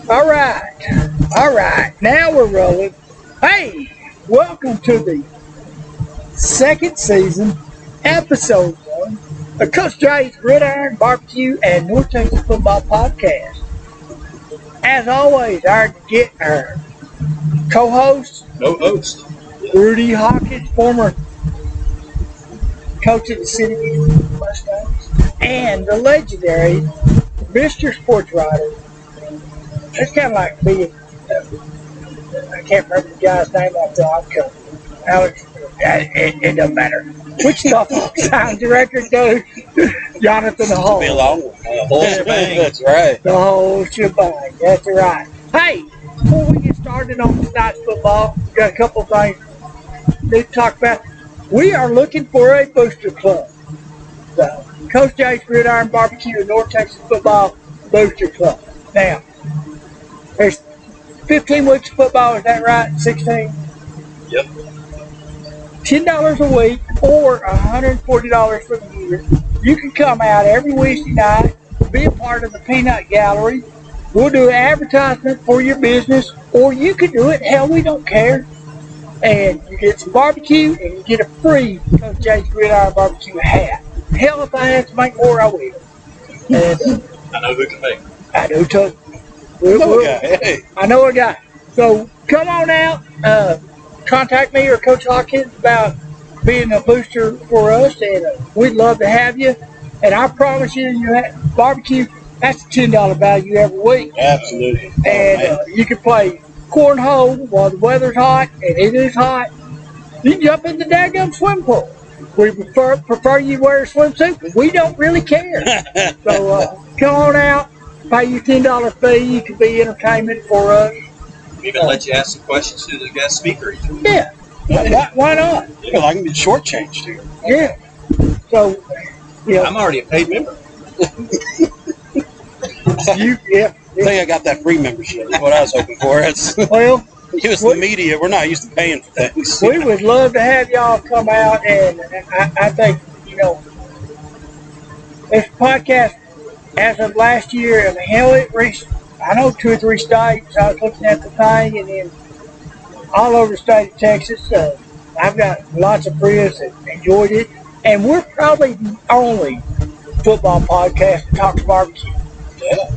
All right. Now we're rolling. Hey, welcome to the second season, episode 1 of Coach Jay's Gridiron, Barbecue, and North Texas Football Podcast. As always, our co-host, Rudy Hawkins, former coach of the City Mustangs, and the legendary Mr. Sports Writer. It's kind of like being, I can't remember the guy's name off the top. Alex, it doesn't matter. Wichita Sound Director, dude. Jonathan the Whole. Be a long one. The whole shebang. That's right. The whole shebang. That's right. Hey, before we get started on tonight's football, we got a couple of things to talk about. We are looking for a booster club. The Coach Jay's Gridiron, Barbecue, and North Texas Football Booster Club. Now, there's 15 weeks of football, is that right? 16? Yep. $10 a week or $140 for the year. You can come out every Wednesday night, be a part of the Peanut Gallery. We'll do an advertisement for your business, or you can do it. Hell, we don't care. And you get some barbecue, and you get a free Coach Jay's Gridiron Barbecue hat. Hell, if I have to make more, I will. And I know who can make it. I do too. I know a guy. So come on out. Contact me or Coach Hawkins about being a booster for us, and we'd love to have you. And I promise you, barbecue, that's a $10 value every week. Absolutely. And you can play cornhole while the weather's hot, and it is hot. You can jump in the daggum swim pool. We prefer you wear a swimsuit, but we don't really care. So come on out, pay your $10 fee. You can be entertainment for us. Even let you ask some questions to the guest speaker. Yeah. Why not? Yeah, I can be shortchanged too. Yeah. So, I'm already a paid member. Yeah. I think I got that free membership. That's what I was hoping for. Well, it was the media. We're not used to paying for things. We would love to have y'all come out, and I think, this podcast, as of last year, hell, it reached, 2 or 3 states. I was looking at the thing, and then all over the state of Texas. I've got lots of friends that enjoyed it, and we're probably the only football podcast that talks barbecue. Yeah.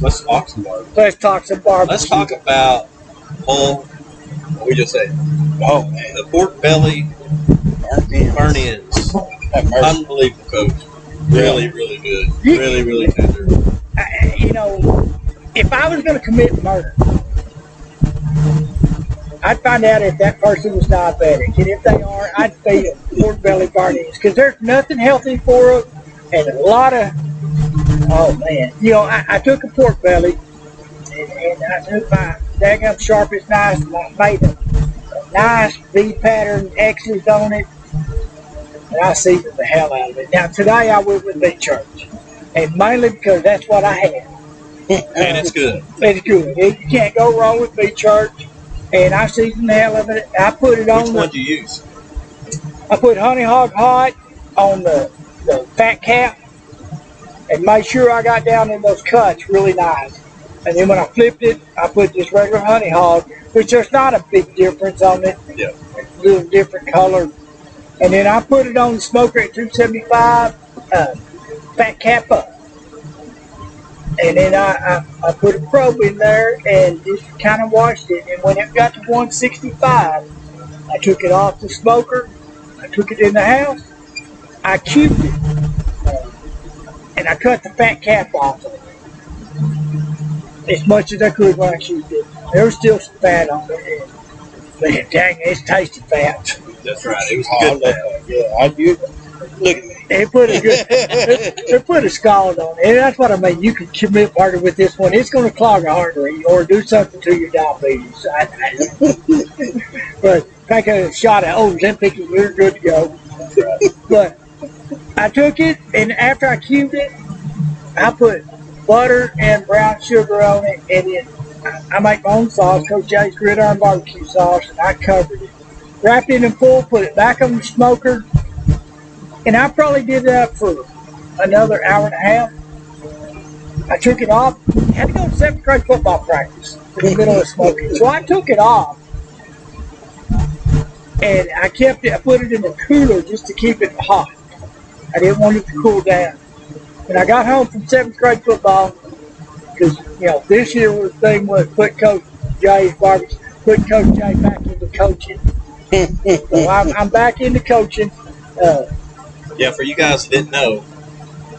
Let's talk some barbecue. Let's talk some barbecue. Let's talk about what we just said. Oh, man. The pork belly burn ends. Unbelievable, Coach. Really, really good. Really, really tender. If I was going to commit murder, I'd find out if that person was diabetic. And if they are, I'd feed them pork belly burn ends. Because there's nothing healthy for them. And a lot of, I took a pork belly and I took my daggum sharpest knife and I made a nice V-pattern X's on it. And I seasoned the hell out of it. Now, today I went with beef church. And mainly because that's what I had. And it's good. It's good. You can't go wrong with beef church. And I seasoned the hell of it. I put it on. Which one do you use? I put Honey Hog Hot on the fat cap and made sure I got down in those cuts really nice. And then when I flipped it, I put this regular Honey Hog, which there's not a big difference on it. Yeah. It's a little different color. And then I put it on the smoker at 275, fat cap up. And then I put a probe in there and just kind of washed it. And when it got to 165, I took it off the smoker. I took it in the house. I cubed it. And I cut the fat cap off of it. As much as I could when I cubed it. There was still some fat on it. But dang, it's tasty fat. That's right. It was good fat. Yeah, I do. Look at me. They put a scald on it. And that's what I mean. You can commit murder with this one. It's going to clog a artery or do something to your diabetes. But take a shot of Ozempic and you're good to go. But I took it, and after I cubed it, I put butter and brown sugar on it, and then I make my own sauce, Coach Jay's Gridiron Barbecue sauce, and I covered it. Wrapped it in foil, put it back on the smoker, and I probably did that for another hour and a half. I took it off. Had to go to 7th grade football practice in the middle of smoking. So I took it off. And I kept it, I put it in the cooler just to keep it hot. I didn't want it to cool down. When I got home from 7th grade football, because, this year the thing was put Coach Jay back into coaching. So I'm back into coaching. Yeah, for you guys that didn't know,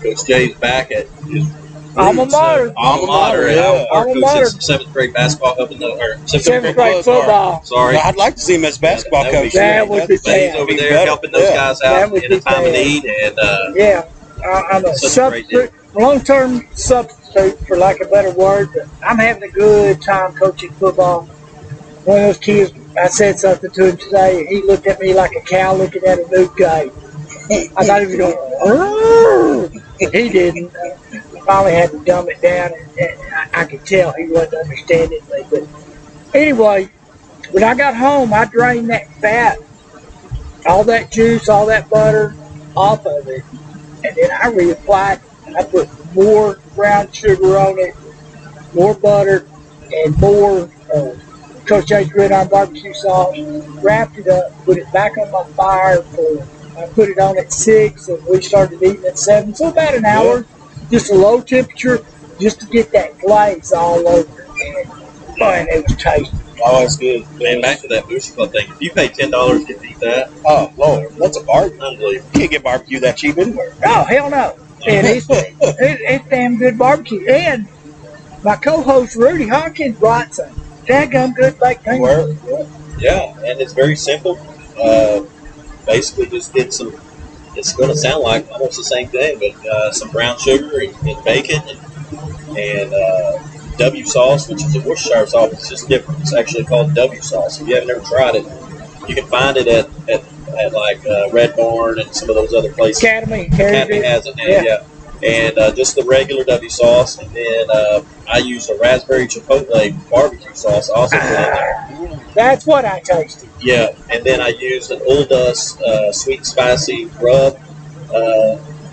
Coach Jay's back at his Alma mater. Alma mater. Yeah. Our Alma coach mater. is 7th grade basketball up in the, or 7th grade football. Sorry. I'd like to see him as basketball That would coach. be That would be But he's over there better. helping those guys out would in a be time of bad. need. And I'm a Such a great substitute, long-term substitute, for lack of a better word. But I'm having a good time coaching football. One of those kids, I said something to him today, and he looked at me like a cow looking at a new guy. I thought he was going, "Arr!" He didn't. I finally had to dumb it down, and I could tell he wasn't understanding me. But anyway, when I got home, I drained that fat, all that juice, all that butter off of it, and then I reapplied. I put more brown sugar on it, more butter, and more Coach Jay's Gridiron barbecue sauce. Wrapped it up, put it back on my fire I put it on at 6, and we started eating at 7. So about an hour, just a low temperature, just to get that glaze all over. And it was tasty. Oh, it's good. man, back to that Booster Club thing. If you pay $10 to eat that, Oh, Lord. That's a bargain. unbelievable. You can't get barbecue that cheap anywhere. Oh, hell no. And it's damn good barbecue. And my co-host, Rudy Hawkins, brought some daggum good baked beans. Where? Yeah, and it's very simple. Basically, just get some. It's going to sound like almost the same thing, but some brown sugar and bacon and W sauce, which is a Worcestershire sauce. It's just different. It's actually called W sauce. If you haven't ever tried it, you can find it at like Red Barn and some of those other places. Academy has it now, yeah. And just the regular W sauce, and then I use a raspberry chipotle barbecue sauce. I also put in there. That's what I tasted. Yeah, and then I used an Old Dust sweet and spicy rub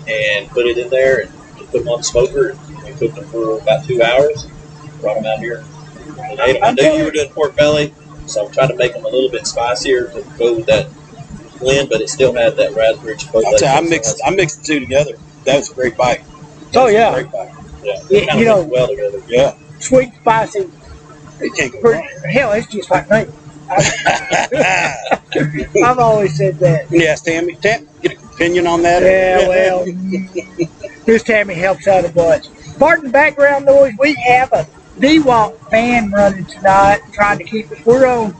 and put it in there and put them on the smoker and cooked them for about 2 hours. Brought them out here and ate them. I knew you were doing pork belly, so I'm trying to make them a little bit spicier to go with that blend, but it still had that raspberry chipotle. I'll tell you, I mixed the two together. That was a great bite. Oh, yeah. Great bite. Yeah, You kind of know- went well together. Yeah. Sweet, spicy. It can't go wrong. Hell, it's just like me. I've always said that. Yes, Tammy. Get an opinion on that? Yeah, well, this Tammy helps out a bunch. Pardon the background noise. We have a DWALK fan running tonight, trying to keep us. We're on.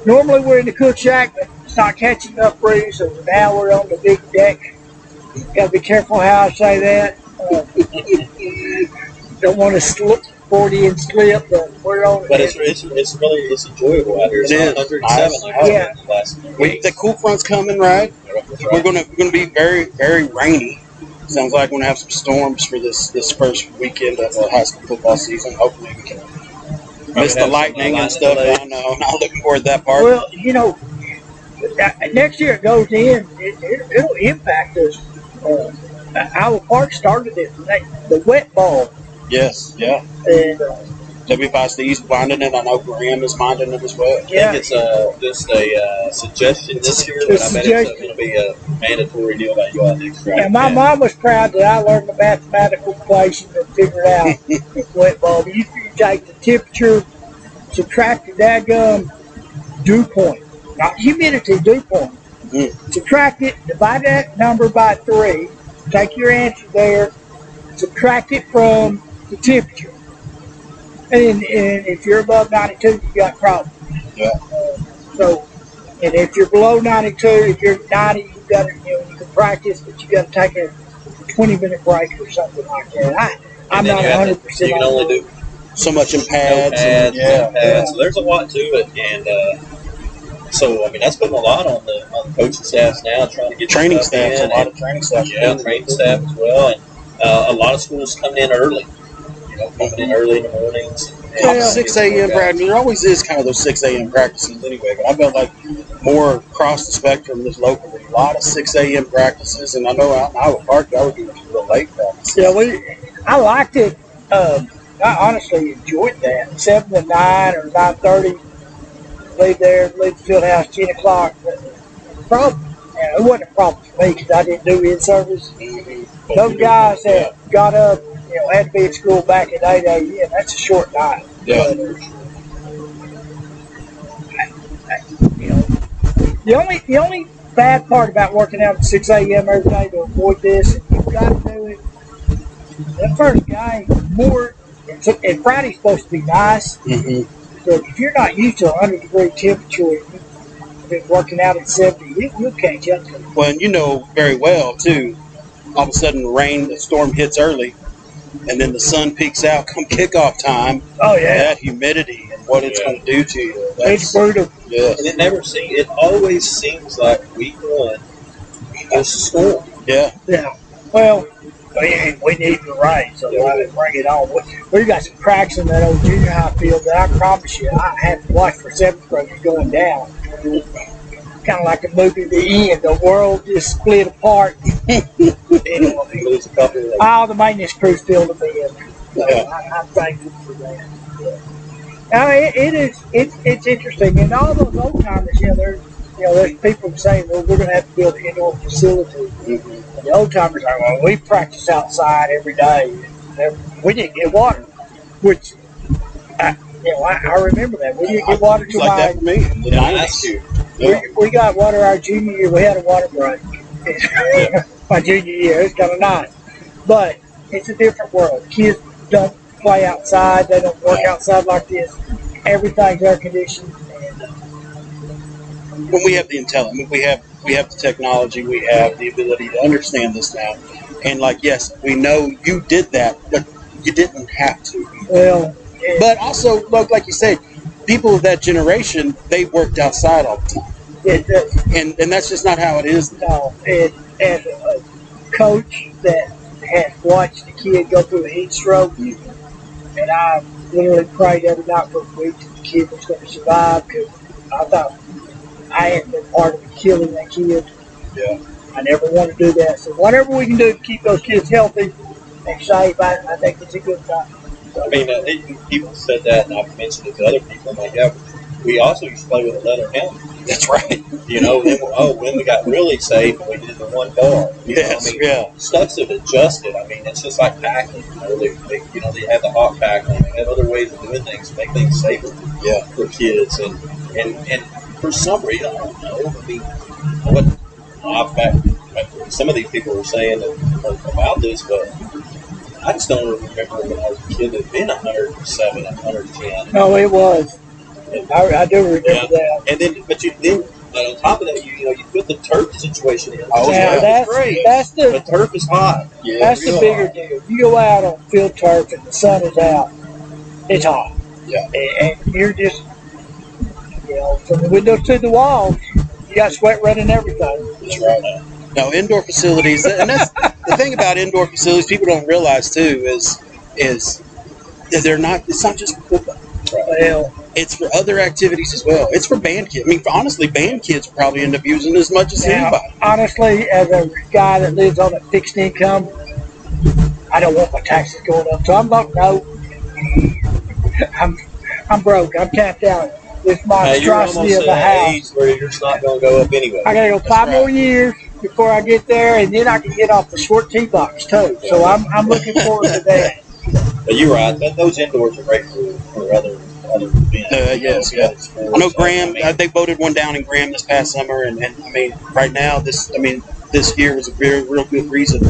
Normally we're in the cook shack, but it's not catching up for you, so now we're on the big deck. Got to be careful how I say that. Don't want to slip 40 and slip, but we're on. But it's really enjoyable out here. It's It is. 107 Nice. like I Yeah. said last The cool front's coming, right? We're gonna be very, very rainy. Sounds like we're gonna have some storms for this first weekend of the high school football season. Hopefully we can miss the lightning and stuff. I don't know. Not looking forward to that part. Well, next year it goes in, it'll impact us. Our park started it, the wet ball. Yes, yeah. And, W5 Steve's minding it. I know Graham is minding it as well. yeah. I think it's just a suggestion this year, but I bet it's going to be a mandatory deal that you all next year. And my mom was proud that I learned the mathematical equation and figured out wet bulb. You take the temperature, subtract the daggum dew point, not humidity, dew point. Mm. Subtract it, divide that number by 3, take your answer there, subtract it from the temperature. And if you're above 92, you got problems. Yeah. And if you're below 92, if you're 90, you got to, you can practice, but you got to take a 20-minute break or something like that. I'm not 100%. You can only do So much in no pads. pads, Yeah. no pads. So there's a lot to it, and so I mean that's putting a lot on the coaching staffs now, trying to get Training stuff staff. in, A lot of training staff. yeah, training staff as well, and a lot of schools coming in early. Coming in early in the mornings. Top 6 a.m. practice. There always is kind of those 6 a.m. practices anyway, but I felt like more across the spectrum this locally. A lot of 6 a.m. practices, and I know out in Iowa Park, I would do real late practices. Yeah, I liked it I honestly enjoyed that. 7 to 9 or 9:30. Leave the field house 10 o'clock. Problem, it wasn't a problem for me because I didn't do in service. Those guys that got up, had to be at school back at 8 a.m. That's a short night. Yeah. But, the only bad part about working out at 6 a.m. every day to avoid this, and you've got to do it. That first guy, and Friday's supposed to be nice. Mm-hmm. But if you're not used to 100-degree temperature, you've been working out at 70, you'll catch up to it. Well, and you know very well, too, all of a sudden the storm hits early, and then the sun peaks out come kickoff time. Oh, yeah. That humidity and what it's going to do to you. It's brutal. Yes. And it always seems like week 1 is a storm. Yeah. Yeah. Well, we need the rain, so we bring it on. We got some cracks in that old junior high field that I promise you, I had to watch for 7th graders going down. Kind of like a movie, The End. The world just split apart. All the maintenance crews filled them in. So I'm thankful for that. Now, it's interesting. And all those old timers, there's people saying, well, we're going to have to build an indoor facility. Mm-hmm. The old timers are, well, we practice outside every day. We didn't get water, which, I remember that. We didn't get water till like that for me. The 90s. We got water our junior year. We had a water break. My junior year, it's kind of nice. But it's a different world. Kids don't play outside. They don't work outside like this. Everything's air conditioned. When we have the intelligence, we have the technology, we have the ability to understand this now. And yes, we know you did that, but you didn't have to. Well, but also, like you said, people of that generation, they worked outside all the time. And that's just not how it is. No, and a coach that had watched the kid go through a heat stroke, and I literally prayed every night for a week that the kid was going to survive because I thought I hadn't been part of killing that kid. Yeah. I never want to do that. So whatever we can do to keep those kids healthy and safe, I think it's a good time. I mean, people said that, and I've mentioned it to other people. I'm like, we also used to play with a leather helmet. That's right. When we got really safe, and we did the one bar. Yes, Stuff's have adjusted. I mean, it's just like packing. They have the hot packing. They have other ways of doing things to make things safer. For kids, and for some reason, I don't know. I mean, some of these people were saying about this, but I just don't remember when I was a kid that been 107, 110. No, it was. I do remember that. And then, but on top of that, you put the turf situation in. Oh, yeah, that's great. The turf is hot. Yeah, that's the bigger deal. You go out on field turf and the sun is out, it's hot. Yeah. And you're just, from the windows to the walls, you got sweat running everything. That's right. Now, indoor facilities, and that's the thing about indoor facilities people don't realize too is they're not. It's not just for football. Well, it's for other activities as well. It's for band kids. I mean, honestly, band kids probably end up using as much as anybody. Honestly, as a guy that lives on a fixed income, I don't want my taxes going up. So I'm like, no, I'm broke. I'm tapped out. This monstrosity of a house. Age where you're just not going to go up anyway. I got to go 5 more years before I get there, and then I can get off the short tee box too. So I'm looking forward to that. But you're right. Those indoors are great for other events. Yes. I know Graham. They voted one down in Graham this past summer, and I mean, right now, this year was a real good reason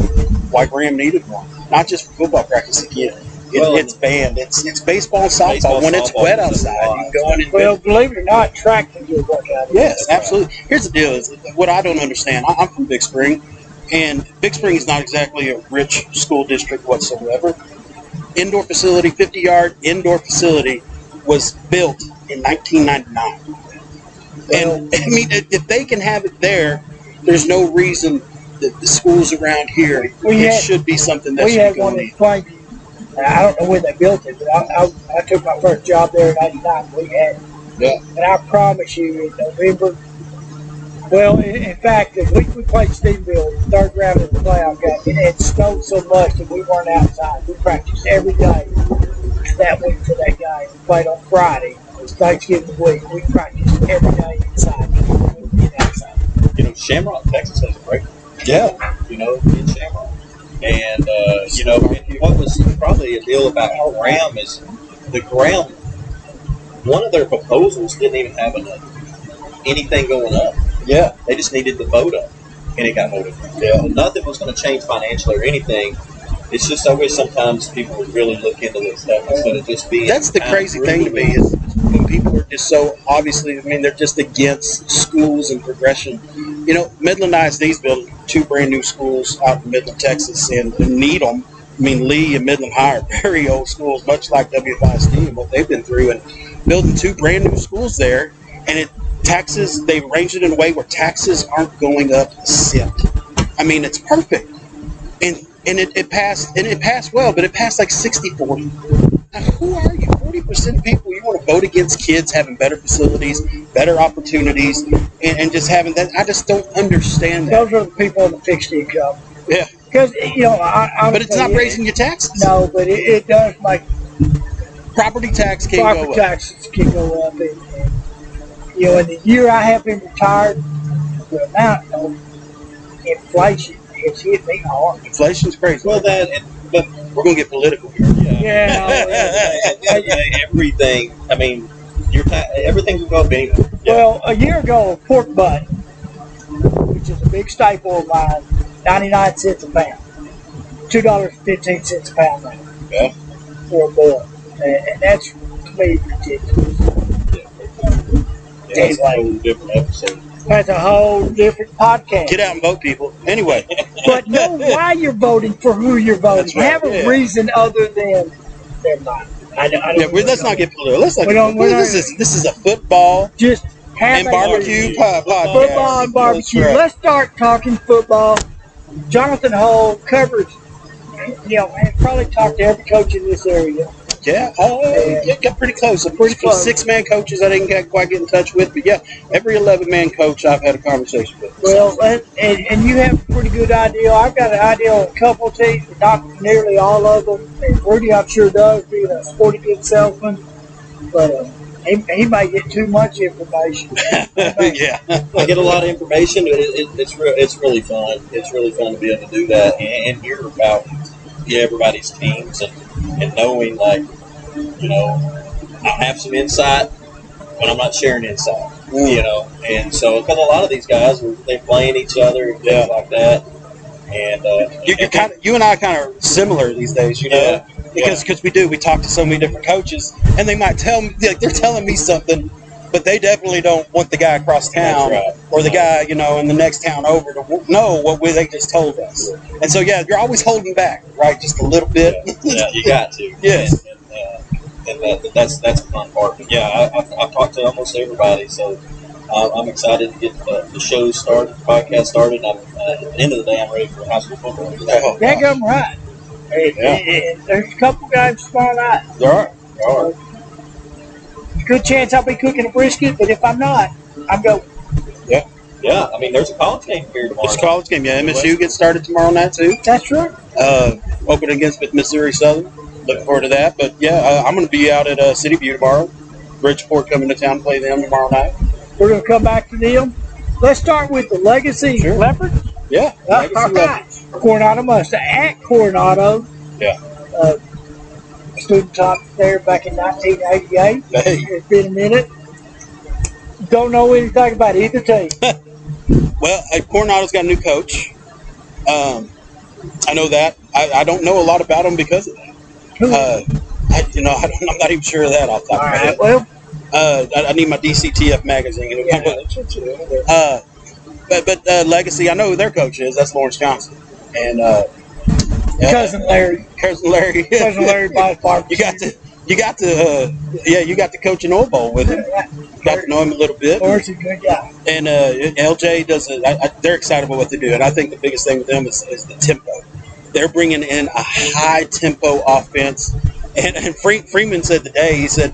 why Graham needed one. Not just for football practice again. It's band. It's baseball and softball. When it's wet outside, you can go in and believe it or not, track can do work out. Yes, absolutely. Here's the deal: is what I don't understand. I'm from Big Spring, and Big Spring is not exactly a rich school district whatsoever. Indoor facility, 50-yard indoor facility, was built in 1999. And I mean, if they can have it there, there's no reason that the schools around here should be something that should be going. We had one in Plainview. I don't know when they built it, but I took my first job there in '99. We had it. Yeah. And I promise you, in November, Well, in fact, the week we played Stevensville, the third round of the playoff game, it snowed so much that we weren't outside. We practiced every day that week for that game. We played on Friday. It was Thanksgiving week. We practiced every day inside. We couldn't get outside. You know, Shamrock, Texas has a great, you know, in Shamrock. And, you know, what was probably a deal about our ground is the ground, one of their proposals didn't even have anything going up. Yeah. They just needed the vote up, and it got voted. Yeah. So nothing was going to change financially or anything. It's just always sometimes people really look into this stuff instead of just being. That's the crazy thing to me is when people are just so obviously, I mean, they're just against schools and progression. You know, Midland ISD's building 2 brand new schools out in Midland, Texas, and need them. I mean, Lee and Midland High are very old schools, much like WFISD and what they've been through, and building 2 brand new schools there, and taxes, they've arranged it in a way where taxes aren't going up a cent. I mean, it's perfect. And it passed well, but it passed like 60-40. Now, who are you? 40% of people, you want to vote against kids having better facilities, better opportunities, and just having that. I just don't understand that. Those are the people in the fixed income. Yeah. Because, you know, but it's not raising your taxes. No, but it does make property tax can property go up. taxes can go up. And, you know, in the year I have been retired, the amount of inflation has hit me hard. Inflation's crazy. Well, but we're going to get political here. Everything, I mean, everything will go up anyway. Well, a year ago, a pork butt, which is a big staple of mine, 99 cents a pound. $2.15 a pound now. Yeah. For a bull. And that's, to me, ridiculous. That's a whole different episode. That's a whole different podcast. Get out and vote, people. Anyway. But know why you're voting for who you're voting. Right. Have a reason other than they're not. I don't let's not get political. Let's not. This is a football just have and barbecue podcast. Football and barbecue. Right. Let's start talking football. Jonathan Hull covers, you know, and probably talked to every coach in this area. Yeah, it got pretty close. Pretty close. 6-man coaches I didn't quite get in touch with, but yeah, every 11-man coach I've had a conversation with. Well, and you have a pretty good idea. I've got an idea on a couple of teams, but not nearly all of them. And Rudy, I'm sure, does, being a sporting goods salesman. But he may get too much information. Yeah. I get a lot of information, but it's really fun. It's really fun to be able to do that and hear about everybody's teams and knowing, like, you know, I have some insight, but I'm not sharing insight, you know. And so, because a lot of these guys, they're playing each other and things like that. And you and I kind of similar these days, you know, because we talk to so many different coaches, and they might tell me, like, they're telling me something, but they definitely don't want the guy across town or the guy, you know, in the next town over to know what they just told us. And so, yeah, you're always holding back, right? Just a little bit. Yeah, you got to. Yes. And that's the fun part. But yeah, I've talked to almost everybody, so I'm excited to get the show started, the podcast started. At the end of the day, I'm ready for high school football. That got right. There's a couple games tomorrow night. There are. Good chance I'll be cooking a brisket, but if I'm not, I'm going. Yeah, I mean, there's a college game here tomorrow. It's a college game, yeah. MSU gets started tomorrow night, too. That's true. Opening against Missouri Southern. Looking forward to that. But, yeah, I'm going to be out at City View tomorrow. Bridgeport coming to town to play them tomorrow night. We're going to come back to them. Let's start with the Legacy Leopards. Yeah. All right. Coronado Mustang at Coronado. Yeah. Student top there back in 1988. Hey. It's been a minute. Don't know anything about either team. Well, Coronado's got a new coach. I know that. I don't know a lot about them because of that. I'm not even sure of that off the top of my head. Well, I need my DCTF magazine. But Legacy, I know who their coach is. That's Lawrence Johnson. And Cousin Larry. Cousin Larry by far. You got to coach an Oil Bowl with him. Got to know him a little bit. Lawrence is a good guy. And LJ does they're excited about what they do. And I think the biggest thing with them is the tempo. They're bringing in a high tempo offense. And Freeman said today, he said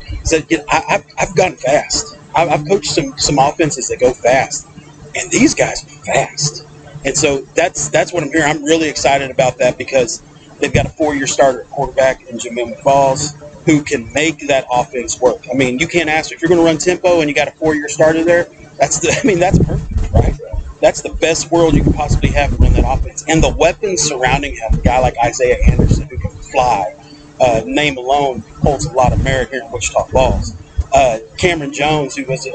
I've gone fast. I've coached some offenses that go fast. and these guys are fast. And so that's what I'm hearing. I'm really excited about that because they've got a 4-year starter at quarterback in Jamil McFalls who can make that offense work. I mean, you can't ask if you're going to run tempo and you got a 4-year starter there. That's perfect, right? That's the best world you could possibly have to run that offense. And the weapons surrounding him, a guy like Isaiah Anderson who can fly, name alone holds a lot of merit here in Wichita Falls. Cameron Jones, who was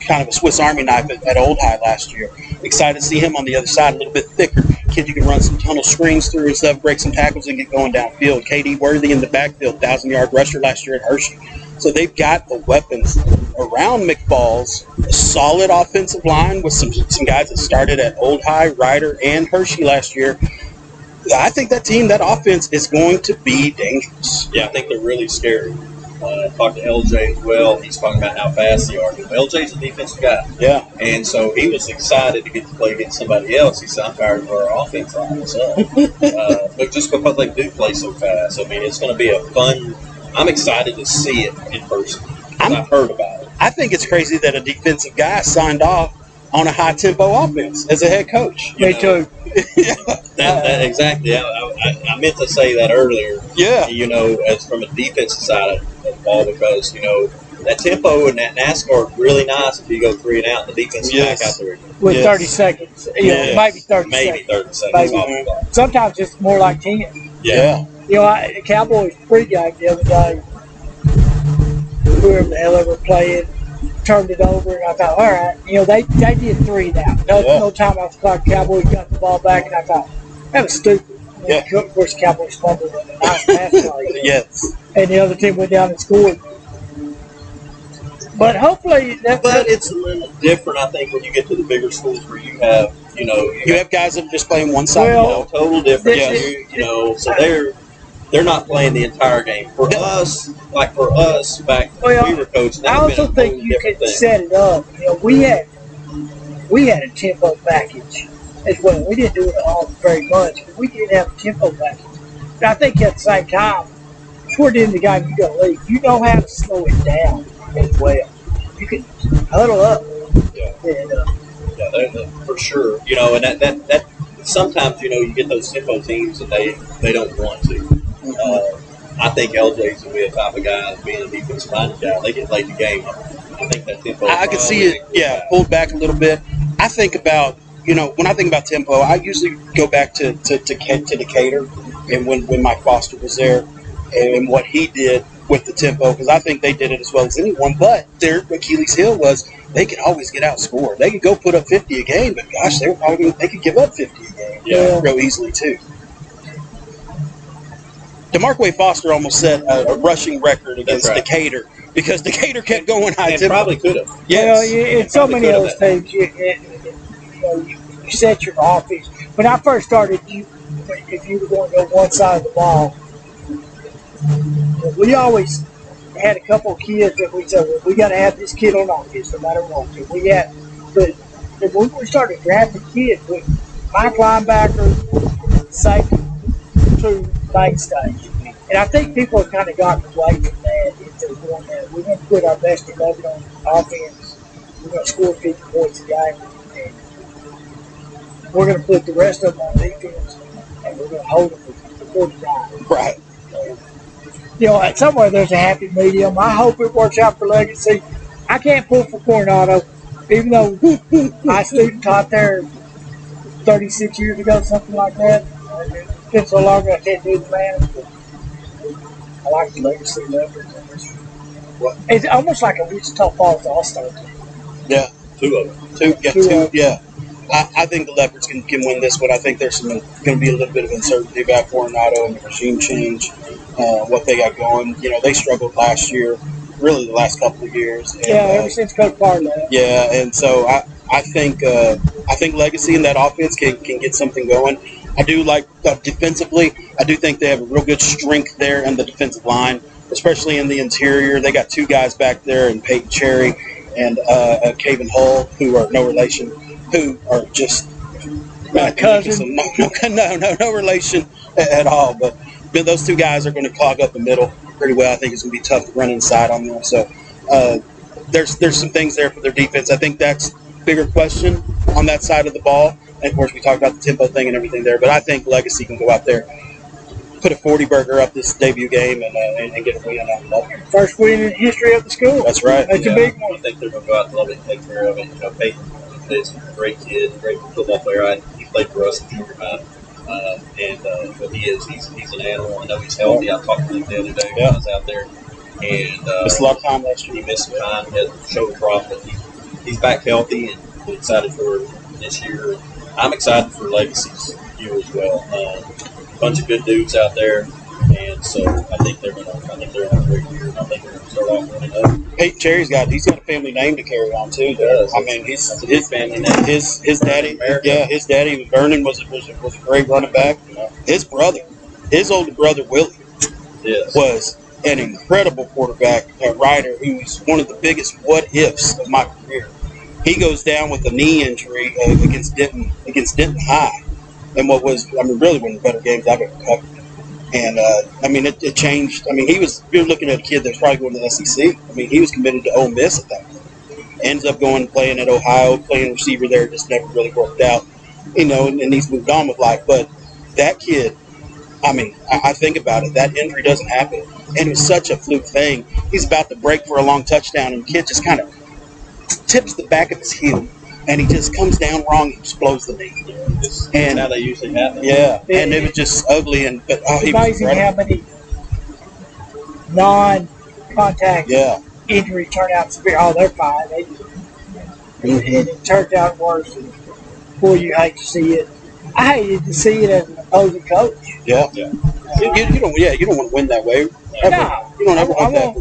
kind of a Swiss Army knife at Old High last year. Excited to see him on the other side, a little bit thicker. Kid you can run some tunnel screens through and stuff, break some tackles and get going downfield. KD Worthy in the backfield, 1,000-yard rusher last year at Hershey. So they've got the weapons around McFalls, a solid offensive line with some guys that started at Old High, Ryder, and Hershey last year. I think that team, that offense is going to be dangerous. Yeah, I think they're really scary. Talked to LJ as well. He's talking about how fast they are. LJ's a defensive guy. Yeah. And so he was excited to get to play against somebody else. He said, I'm tired of our offense line. So, but just because they do play so fast, I mean, it's going to be a fun. I'm excited to see it in person. I've heard about it. I think it's crazy that a defensive guy signed off on a high-tempo offense as a head coach. Me too. That exactly. I meant to say that earlier. Yeah. As from a defensive side of ball, because that tempo and that NASCAR is really nice if you go 3 and out. The defensive back out there with 30 seconds. Maybe 30 maybe seconds. 30 seconds. Sometimes it's more like 10. Yeah. The Cowboys pregame the other day, whoever the hell ever played, turned it over, and I thought, all right, they did 3 and out. No time off the clock. Cowboys got the ball back, and I thought, that was stupid. Yeah. Of course, the Cowboys fumbled with a nice pass play. Yes. And the other team went down and scored. But hopefully But it's a little different, I think, when you get to the bigger schools where you have, you have guys that are just playing one side. Well, total different. So they're not playing the entire game. For us back when we were coaching, I also think you could set it up. We had a tempo package as well. We didn't do it all very much, but we did have a tempo package. But I think at the same time, toward the end of the game, you got to leave. You know how to slow it down as well. You can huddle up. For sure. And that sometimes you get those tempo teams and they don't want to. I think LJ's going to be a type of guy, being a defensive minded guy. They can play the game. I think that tempo. I can see it. Pulled back a little bit. I think about when I think about tempo, I usually go back to Decatur and when Mike Foster was there and what he did with the tempo, because I think they did it as well as anyone. But their Achilles heel was they could always get outscored. They could go put up 50 a game, but gosh, they could give up 50 a game real easily too. DeMarque Foster almost set a rushing record against Decatur because Decatur kept going high tempo. Probably could have. Yes. In so many of those things, you set your offense. When I first started, if you were going to go one side of the ball, we always had a couple of kids that we said, well, we got to have this kid on offense no matter what. But when we started drafting kids, my linebacker, safety, 2 mainstay. And I think people have kind of gotten away from that into going that we're going to put our best 11 on offense. We're going to score 50 points a game. And we're going to put the rest of them on defense, and we're going to hold them for 49. Right. Somewhere there's a happy medium. I hope it works out for Legacy. I can't pull for Coronado, even though my student taught there 36 years ago, something like that. It's been so long I can't do the math. I like the Legacy Leopards. It's almost like a Wichita Falls All-Star team. Yeah. 2 of them. Two. I think the Leopards can win this one. I think there's going to be a little bit of uncertainty about Coronado and the regime change, what they got going. They struggled last year, really the last couple of years. And, ever since Coach Barr left. Yeah, and so I think Legacy and that offense can get something going. I do like defensively. I do think they have a real good strength there in the defensive line, especially in the interior. They got 2 guys back there, in Peyton Cherry and Caven Hull, who are no relation, who are just cousin. No relation at all. But those 2 guys are going to clog up the middle pretty well. I think it's going to be tough to run inside on them. So there's some things there for their defense. I think that's bigger question on that side of the ball. And of course, we talked about the tempo thing and everything there. But I think Legacy can go out there, put a 40-burger up this debut game, and get a win out of that. First win in the history of the school. That's right. That's a big one. I think they're going to go out and love it and take care of it. You know, Peyton is a great kid, great football player. He played for us in junior high. But he's an animal. I know he's healthy. I talked to him the other day when I was out there. And missed a lot of time last year. He missed some time. He had a shoulder drop, but he's back healthy and excited for this year. I'm excited for Legacy's year as well. A bunch of good dudes out there, and so I think they're going to have a great year. I think they're going to start off 1-0. Peyton Cherry's got a family name to carry on too. Does. I mean, his family name. His daddy, his daddy Vernon was a great running back. His brother, his older brother Willie, was an incredible quarterback, a rider who's one of the biggest what ifs of my career. He goes down with a knee injury against Denton High, and really one of the better games I've ever covered. And it changed. I mean, you're looking at a kid that's probably going to the SEC. I mean, he was committed to Ole Miss at that point. Ends up going and playing at Ohio, playing receiver there, just never really worked out, and he's moved on with life. But that kid, I mean, I think about it. That injury doesn't happen, and it was such a fluke thing. He's about to break for a long touchdown, and the kid just kind of tips the back of his heel, and he just comes down wrong and explodes the knee. And how they usually happen. Yeah, and it was just ugly. But it's amazing how many non-contact injuries turn out severe. Oh, they're fine. And it turns out worse. And boy, you hate to see it. I hated to see it as an opposing coach. Yeah. You don't want to win that way. No, you don't ever want that.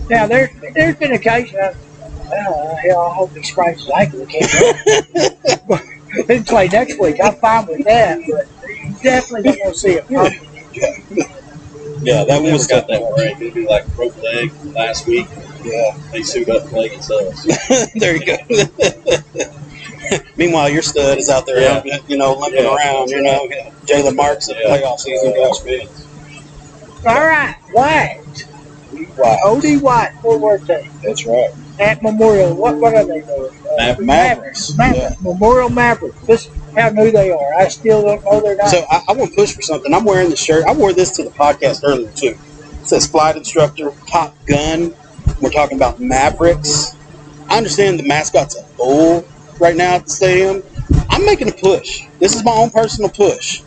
Now there's been occasions. I hope he sprains his ankle again. He can play next week. I'm fine with that, but you definitely don't want to see it. Yeah, that one was got that break. It'd be like broke leg last week. Yeah, they suit up and play themselves. There you go. Meanwhile, your stud is out there, limping around. Jalen Marks in the playoff season. All right, White. OD White, Fort Worth team. That's right. At Memorial, what are they doing? Mavericks. Memorial Mavericks. This is how new they are. I still don't know their name. So I want to push for something. I'm wearing the shirt. I wore this to the podcast earlier too. It says flight instructor, Top Gun. We're talking about Mavericks. I understand the mascot's a bull right now at the stadium. I'm making a push. This is my own personal push.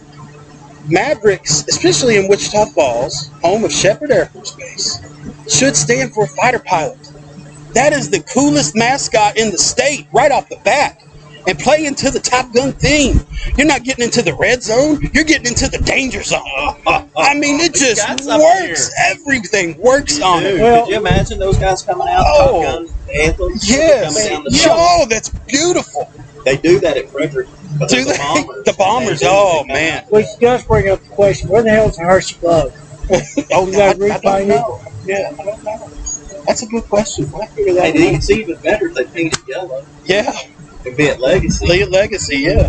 Mavericks, especially in Wichita Falls, home of Shepherd Air Force Base, should stand for a fighter pilot. That is the coolest mascot in the state right off the bat. And play into the Top Gun theme. You're not getting into the red zone. You're getting into the danger zone. I mean, it just works. Everything works on it. Well, could you imagine those guys coming out? Top Gun anthems. Yes. Coming down the that's beautiful. They do that at Frederick. Do they? The Bombers. Oh, man. Which does bring up the question, where the hell is the Hershey Glove? I don't know. Yeah, I don't know. That's a good question. I figure that it's even better if they paint it yellow. Yeah. It'd be at Legacy. Yeah.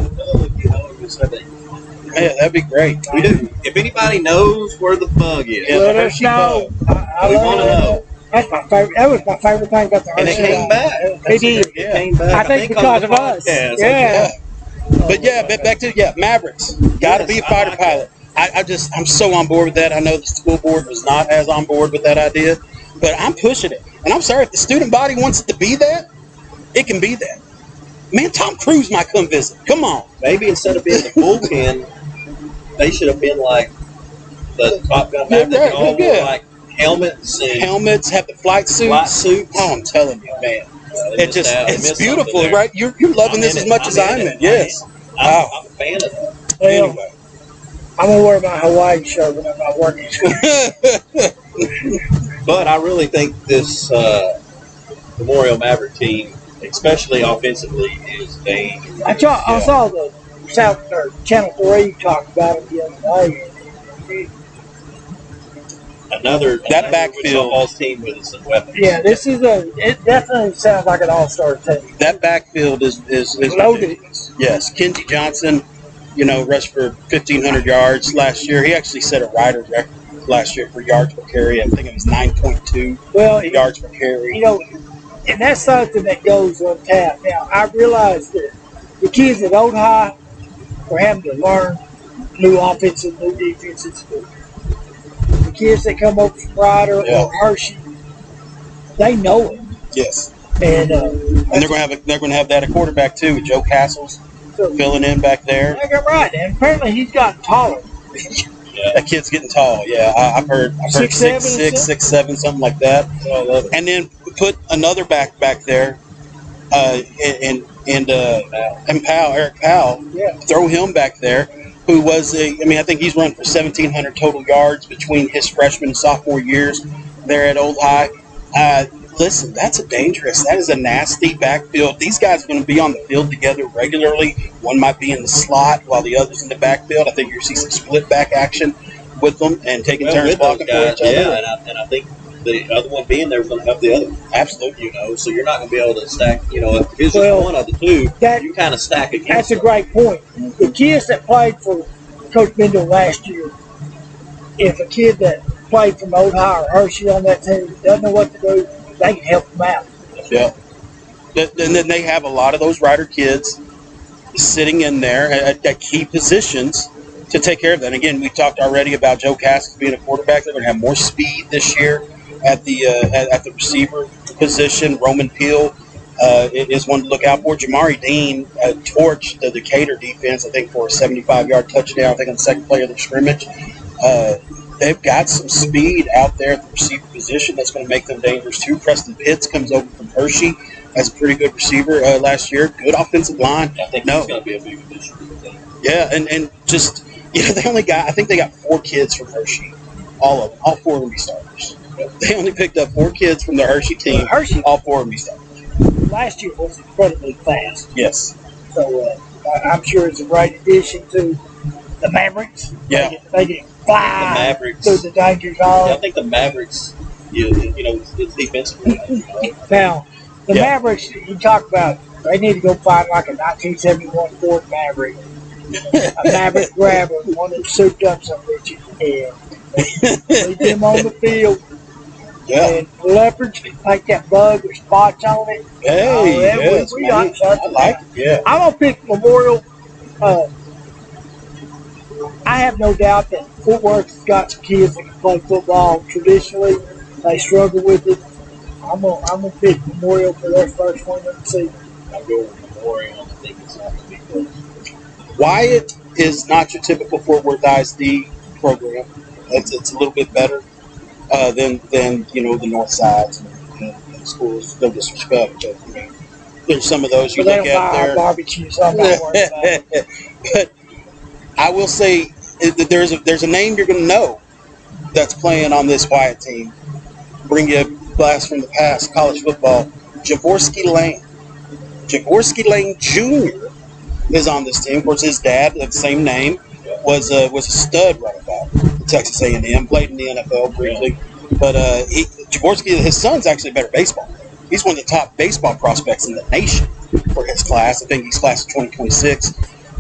Man, that'd be great. We do. If anybody knows where the bug is, let us know. We want to know. That's my favorite. That was my favorite thing about the Hershey. And it came back. It did. It came back. I think because of us. Yeah. But back to Mavericks. Got to be a fighter pilot. I'm so on board with that. I know the school board was not as on board with that idea, but I'm pushing it. And I'm sorry, if the student body wants it to be that, it can be that. Man, Tom Cruise might come visit. Come on. Maybe instead of being the bullpen, they should have been like the Top Gun Maverick. All wore like helmets. Helmets, have the flight suits. Oh, I'm telling you, man. It's beautiful, right? You're loving this as much as I'm in. Yes. I'm a fan of that. Well, anyway. I'm going to wear my Hawaii shirt when I'm not working. But I really think this Memorial Maverick team, especially offensively, is dangerous. I saw the Channel 3 talk about it the other day. Another backfield team with some weapons. Yeah, it definitely sounds like an all-star team. That backfield is loaded. Yes, Kenji Johnson, rushed for 1,500 yards last year. He actually set a rider record last year for yards per carry. I think it was 9.2 yards per carry. And that's something that goes untapped. Now, I realize that the kids at Old High are having to learn new offenses, new defenses. The kids that come over from Ryder or Hershey, they know it. Yes. And they're going to have that at quarterback too, with Joe Castles filling in back there. Right, and apparently he's gotten taller. That kid's getting tall. Yeah, I've heard 6'6", 6'7", something like that. And then put another back there, and Eric Powell. Yeah. Throw him back there, who was I think he's run for 1,700 total yards between his freshman and sophomore years there at Old High. Listen, that is a nasty backfield. These guys are going to be on the field together regularly. One might be in the slot while the other's in the backfield. I think you'll see some split back action with them and taking turns blocking for each other. Yeah, and I think the other one being there is going to help the other. Absolutely. So you're not going to be able to stack, if it's just one of the two, you kind of stack against That's a great point. The kids that played for Coach Bindle last year, if a kid that played from Old High or Hershey on that team doesn't know what to do, they can help them out. Yeah. And then they have a lot of those Ryder kids sitting in there at key positions to take care of that. And again, we talked already about Joe Castles being a quarterback. They're going to have more speed this year at the receiver position. Roman Peel is one to look out for. Jamari Dean torched the Decatur defense, I think, for a 75-yard touchdown, I think on the second play of the scrimmage. They've got some speed out there at the receiver position that's going to make them dangerous too. Preston Pitts comes over from Hershey as a pretty good receiver last year. Good offensive line. I think he's going to be a big addition. Yeah, and just I think they got 4 kids from Hershey. All 4 of them be starters. They only picked up 4 kids from the Hershey team. All 4 of them be starters. Last year was incredibly fast. Yes. So I'm sure it's a great addition to the Mavericks. Yeah. They get fly the Mavericks through the danger zone. Yeah, I think the Mavericks, it's defensively. Now, the Mavericks, you talk about, they need to go find like a 1971 Ford Maverick. A Maverick grabber, one that souped up some bitches. And leave them on the field. Yeah. And leopards can take that bug with spots on it. Hey, yes, I like it. Yeah. I'm going to pick Memorial. I have no doubt that Fort Worth has got some kids that can play football. Traditionally, they struggle with it. I'm gonna pick Memorial for their first win of the season. I'll go with Memorial. I think it's not going to be close. Wyatt is not your typical Fort Worth ISD program. It's a little bit better than the North Sides and schools. No disrespect, but there's some of those you look at there. Barbecue, so I'm not worried about it. But I will say that there's a name you're going to know that's playing on this Wyatt team. Bring you a blast from the past, college football. Jaworski Lane. Jaworski Lane Jr. is on this team. Of course, his dad, the same name, was a stud running back at Texas A&M. Played in the NFL briefly, but Jaworski, his son's actually a better baseball player. He's one of the top baseball prospects in the nation for his class. I think he's class of 2026.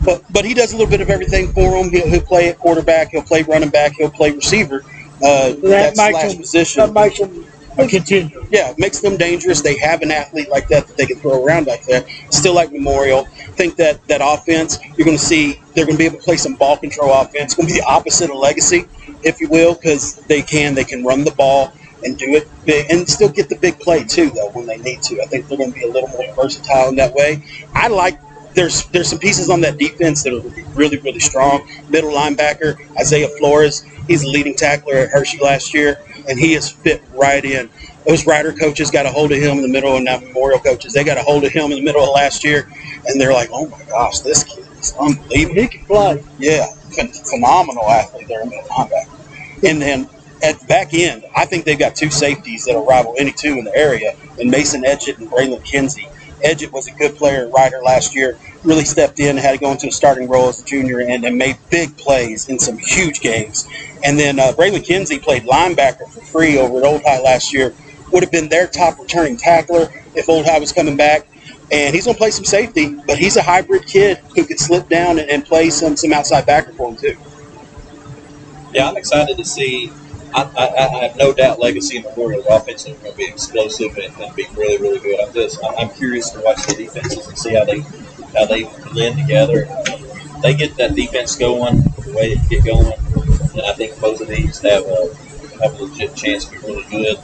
But he does a little bit of everything for him. He'll play at quarterback. He'll play running back. He'll play receiver. That slash position. That makes him continue. Yeah, it makes them dangerous. They have an athlete like that they can throw around like that. Still like Memorial. I think that offense, you're going to see they're going to be able to play some ball control offense. It's going to be the opposite of Legacy, if you will, because they can run the ball and do it big and still get the big play too, though, when they need to. I think they're going to be a little more versatile in that way. There's some pieces on that defense that are really, really strong. Middle linebacker, Isaiah Flores, he's the leading tackler at Hershey last year, and he has fit right in. Those Ryder coaches got a hold of him in the middle, and now Memorial coaches, they got a hold of him in the middle of last year, and they're like, oh, my gosh, this kid is unbelievable. He can play. Yeah, phenomenal athlete there in middle linebacker. And then at the back end, I think they've got 2 safeties that'll rival any 2 in the area, and Mason Edgett and Braylon Kinsey. Edgett was a good player at Ryder last year, really stepped in and had to go into a starting role as a junior and made big plays in some huge games. And then Braylon Kinsey played linebacker for free over at Old High last year, would have been their top returning tackler if Old High was coming back. And he's going to play some safety, but he's a hybrid kid who could slip down and play some outside backer for him too. Yeah, I'm excited to see I have no doubt Legacy and Memorial's offense is going to be explosive and be really, really good. I'm curious to watch the defenses and see how they blend together. They get that defense going the way they get going, and I think both of these have a legit chance to be really good.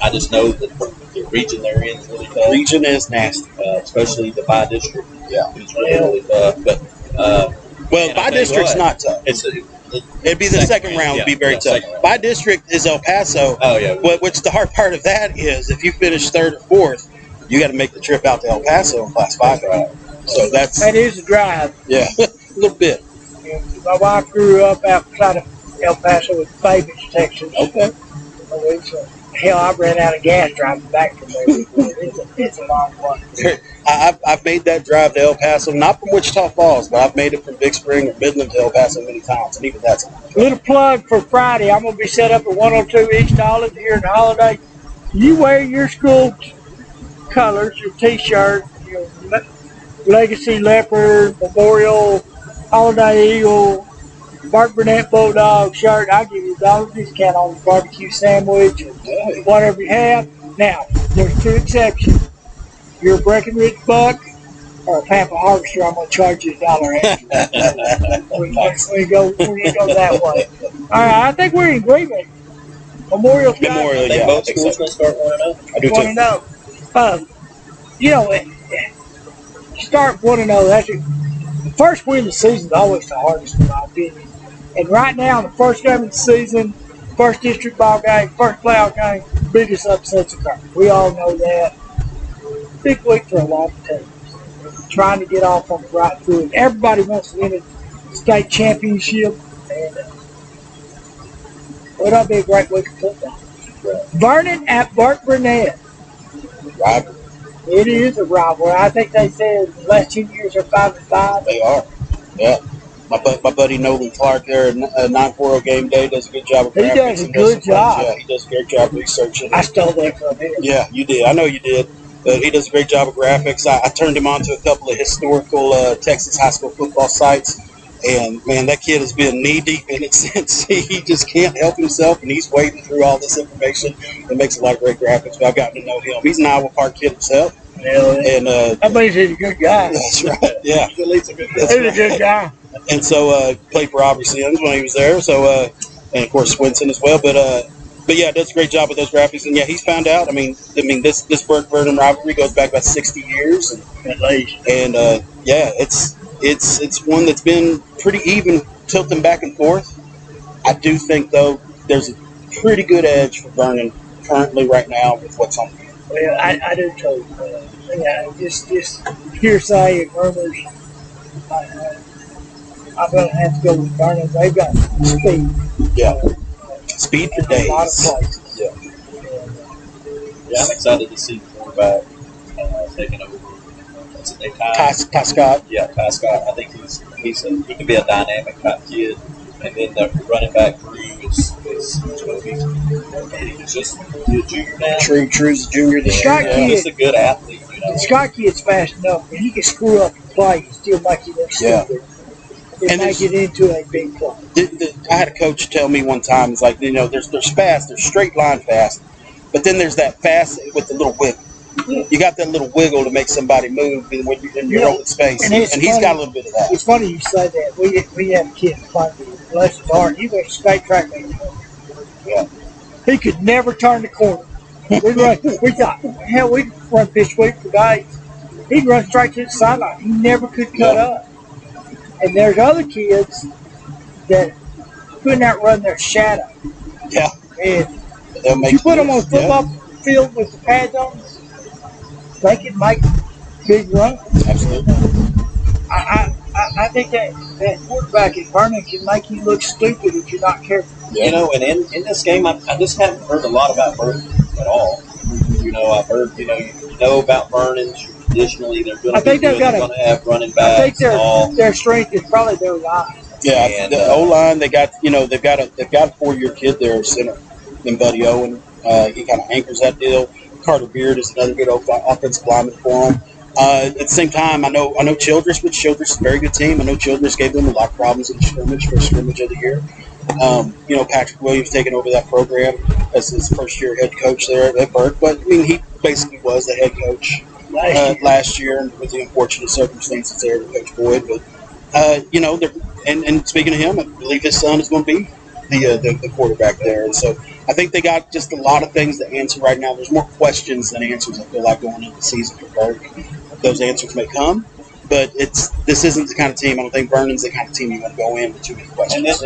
I just know that the region they're in is really tough. Region is nasty, especially the by district. Yeah, it's really tough. But by district's not tough. It'd be the second round would be very tough. By district is El Paso. Oh yeah. Which the hard part of that is if you finish third or fourth, you got to make the trip out to El Paso in Class 5. So that is a drive. Yeah, a little bit. My wife grew up outside of El Paso with Fayetteville, Texas. Okay. Hell, I ran out of gas driving back from there. It's a long way. I've made that drive to El Paso, not from Wichita Falls, but I've made it from Big Spring or Midland to El Paso many times, and even that's a little plug for Friday. I'm going to be set up at 102 East Olive here in the holiday. You wear your school colors, your T-shirt, your Legacy Leopard, Memorial, Holiday Eagle, Bart Burnett Bulldog shirt. I'll give you a $1 discount on the barbecue sandwich or whatever you have. Now, there's two exceptions. If you're a Breckenridge Buck or a Pampa Harvester, I'm going to charge you $1 extra. we go that way. All right, I think we're in agreement. Memorial, I think both schools going to start 1-0. I do too. Start 1-0. That's the first win of the season is always the hardest, in my opinion. And right now, the first game of the season, first district ball game, first playoff game, biggest upsets occur. We all know that. Big week for a lot of teams. Trying to get off on the right foot. Everybody wants to win a state championship. And it'll be a great week of football. Vernon at Bart Burnett. Rivalry. It is a rivalry. I think they said the last 2 years are 5-5. They are. Yeah. My buddy Nolan Clark there at 940 Game Day does a good job of graphics. He does a good job. Yeah, he does a great job researching. I stole that from him. Yeah, you did. I know you did. He does a great job of graphics. I turned him on to a couple of historical Texas high school football sites. And, man, that kid has been knee-deep in it since he just can't help himself, and he's wading through all this information and makes a lot of great graphics. But I've gotten to know him. He's an Iowa Park kid himself. And that means he's a good guy. That's right, yeah. He's a good guy. And so played for Aubrey Sims when he was there. So and, of course, Swinson as well. But yeah, does a great job with those graphics. And, yeah, he's found out. I mean, this Burke-Vernon rivalry goes back about 60 years. At least. And, yeah, it's one that's been pretty even, tilting back and forth. I do think, though, there's a pretty good edge for Vernon currently right now with what's on the field. Well, I do too. Yeah, just hearsay and rumors. I'm going to have to go with Vernon. They've got speed. Yeah. Speed for days. A lot of places. Yeah, I'm excited to see the quarterback taking over. Ty Scott. Yeah, Ty Scott. I think he can be a dynamic type kid. And then the running back Drew is he's just a junior now. True's a junior this year. Kid, he's a good athlete. The Scott kid's fast enough, but he can screw up and play and still make you look stupid. And make it into a big play. I had a coach tell me one time, it's like, there's fast, there's straight line fast, but then there's that fast with the little wiggle. Yeah. You got that little wiggle to make somebody move when you're in your open space, and he's got a little bit of that. It's funny you say that. We have a kid playing bless his heart. He went straight track meet. Yeah. He could never turn the corner. We thought, hell, we run pitch week for days. He'd run straight to the sideline. He never could cut up. And there's other kids that couldn't outrun their shadow. Yeah. And you put them on a football field with the pads on, they can make big runs. Absolutely. I think that quarterback at Vernon can make you look stupid if you're not careful. Yeah. And in this game, I just haven't heard a lot about Vernon at all. I've heard, you know about Vernon. Traditionally, they're going to be good. They're going to have running backs. I think their strength is probably their line. Yeah, and the O-line, they've got a 4-year kid there, center, in Buddy Owen. He kind of anchors that deal. Carter Beard is another good offensive lineman for him. At the same time, I know Childress, but Childress is a very good team. I know Childress gave them a lot of problems in the first scrimmage of the year. Patrick Williams taking over that program as his first-year head coach there at Burke. But, I mean, he basically was the head coach last year and with the unfortunate circumstances there with Coach Boyd. But, and speaking of him, I believe his son is going to be the quarterback there. And so I think they got just a lot of things to answer right now. There's more questions than answers, I feel like, going into the season for Burke. Those answers may come. But this isn't the kind of team. I don't think Vernon's the kind of team you want to go in with too many questions.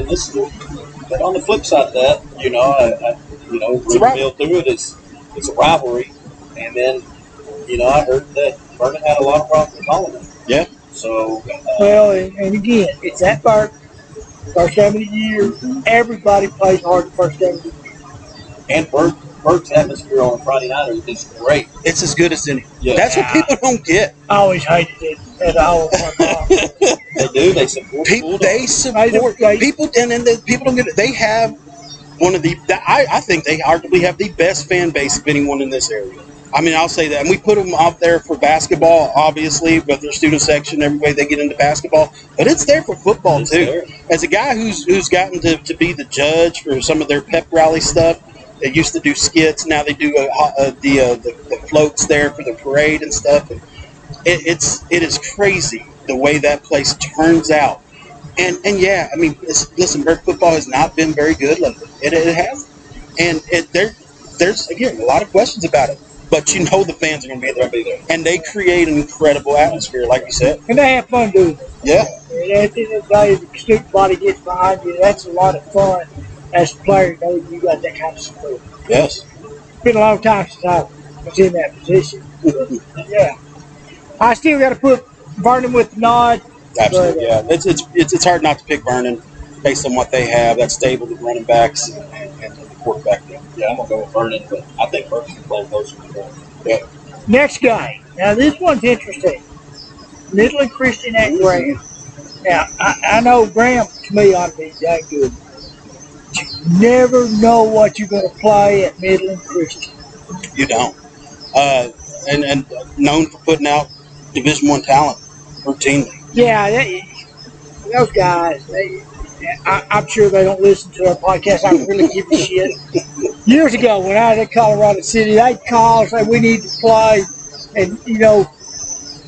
But on the flip side of that, it's a rivalry. Through it, it's a rivalry. And then, I heard that Vernon had a lot of problems with calling them. Yeah. So. And again, it's at Burke. First game of the year. Everybody plays hard the first game of the year. And Burke's atmosphere on Friday night is great. It's as good as any. Yeah. That's what people don't get. I always hated it at all. They do. They support people. They support people, and the people don't get it. They have one of the. I think they arguably have the best fan base of anyone in this area. I mean, I'll say that. And we put them out there for basketball, obviously, with their student section, everybody they get into basketball. But it's there for football, too. There. As a guy who's gotten to be the judge for some of their pep rally stuff, they used to do skits. Now they do the floats there for the parade and stuff. And it is crazy the way that place turns out. And yeah, I mean, listen, Burke football has not been very good lately. It hasn't. And there's, again, a lot of questions about it. But the fans are going to be there. And they create an incredible atmosphere, like you said. And they have fun doing it. Yeah. And at the end of the day, the student body gets behind you. That's a lot of fun as a player, knowing you got that kind of support. Yes. It's been a long time since I was in that position. Yeah. I still got to put Vernon with the nod. Absolutely, yeah. It's hard not to pick Vernon based on what they have. That stable of running backs and the quarterback. Yeah, I'm going to go with Vernon, but I think Burke's going to play closer to Vernon. Yeah. Next guy. Now, this one's interesting. Midland Christian at Graham. Now, I know Graham, to me, ought to be dang good. But you never know what you're going to play at Midland Christian. You don't. And known for putting out Division I talent routinely. Yeah, those guys, I'm sure they don't listen to our podcast. I don't really give a shit. Years ago, when I was in Colorado City, they'd call and say, we need to play. And,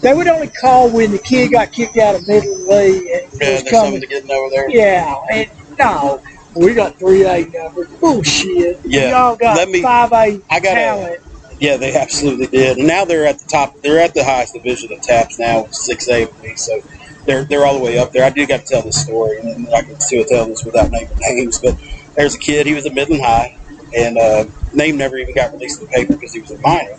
they would only call when the kid got kicked out of Midland Lee. And there's something to getting over there. Yeah. And, no, we got 3A numbers. Bullshit. Yeah. Y'all got 5A talent. Yeah, they absolutely did. And now they're at the top. They're at the highest division of TAPS now, 6A for me. So they're all the way up there. I do got to tell this story, and I can still tell this without naming names. But there's a kid. He was at Midland High, and name never even got released in the paper because he was a minor.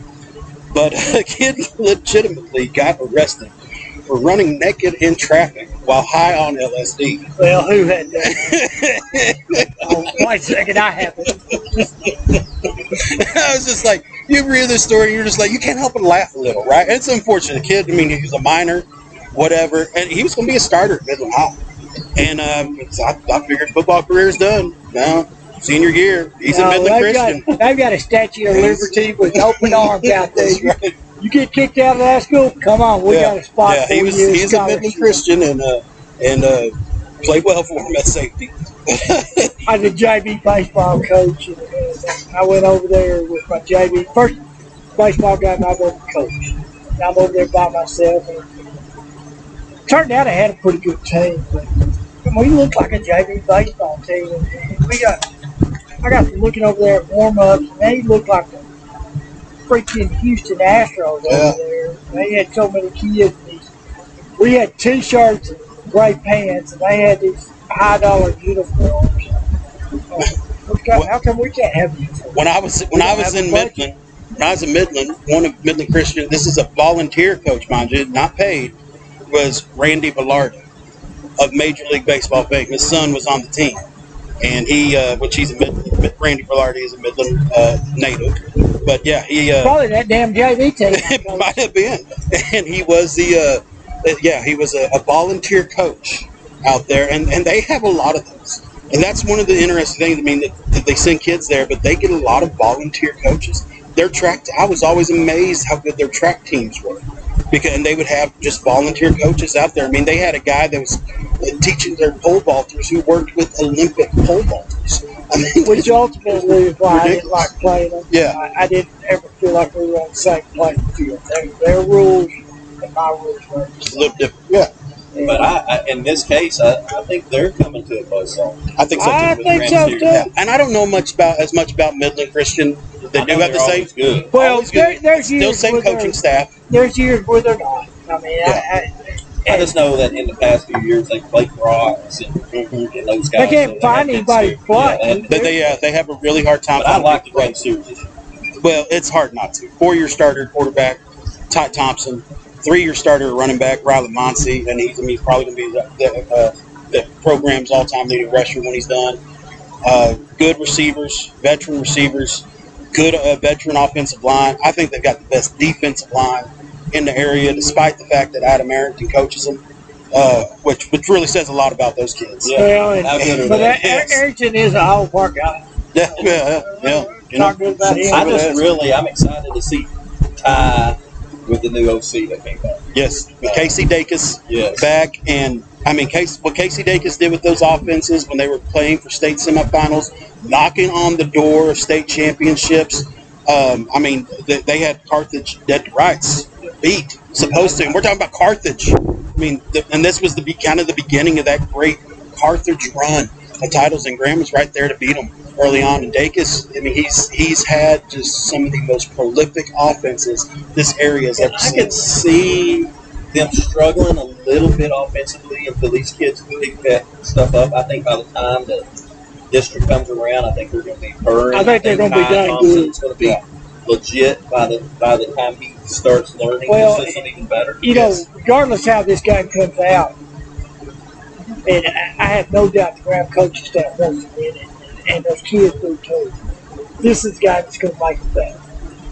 But a kid legitimately got arrested for running naked in traffic while high on LSD. Well, who had that? Wait a second, I haven't. I was just like, you read this story, and you're just like, you can't help but laugh a little, right? It's unfortunate. The kid, I mean, he was a minor, whatever, and he was going to be a starter at Midland High. And I figured football career is done. Now, senior year, he's a Midland Christian. They've got a Statue of Liberty with open arms out there. Right. You get kicked out of that school, come on, we got a spot for you. He's a Midland Christian and played well for him at safety. I was a JV baseball coach, and I went over there with my JV. First baseball game I've ever coached. I'm over there by myself. And turned out I had a pretty good team, but we looked like a JV baseball team. And I got looking over there at warm-ups, and they looked like the freaking Houston Astros over there. They had so many kids. We had T-shirts and gray pants, and they had these high-dollar uniforms. How come we can't have these? When I was in Midland, one of Midland Christian, this is a volunteer coach, mind you, not paid, was Randy Velarde of Major League Baseball fame. His son was on the team. And Randy Velarde is a Midland native. But yeah, he probably that damn JV team. It might have been. And he was he was a volunteer coach out there, and they have a lot of those. And that's one of the interesting things. I mean, that they send kids there, but they get a lot of volunteer coaches. I was always amazed how good their track teams were, and they would have just volunteer coaches out there. I mean, they had a guy that was teaching their pole vaulters who worked with Olympic pole vaulters. I mean, which ultimately is why I didn't like playing them. Yeah. I didn't ever feel like we were on the same playing field. Their rules and my rules were a little different. Yeah. But I in this case, I think they're coming to a buzzsaw. I think so too. I think so too. Yeah. And I don't know as much about Midland Christian. They do have the same. Good. Well, there's Still years same where coaching staff. There's years where they're not. I mean, I just know that in the past few years they played Rocks and those guys. They can't find anybody to play. Yeah, They have a really hard time. But I like the Grand Series. Well, it's hard not to. 4-year starter quarterback, Ty Thompson. 3-year starter running back, Riley Monsey, and he's probably going to be the program's all-time leading rusher when he's done. Good receivers, veteran receivers, good veteran offensive line. I think they've got the best defensive line in the area, despite the fact that Adam Arrington coaches them, which really says a lot about those kids. Yeah, but Arrington is a Hall Park guy. Yeah. Talk good about him. I'm excited to see Ty with the new OC that came back. Yes, Casey Dacus back, and what Casey Dacus did with those offenses when they were playing for state semifinals, knocking on the door of state championships. They had Carthage dead to rights, beat, supposed to. And we're talking about Carthage. And this was the beginning of that great Carthage run of titles, and Graham was right there to beat them early on. And Dacus, he's had just some of the most prolific offenses this area has ever seen. I can see them struggling a little bit offensively until these kids pick that stuff up. I think by the time the district comes around, I think they're going to be burned. I think they're going to be done good. It's going to be legit by the time he starts learning the system even better. Regardless how this game comes out, and I have no doubt the Graham coaching staff wants to win it, and those kids do too. This is the guy that's going to make it better.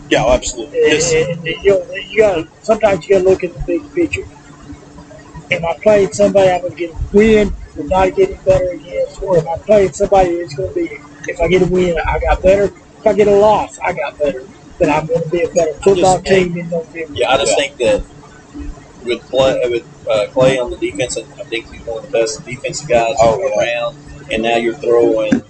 Yeah, absolutely. Sometimes you got to look at the big picture. Am I playing somebody I'm going to get a win or not getting better against, or am I playing somebody that's going to be, if I get a win, I got better. If I get a loss, I got better. But I'm going to be a better football team in November. Yeah, I just think that with Clay on the defense, I think he's one of the best defensive guys around. And now you're throwing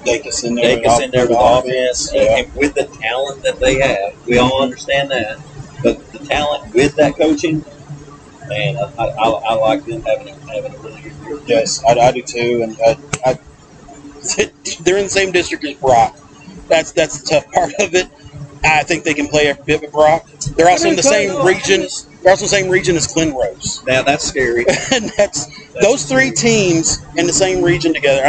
Dacus in there with offense. And with the talent that they have. We all understand that. But the talent with that coaching, man, I like them having a really good year. Yes, I do too. And they're in the same district as Brock. That's the tough part of it. I think they can play every bit with Brock. They're also in the same region. They're also in the same region as Glen Rose. Now that's scary. And that's those three teams in the same region together.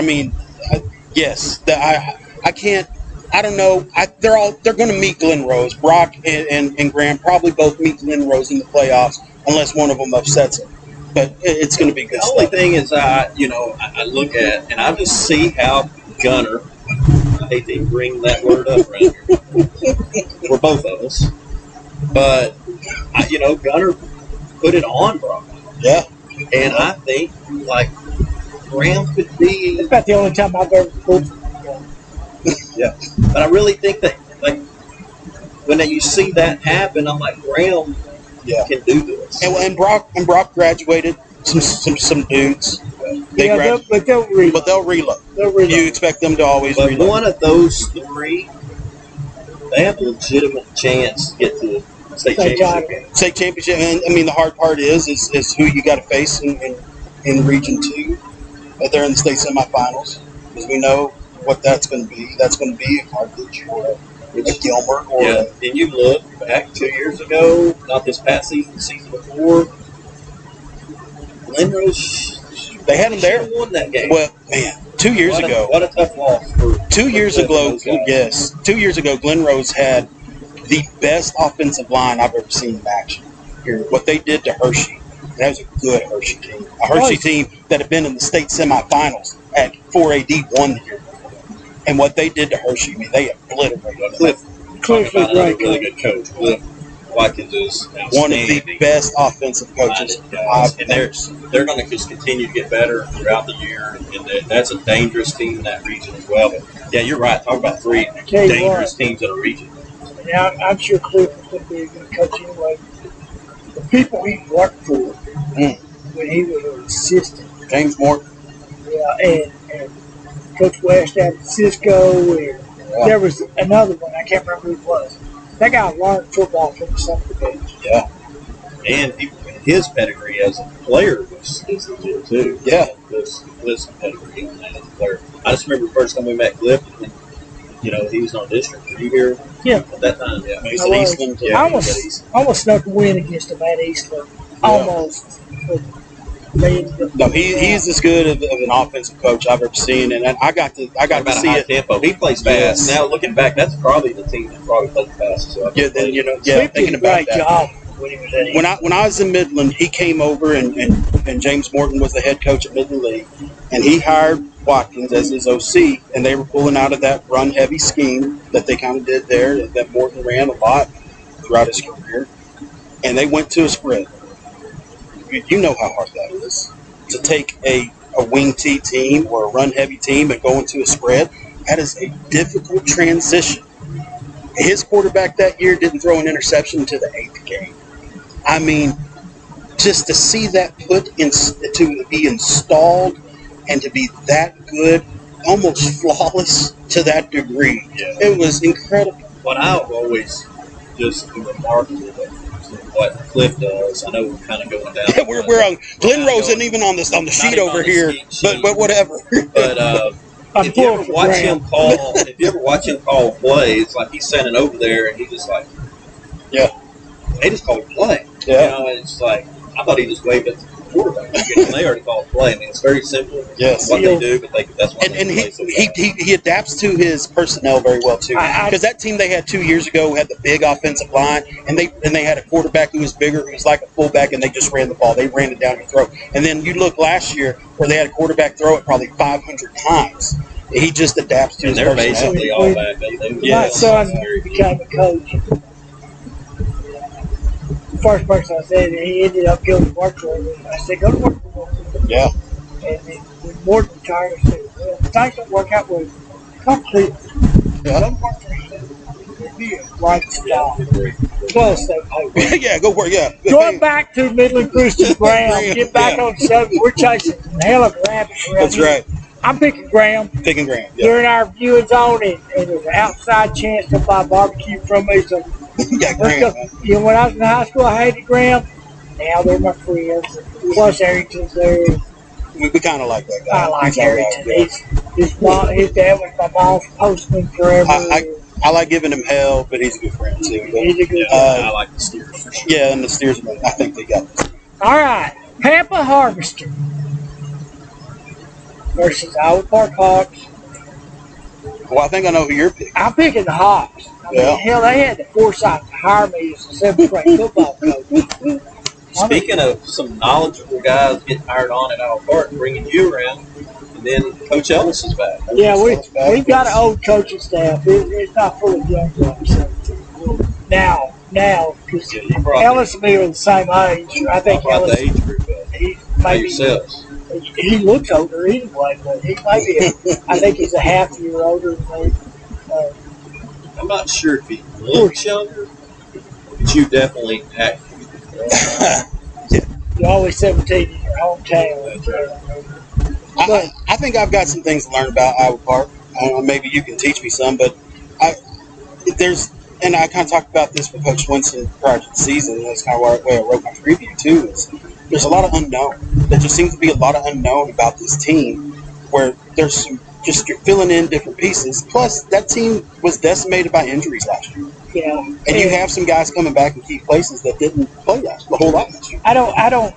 Yes. I can't. I don't know. They're going to meet Glen Rose. Brock and Graham probably both meet Glen Rose in the playoffs unless one of them upsets them. But it's going to be good. The only thing is, I look at and I just see how Gunner. I hate to bring that word up around here for both of us, but Gunner put it on Brock. Yeah, and I think Graham could be. That's about the only time I've ever pulled. Yeah, but I really think that when you see that happen, I'm like Graham can do this. And Brock graduated some dudes. But they'll reload. You expect them to always reload. But one of those three, they have a legitimate chance to get to the state championship. State championship, and the hard part is who you got to face in Region 2. They're in the state semifinals, because we know what that's going to be. That's going to be a Carthage or a Gilmer. And you look back 2 years ago, not this past season, season before, Glen Rose. They had him there. Won that game. Well, man, 2 years ago. What a tough loss. 2 years ago, yes. 2 years ago, Glen Rose had the best offensive line I've ever seen in action. Here, what they did to Hershey, that was a good Hershey team. A Hershey team that had been in the state semifinals at 4AD won the year before. And what they did to Hershey, they obliterated them. Cliff is a really good coach. Cliff Watkins is one of the best offensive coages I've ever seen. They're going to just continue to get better throughout the year, and that's a dangerous team in that region as well. But yeah, you're right. Talk about three dangerous teams in a region. Yeah, I'm sure Cliff is going to be a good coach anyway. The people he worked for, when he was an assistant. James Morton. Yeah, and Coach West out of Cisco, and there was another one. I can't remember who it was. That guy learned football from the summer bench. Yeah. And his pedigree as a player was legit too. Yeah. Cliff's pedigree as a player. I just remember the first time we met Cliff. And, he was on district. Were you here? Yeah. At that time, yeah. He's at Eastland. I almost snuck a win against him at Eastland. Yeah. Almost. No, he's as good of an offensive coach I've ever seen, and I got to see it. Tempo. He plays fast. Yes. Now looking back, that's probably the team that probably plays fast. So Thinking about that. Job when he was at Eastland. When I was in Midland, he came over and James Morton was the head coach at Midland League, and he hired Watkins as his OC, and they were pulling out of that run-heavy scheme that they kind of did there, that Morton ran a lot throughout his career, and they went to a spread. You know how hard that is to take a wing T team or a run-heavy team and go into a spread. That is a difficult transition. His quarterback that year didn't throw an interception until the 8th game. I mean, just to see that to be installed and to be that good, almost flawless to that degree, it was incredible. What I've always just been remarkable about what Cliff does. I know we're kind of going down. Yeah, we're on. Glen Rose isn't even on the sheet over here, but whatever. But if you ever watch him call a play, it's like he's sending over there, and he's just like, they just called a play. Yeah, and it's like I thought he just waved at the quarterback. They already called a play. I mean, it's very simple. Yes, what they do, but that's why. And he adapts to his personnel very well too. Because that team they had 2 years ago had the big offensive line, and they had a quarterback who was bigger, who was like a fullback, and they just ran the ball. They ran it down your throat. And then you look last year where they had a quarterback throw it probably 500 times. He just adapts to his personnel. They're basically all back. My son became a coach. First person I said, he ended up going to work for him. I said, go to work for him. Yeah. And then when Morton retired, I said, well, if things don't work out with him, come clear. Yeah. Don't work for him. It'd be a right job. Plus, they pay. Yeah, go work, Going back to Midland Christian Graham, get back on the subject. We're chasing the hell of a rabbit around That's here. right. I'm picking Graham. Yeah. During our viewing zone, and there's an outside chance to buy barbecue from me. So, Graham. When I was in high school, I hated Graham. Now they're my friends. Plus, Harrington's there. We kind of like that guy. I like Harrington. His dad was my mom's postman forever. I like giving him hell, but he's a good friend too. But, he's a good guy. I like the Steers for sure. Yeah, and the Steers, I think they got this. All right. Pampa Harvester versus Iowa Park Hawks. Well, I think I know who you're picking. I'm picking the Hawks. I mean, hell, they had the foresight to hire me as a 7th grade football coach. Speaking of some knowledgeable guys getting hired on at Iowa Park, bringing you around, and then Coach Ellis is back. Yeah, we've got an old coaching staff. It's not full of young guys. Now, because Ellis and me are the same age. I think Ellis. The age group He looks older anyway, but he might be. I think he's a half year older than me. I'm not sure if he looks younger, but you definitely act. You're always 17 in your hometown. I think I've got some things to learn about Iowa Park. Maybe you can teach me some, but and I kind of talked about this with Coach Winston prior to the season, and that's kind of the way I wrote my preview too, is there's a lot of unknown. There just seems to be a lot of unknown about this team, where there's some, just you're filling in different pieces. Plus, that team was decimated by injuries last year. Yeah. And you have some guys coming back in key places that didn't play a whole lot last year. I don't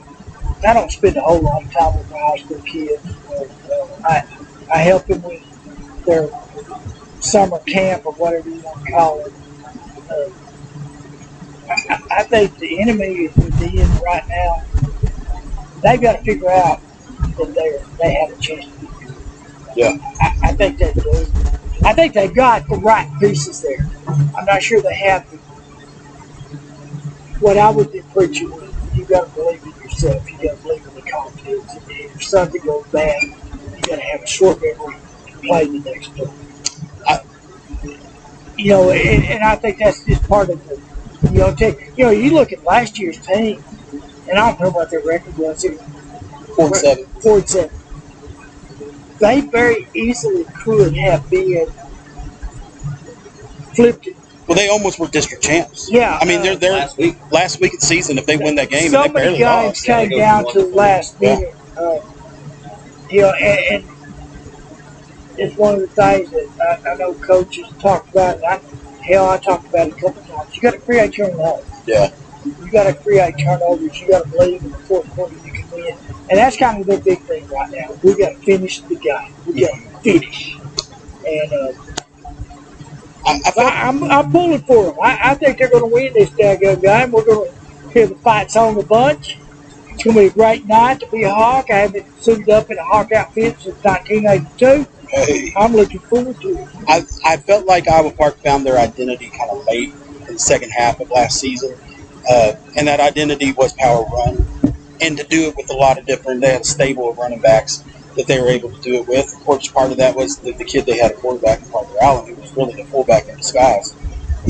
spend a whole lot of time with my high school kids. I help them with their summer camp or whatever you want to call it. I think the enemy is within right now. They've got to figure out that they have a chance. Yeah. I think they do. I think they've got the right pieces there. I'm not sure they have what I would be preaching with. You got to believe in yourself. You got to believe in the confidence. And if something goes bad, you got to have a short memory to play the next play. And I think that's just part of the. You look at last year's team, and I don't know what their record was. 4-7. 4-7. They very easily could have been flipped it. Well, they almost were district champs. Yeah. I mean, they're last week of the season. If they win that game, so and they many barely games lost. came down to the last minute. And it's one of the things that I know coaches talk about. I talked about it a couple of times. You got to create your own hope. Yeah. You got to create turnovers. You got to believe in the fourth quarter you can win. And that's kind of the big thing right now. We got to finish the game. We got to finish. And I'm pulling for them. I think they're going to win this daggone game. We're going to hear the fights on the bunch. It's going to be a great night to be a Hawk. I haven't suited up in a Hawk outfit since 1982. Hey. I'm looking forward to it. I felt like Iowa Park found their identity kind of late in the second half of last season. And that identity was power run. And to do it with a lot of different, they had a stable of running backs that they were able to do it with. Of course, part of that was the kid they had a quarterback, Parker Allen, who was really the fullback in disguise.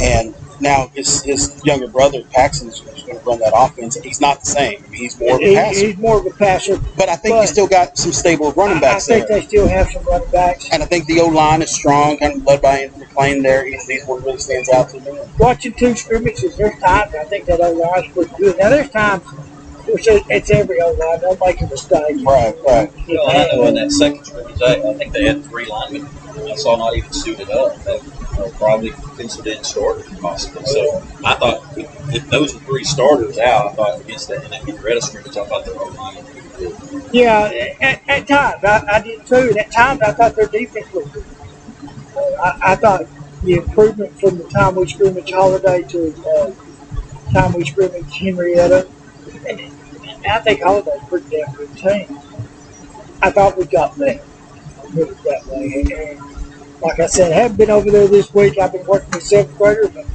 And now his younger brother, Paxton, is going to run that offense. And he's not the same. I mean, he's more of a passer. He's more of a passer. But I think you still got some stable running backs there. I think they still have some running backs. And I think the O-line is strong, kind of led by Anthony McClain there. He's what really stands out to me. Watching two scrimmages, there's times I think that O-line is pretty good. Now, there's times, it's every O-line. Don't make a mistake. Right. Well, I know in that second scrimmage, I think they had 3 linemen. I saw not even suited up. That probably incident started possibly. So I thought if those were 3 starters out, I thought against that Henrietta scrimmage, I thought they were line would be good. Yeah, at times I did too. And at times I thought their defense was good. I thought the improvement from the time we scrimmaged Holiday to the time we scrimmaged Henrietta, and I think Holiday's a pretty damn good team. I thought we got better. Put it that way. And like I said, I haven't been over there this week. I've been working with 7th graders, but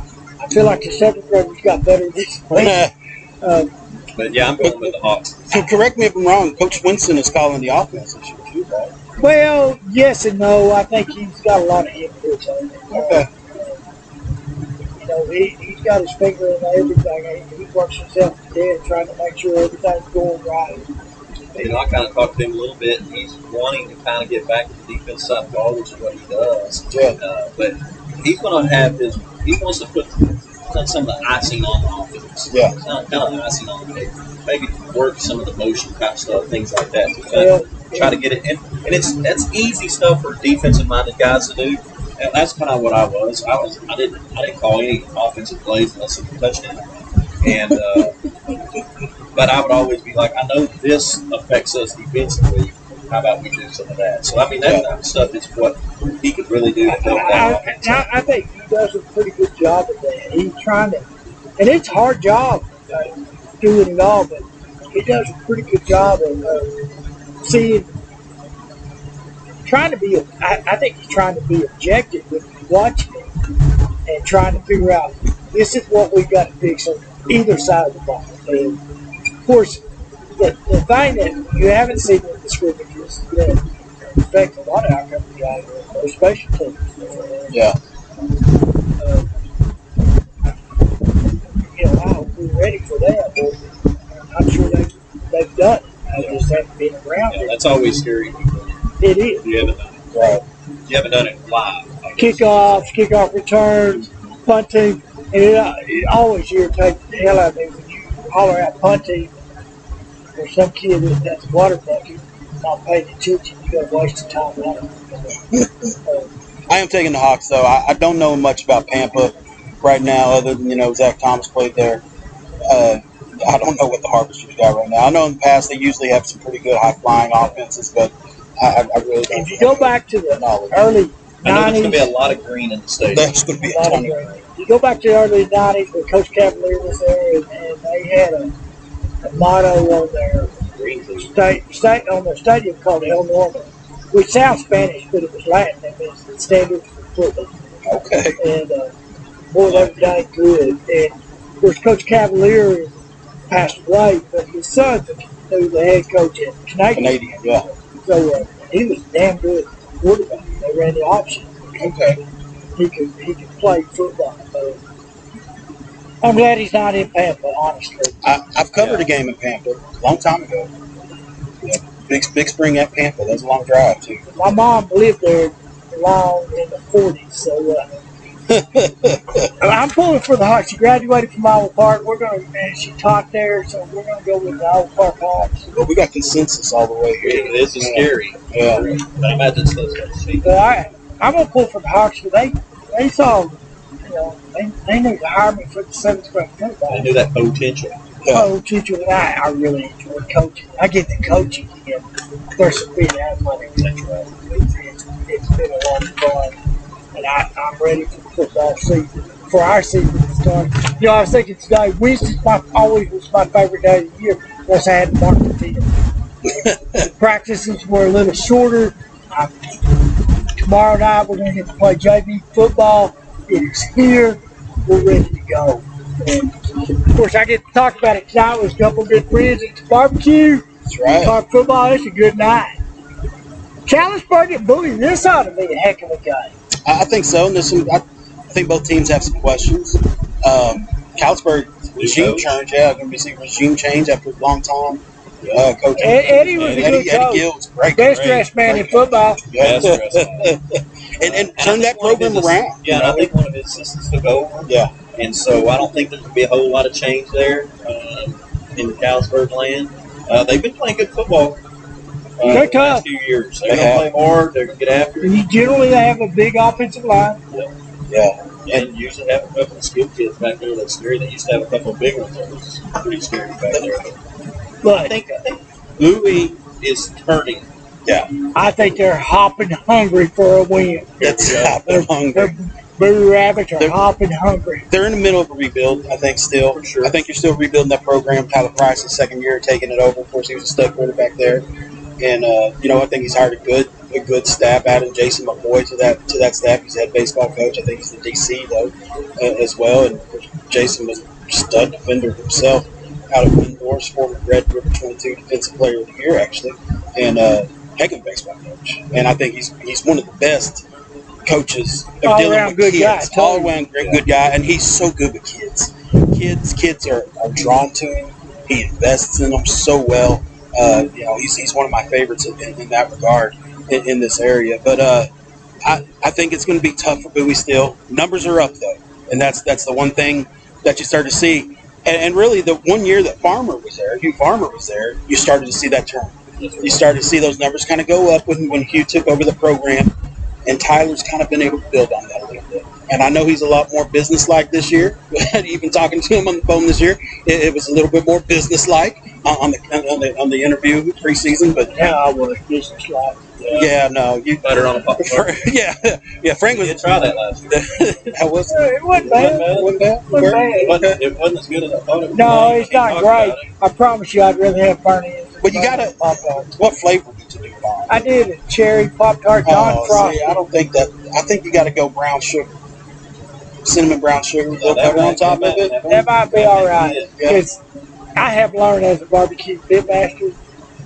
I feel like the 7th graders got better this week. But yeah, I'm going with the Hawks. So correct me if I'm wrong. Coach Winston is calling the offense this year too, right? Well, yes and no. I think he's got a lot of inputs on it. Okay. He's got his finger in everything. He works himself to death trying to make sure everything's going right. I kind of talked to him a little bit. He's wanting to kind of get back to the defense side of the ball, which is what he does. Yeah. But he's going to have he wants to put some of the icing on the offense. Yeah. Kind of icing on the cake. Maybe work some of the motion kind of stuff, things like that. To try to get it. And that's easy stuff for defensive-minded guys to do. And that's kind of what I was. I didn't call any offensive plays unless it was a touchdown. And but I would always be like, I know this affects us defensively. How about we do some of that? So I mean, that kind of stuff is what he could really do to help that offense. I think he does a pretty good job of that. He's trying to, and it's a hard job doing it all, but he does a pretty good job of seeing. I think he's trying to be objective when you watch it and trying to figure out this is what we've got to fix on either side of the ball. And of course, the thing that you haven't seen with the scrimmages that affects a lot of our company guys are special teams. Yeah. I hope we're ready for that. But I'm sure they've done it. I just haven't been around it. That's always scary. It is. You haven't done it. Right. You haven't done it live. Kickoff returns, punting, and it always irritates the hell out of me when you holler out punting or some kid that's a water bucket, not paying attention. You got to waste your time on it. I am taking the Hawks, though. I don't know much about Pampa right now, other than Zach Thomas played there. I don't know what the Harvesters got right now. I know in the past they usually have some pretty good high-flying offenses, but I really don't. If you go back to the early 90s, there's going to be a lot of green in the stadium. There's going to be a ton of green. You go back to the early 90s when Coach Cavalier was there, and they had a motto on their stadium called El Norte, which sounds Spanish, but it was Latin. It means standard for football. Okay. And boy, they were dang good. And of course, Coach Cavalier passed away, but his son was the head coach at Canadian. Yeah. So he was damn good quarterback. They ran the option. Okay. He could play football. I'm glad he's not in Pampa, honestly. I've covered a game in Pampa a long time ago. Yeah. Big Spring at Pampa. That's a long drive too. My mom lived there long in the 40s, so I'm pulling for the Hawks. She graduated from Iowa Park. And she taught there, so we're gonna go with the Iowa Park Hawks. Well, we got consensus all the way here. This is scary. Yeah. I imagine it's going to see. But I'm gonna pull for the Hawks because they saw, they knew to hire me for the 7th grade football. I knew that potential. Oh, teacher, and I really enjoy coaching. I get the coaching again versus being athletic. It's been a lot of fun, and I'm ready for football season. For our season to start. I was thinking today, Wednesday always was my favorite day of the year. Plus, I had to mark the field. The practices were a little shorter. Tomorrow night, we're going to get to play JV football. It is here. We're ready to go. And of course, I get to talk about it tonight with a couple of good friends at the barbecue. That's right. Talk football. It's a good night. Challengeburg and Bowie, this ought to be a heck of a game. I think so. And I think both teams have some questions. Challengeburg, regime change. Yeah, going to be seeing regime change after a long time. Coach Eddie was a good coach. Eddie Gill was great. Best dressed man in football. Yes. and turn that program around. Yeah, and I think one of his assistants took over. Yeah. And so I don't think there's going to be a whole lot of change there in the Challengeburg land. They've been playing good football They're the last few years. They're going to play hard. They're going to get after it. And generally, they have a big offensive line. Yeah. And usually have a couple of skill kids back there that's scary. They used to have a couple of big ones that was pretty scary back there. But I think Bowie is turning. Yeah. I think they're hopping hungry for a win. They're hungry. Blue Rabbits are hopping hungry. They're in the middle of a rebuild, I think, still. For sure. I think you're still rebuilding that program. Tyler Price, his second year, taking it over. Of course, he was a stud quarterback there. And, I think he's hired a good staff. Added Jason McCoy to that staff. He's head baseball coach. I think he's the DC, though, as well. And Jason was a stud defender himself out of Windhorse, former Red River 22 Defensive Player of the Year, actually. And heck of a baseball coach. And I think he's one of the best coaches of dealing with kids. All around great good guy, and he's so good with kids. Kids are drawn to him. He invests in them so well. He's one of my favorites in that regard in this area. But I think it's going to be tough for Bowie still. Numbers are up though, and that's the one thing that you start to see. And really, the 1 year that Hugh Farmer was there, you started to see that turn. You started to see those numbers kind of go up when Hugh took over the program. And Tyler's kind of been able to build on that a little bit. And I know he's a lot more business-like this year. Even talking to him on the phone this year, it was a little bit more business-like on the interview preseason. But yeah, I was business-like. Yeah, no, you better on a pop tart. Yeah. Frank was. You did try that last year. How was it? It wasn't bad. It wasn't as good as I thought it was. No, it's not great. I promise you, I'd rather have Bernie. But you gotta. What flavor did you do it on? I did a cherry Pop-Tart, non-frosted. I don't think that. I think you got to go brown sugar, cinnamon brown sugar, little pepper on top of it. That might be all right. Because I have learned as a barbecue pit master,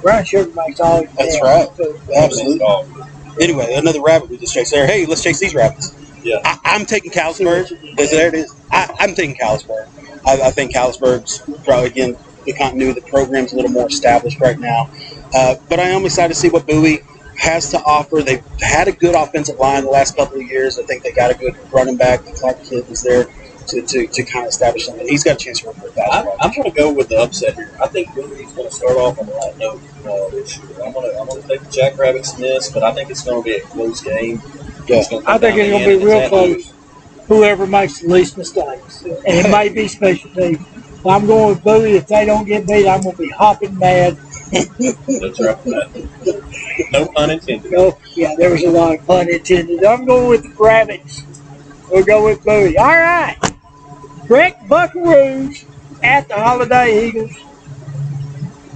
brown sugar makes all the That's right. Absolutely. Anyway, another rabbit we just chased there. Hey, let's chase these rabbits. Yeah. I'm taking Challengeburg. There it is. I'm taking Challengeburg. I think Challengeburg's probably, again, the continuity of the program's a little more established right now. But I am excited to see what Bowie has to offer. They've had a good offensive line the last couple of years. I think they got a good running back. Clark Kidd is there to kind of establish something. He's got a chance to run for that. I'm going to go with the upset here. I think Bowie's going to start off on the right note this year. I'm going to take the Jackrabbits in this, but I think it's going to be a close game. Yeah. I think it's going to be real close. Whoever makes the least mistakes. And it may be special teams. I'm going with Bowie. If they don't get beat, I'm going to be hopping mad. That's right. No pun intended. Oh, yeah, there was a lot of pun intended. I'm going with the Rabbits. We'll go with Bowie. All right. Breck Buckaroos at the Holiday Eagles.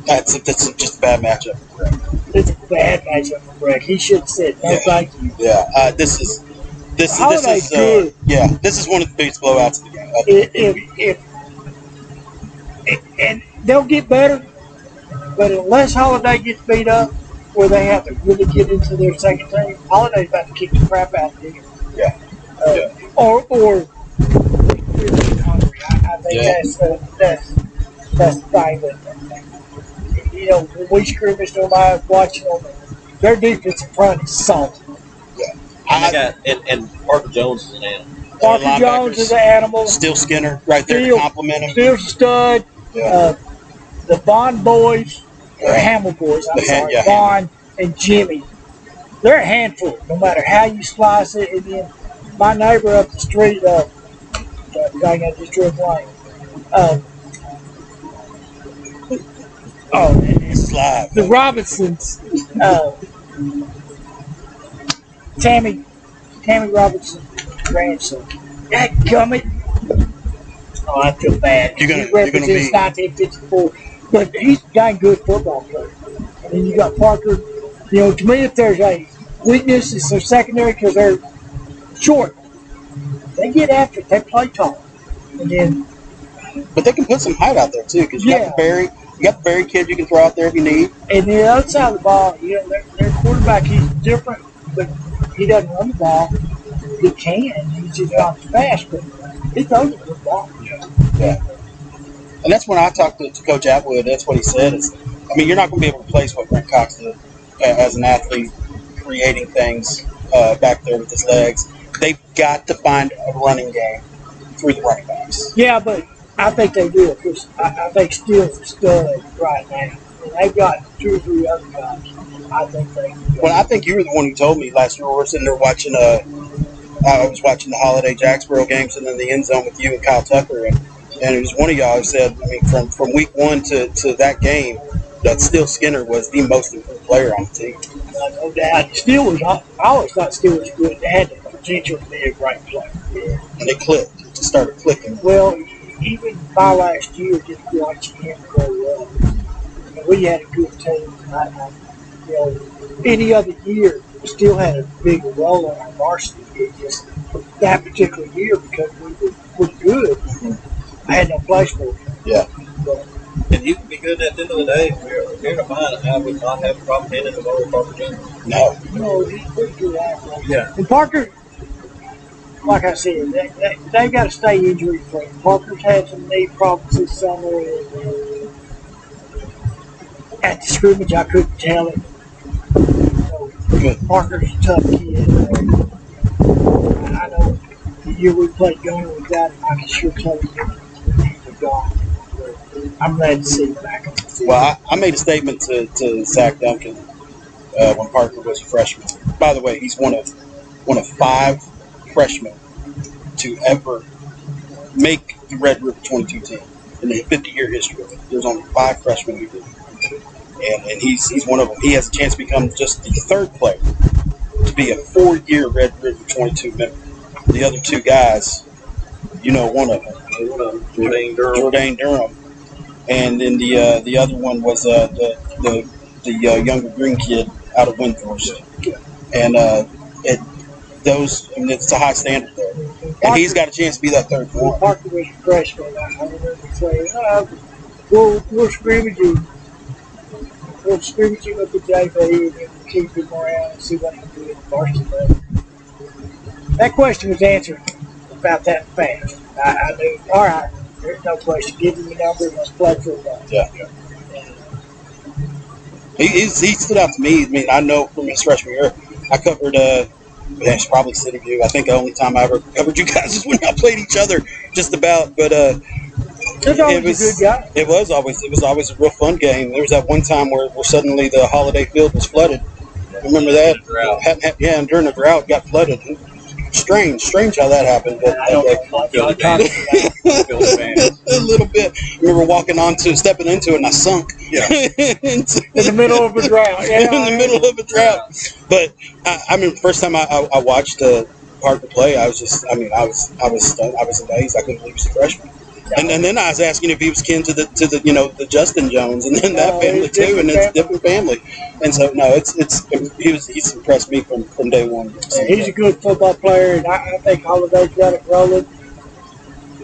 That's just a bad matchup for Breck. It's a bad matchup for Breck. He should have said, no, thank you. Yeah. This is good. This is one of the biggest blowouts of the game. And they'll get better, but unless Holiday gets beat up, where they have to really get into their second team, Holiday's about to kick the crap out of them. Yeah. Or hungry. I think that's the thing with them. when we scrimmaged them, I was watching them. Their defensive front is solid. Yeah. And Parker Jones is an animal. Parker Jones is an animal. Still Skinner right there to compliment him. Still stud. Yeah. The Bond boys, or Hamill boys, Bond and Jimmy. They're a handful, no matter how you slice it. And then my neighbor up the street, dang, I just drew a blank. It's live. The Robinsons, Tammy Robinson's grandson. That gummit. Oh, I feel bad. He represents 1954, but he's a dang good football player. And then you got Parker. To me, if there's a weakness, it's their secondary because they're short. They get after it. They play tall. And then, but they can put some height out there too, because you got the Barry kid you can throw out there if you need. And the other side of the ball, their quarterback, he's different, but he doesn't run the ball. He can. He's just not fast, but he throws a good ball. Yeah. And that's when I talked to Coach Atwood. That's what he said. You're not going to be able to replace what Brent Cox did as an athlete, creating things back there with his legs. They've got to find a running game through the running backs. Yeah, but I think they do, because I think Steele's a stud right now. And they've got 2 or 3 other guys. I think they do. Well, I think you were the one who told me last year we were sitting there watching I was watching the Holiday Jacksboro games and in the end zone with you and Kyle Tucker, and it was one of y'all who said, from week 1 to that game, that Steele Skinner was the most improved player on the team. No doubt. Steele was. I always thought Steele was good. They had the potential to be a great player. Yeah. And they clicked. It just started clicking. Well, even my last year, just watching him grow up, we had a good team. Any other year, we still had a big role on our varsity. It just that particular year, because we were good. I had no place for it. Yeah. But, and you can be good at the end of the day. You're in a mind, I would not have a problem handing the ball to Parker Jones. No. He's pretty good athlete. Yeah. And Parker, like I said, they got to stay injury free. Parker's had some knee problems this summer. At the scrimmage, I couldn't tell it. Parker's a tough kid. I know the year we played Gunner without him, I can sure tell you he's a god. I'm glad to see him back on the field. Well, I made a statement to Zach Duncan when Parker was a freshman. By the way, he's one of 5 freshmen to ever make the Red River 22 team in the 50-year history of it. There's only 5 freshmen who did. And he's one of them. He has a chance to become just the 3rd player to be a 4-year Red River 22 member. The other 2 guys, one of them, Jourdain Durham, and then the other one was the younger green kid out of Windthorst. And it's a high standard there. And he's got a chance to be that 3rd one. Parker was a freshman. I remember saying, we'll scrimmage you. We'll scrimmage him up at JV and then keep him around and see what he can do in the varsity level. That question was answered about that fast. I knew, all right, there's no question. Give him the number and let's play football. Yeah. He stood out to me. I know from his freshman year, I covered probably City View. I think the only time I ever covered you guys is when I played each other, just about. But a good guy. It was always a real fun game. There was that one time where suddenly the Holiday Field was flooded. Remember that? And during the drought, got flooded. Strange how that happened. But I don't a little bit. I remember stepping into it, and I sunk. Yeah. In the middle of a drought. In the middle of a drought. But I mean, first time I watched Parker play, I was stunned. I was amazed. I couldn't believe he was a freshman. And then I was asking if he was kin to the Justin Jones, and then that family too, and it's a different family. And so he's impressed me from day one. So he's a good football player, and I think Holiday's got it rolling.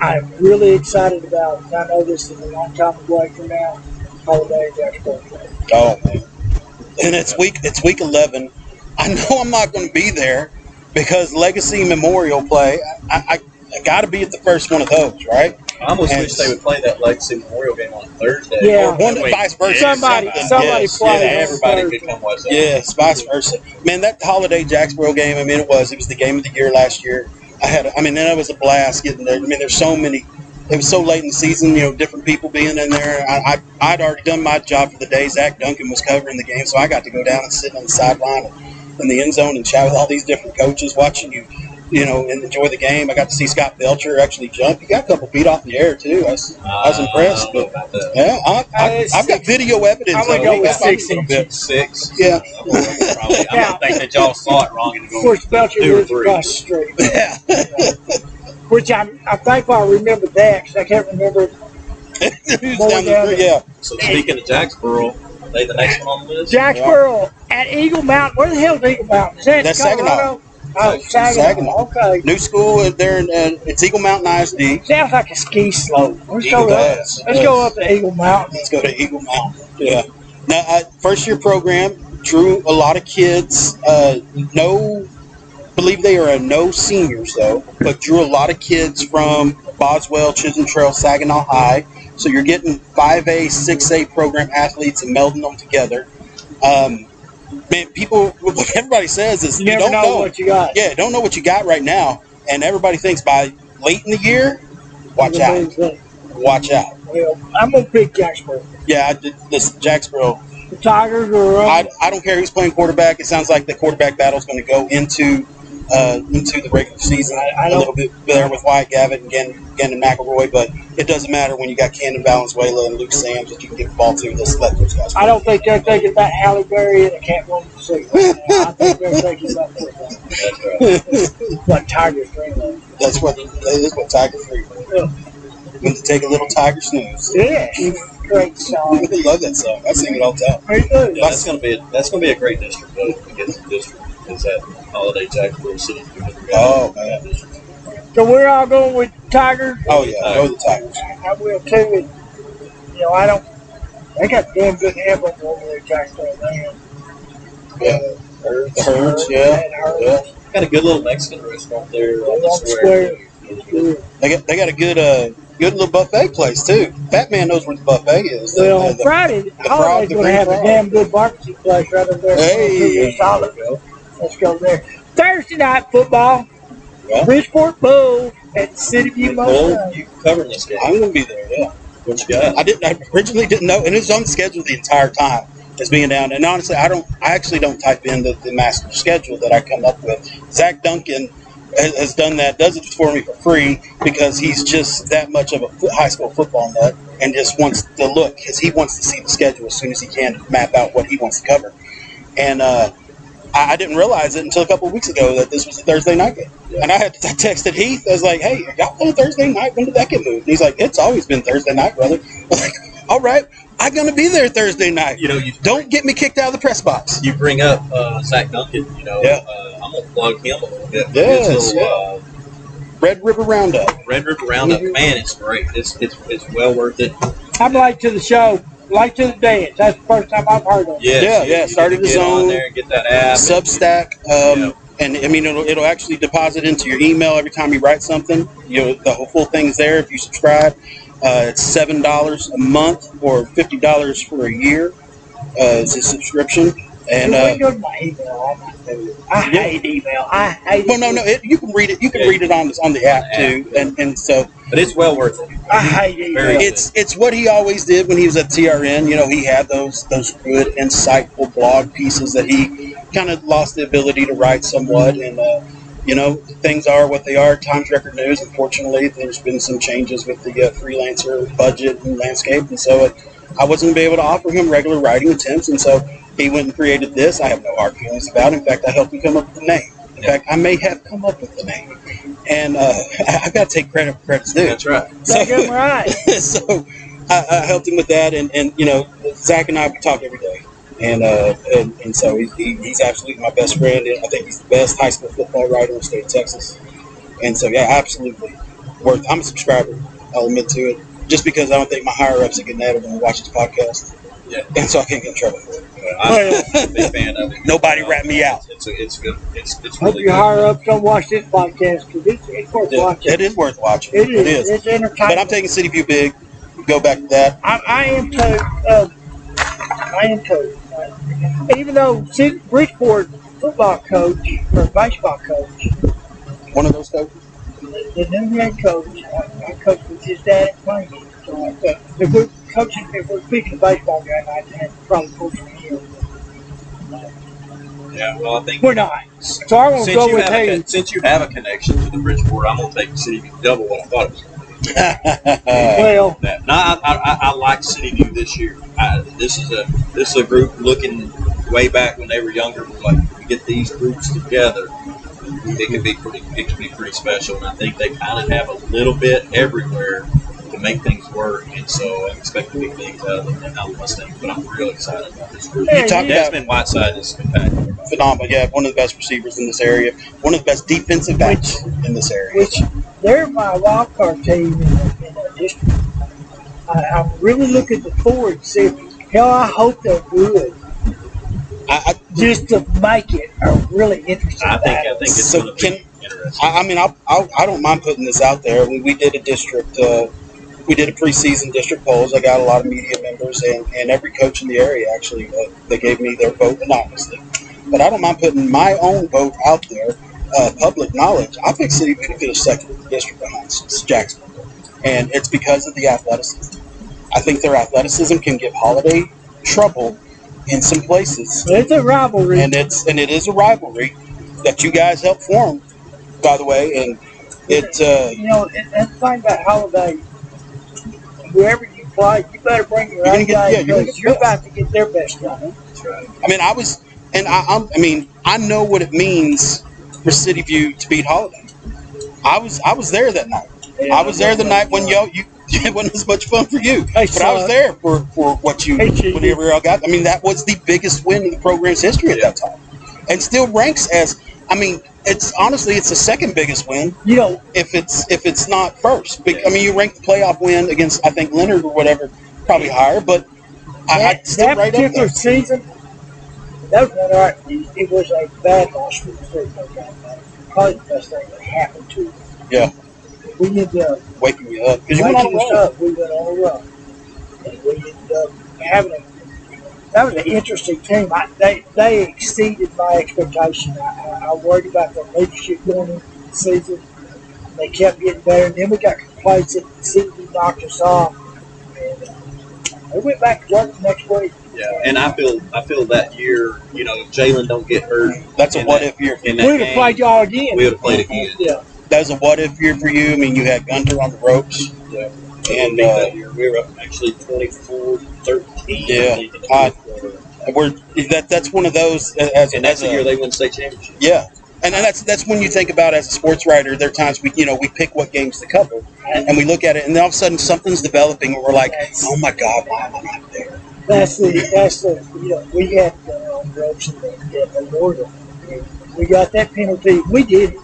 I'm really excited about it. I know this is a long time away from now. Holiday's actually playing. Oh man! And it's week 11. I know I'm not going to be there because Legacy Memorial play. I got to be at the first one of those, right? I almost wish they would play that Legacy Memorial game on Thursday. Yeah. Or vice versa. Somebody Yes, played. yeah, Everybody could come watch that. Yes, vice versa. Man, that holiday Jacksboro game, I mean, it was the game of the year last year. Then it was a blast getting there. I mean, there's so many. It was so late in the season, different people being in there. I'd already done my job for the day. Zach Duncan was covering the game, so I got to go down and sit on the sideline in the end zone and chat with all these different coaches watching you, and enjoy the game. I got to see Scott Belcher actually jump. He got a couple feet off the air, too. I was impressed. But, yeah, I've got video evidence. I'm going to go with 6 inches. 6? Yeah. Probably. I don't think that y'all saw it wrong. Of course, Belcher lives across the street. Yeah. Which I'm thankful I remember that, because I can't remember. Who's down the street? Yeah. So speaking of Jacksboro, are they the next one on the list? Jacksboro at Eagle Mountain. Where the hell is Eagle Mountain? Is that That's Colorado? Oh, Saginaw. Okay. New school there, it's Eagle Mountain ISD. Sounds like a ski slope. Let's Eagle go up. does. Let's go up to Eagle Mountain. Let's go to Eagle Mountain. Yeah. Now, first year program drew a lot of kids. Believe they are no seniors though, but drew a lot of kids from Boswell, Chisholm Trail, Saginaw High. So you're getting 5A, 6A program athletes and melding them together. Man, what everybody says is you don't know what you got. Yeah, don't know what you got right now, and everybody thinks by late in the year, watch out. Watch out. Well, I'm gonna pick Jacksboro. Yeah, I did this Jacksboro. The Tigers are. I don't care who's playing quarterback. It sounds like the quarterback battle is going to go into the regular season. A little bit there with Wyatt Gavitt and Gannon McElroy, but it doesn't matter when you got Camden Valenzuela and Luke Sams that you can give the ball to. Let's let those guys play. I don't think they're thinking about Halle Berry and the Catwoman suit. I think they're thinking about football. What Tigers dream. That's what Tigers dream. Yeah. When to take a little Tiger snooze. Yeah, great song. I love that song. I sing it all the time. Very good. Yeah, that's gonna be a great district though. To get to the district is that Holiday Jacksboro City. Oh man. So we're all going with Tigers. Oh yeah, go the Tigers. I will too. And, I don't. They got damn good ambulance over there, Jacksboro, man. Yeah. The Herds, yeah. Got a good little Mexican restaurant there on the square. They got a good little buffet place too. Fat Man knows where the buffet is. Well, on Friday, Holiday's going to have a damn good barbecue place right over there. Hey, solid. Let's go there. Thursday night football. Yeah. Bridgeport Bowl at the City View Motel. You covering this game? I'm going to be there. Yeah. What you got? I originally didn't know, and it was on the schedule the entire time as being down. And honestly, I actually don't type in the master schedule that I come up with. Zach Duncan has done that, does it for me for free because he's just that much of a high school football nut and just wants to look because he wants to see the schedule as soon as he can to map out what he wants to cover. And I didn't realize it until a couple of weeks ago that this was a Thursday night game. And I texted Heath. I was like, hey, are y'all playing Thursday night? When did that get moved? And he's like, it's always been Thursday night, brother. I was like, all right, I'm going to be there Thursday night. You don't get me kicked out of the press box. You bring up Zach Duncan, Yeah. I'm going to plug him a little bit. Yes, Red River Roundup. Red River Roundup, man, it's great. It's well worth it. I'm late to the show. Late to the dance. That's the first time I've heard of it. Yeah. Started the zone. On there, get that app. Substack. And I mean, it'll actually deposit into your email every time you write something. The whole full thing is there if you subscribe. It's $7 a month or $50 for a year. It's a subscription. And go to my email. I hate email. I hate. Well, no. You can read it. You can read it on the app too. And so. But it's well worth it. I hate email. It's what he always did when he was at TRN. He had those good, insightful blog pieces that he kind of lost the ability to write somewhat. And things are what they are. Times Record News. Unfortunately, there's been some changes with the freelancer budget and landscape, and so I wasn't going to be able to offer him regular writing attempts, and so he went and created this. I have no hard feelings about it. In fact, I helped him come up with the name. In fact, I may have come up with the name. And I've got to take credit for credit's due. That's right. That's right. So I helped him with that. And Zach and I talk every day. And so he's absolutely my best friend. And I think he's the best high school football writer in the state of Texas. And so, yeah, absolutely. I'm a subscriber. I'll admit to it. Just because I don't think my higher-ups are getting at it when we watch this podcast. Yeah. And so I can't get in trouble for it. I'm a big fan of it. Nobody rat me out. It's good. It's Hope really your good. higher ups don't watch this podcast because it's worth watching. It is worth watching. It is. It is. It's entertaining. But I'm taking City View big. Go back to that. I am too. I am too. Even though Bridgeport football coach or baseball coach, One of those coaches. the new head coach, I coached with his dad at Plainview. So if we're coaching, if we're speaking of baseball guy, I'd probably coach him. Yeah, well, I think We're not. So I won't go with hey. Since you have a connection to the Bridgeport, I'm gonna take City View double what I thought it was. Well, No, I like City View this year. This is a group looking way back when they were younger. We're like, we get these groups together, it can be pretty special. And I think they kind of have a little bit everywhere to make things work. And so I'm expecting big things out of them and out of Mustang. But I'm real excited about this group. Yeah, Desmond Whiteside is spectacular. Phenomenal. Yeah, one of the best receivers in this area. One of the best defensive backs in this area. Which they're my wild card team in the district. I'm really looking forward to see. Hell, I hope they're good. Just to make it a really interesting. I think it's so going to be interesting. I don't mind putting this out there. When we did a district, we did a preseason district polls. I got a lot of media members and every coach in the area actually. They gave me their vote anonymously. But I don't mind putting my own vote out there, public knowledge. I think City View could have second in the district behind Jacksonville. And it's because of the athleticism. I think their athleticism can give Holiday trouble in some places. It's a rivalry. And it is a rivalry that you guys helped form, by the way. And that's the thing about Holiday, whoever you play, you better bring your own guy because you're about to get their best guy. That's right. I mean, I know what it means for City View to beat Holiday. I was there that night. Yeah, I was there the night when it wasn't as much fun for you, but I was there for whatever y'all got. I mean, that was the biggest win in the program's history at that time, and still ranks as. I mean, it's the second biggest win. If it's not first. I mean, you rank the playoff win against I think Leonard or whatever probably higher, but I'd still that right up particular there. season. That was it was a bad loss for the football guy. Probably the best thing that happened to us. Yeah. We ended up waking you up because you went on a roll. We went on a run, and we ended up having that was an interesting team. They exceeded my expectation. I worried about their leadership going into the season. They kept getting better, and then we got complacent. The season knocked us off, and they went back to work the next week. Yeah, and I feel that year, if Jalen don't get hurt, that's a what if year. We'd have played y'all again. We would have played again. Yeah. That was a what if year for you. I mean, you had Gunter on the ropes. Yeah. And that year we were up actually 24-13. Yeah. That's one of those. That's the year they won state championship. Yeah. And that's when you think about as a sports writer, there are times we pick what games to cover, and we look at it, and then all of a sudden something's developing, and we're like, oh my God, why am I not there? That's the we had on ropes and the Memorial. We got that penalty. We did it.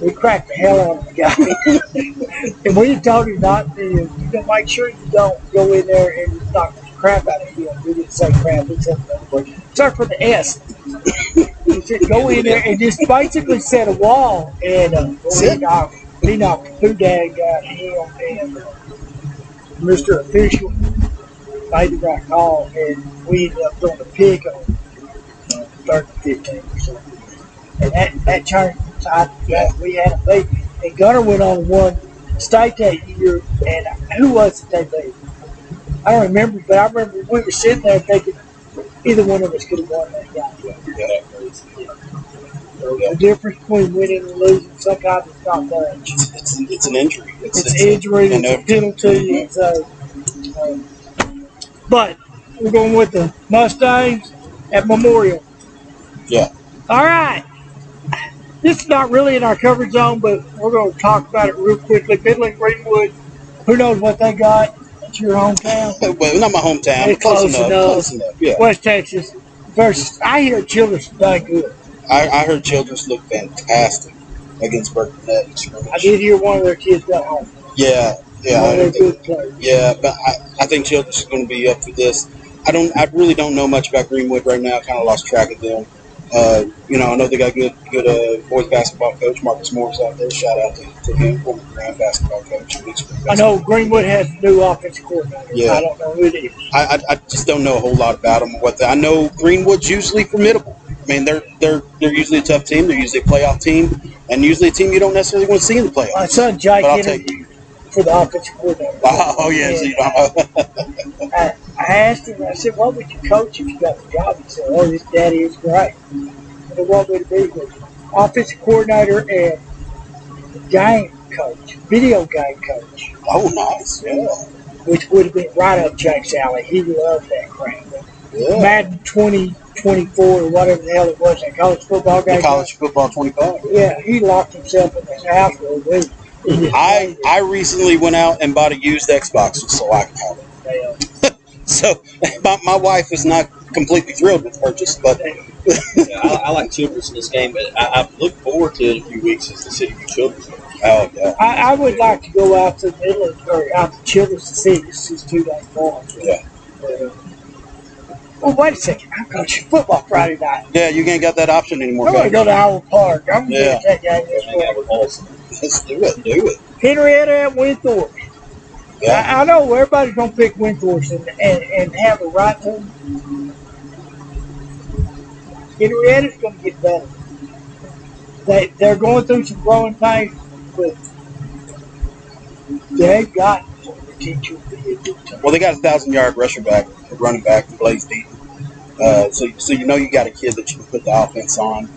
We cracked the hell out of the guy. And we told him not to. You can make sure you don't go in there and knock the crap out of him. We didn't say crap. We said another word. Start with the S. We said go in there and just basically set a wall. And he knocked Foudag got him and Mr. Official made the right call. And we ended up throwing a pick on 3rd-15 or something. And that turned. We had a beat, and Gunner went on and won state that year. And who was it they beat? I don't remember, but I remember we were sitting there thinking either one of us could have won that game. So the difference between winning and losing sometimes it's not much. It's an injury. It's an injury. It's a penalty. But we're going with the Mustangs at Memorial. Yeah. All right. This is not really in our coverage zone, but we're going to talk about it real quickly. Midland Greenwood, who knows what they got? It's your hometown. Well, not my hometown. It's close enough. Yeah. West Texas versus, I hear Childress done good. I heard Childress look fantastic against Burkett. I did hear one of their kids got home. Yeah. One of their good players. Yeah, but I think Childress is going to be up for this. I really don't know much about Greenwood right now. I kind of lost track of them. I know they got good boys basketball coach, Marcus Morris out there. Shout out to him, former Grand basketball coach. I know Greenwood has a new offensive coordinator. Yeah. I don't know who it is. I just don't know a whole lot about them. I know Greenwood's usually formidable. I mean, they're usually a tough team. They're usually a playoff team, and usually a team you don't necessarily want to see in the playoffs. My son Jake interviewed for the offensive coordinator. Oh yeah, I asked him. I said, "What would you coach if you got the job?" He said, "Oh, his daddy is great. They want me to be the offensive coordinator and game coach, video game coach." Oh, nice. Yeah. Which would have been right up Jake's alley. He loved that crap. Yeah. Madden 2024 or whatever the hell it was, that college football game. The college football 25. Yeah, he locked himself in his house for a week. I recently went out and bought a used Xbox just so I can have it. So my wife is not completely thrilled with the purchase, but I like Childress in this game, but I look forward to it in a few weeks as the City View Childress. Oh yeah. I would like to go out to Midland or out to Childress to see this. It's 2 days long. Yeah. Well, wait a second. I'm coaching football Friday night. Yeah, you ain't got that option anymore. I'm going to go to Howard Park. I'm going to get that game this morning. Let's do it. Henrietta and Winthrop. Yeah. I know everybody's going to pick Winthrop and have a right to. Henrietta's going to get better. They're going through some growing pains, but they've got some potential to be a good team. Well, they got a 1,000-yard running back, Blaze Deaton. So you know you got a kid that you can put the offense on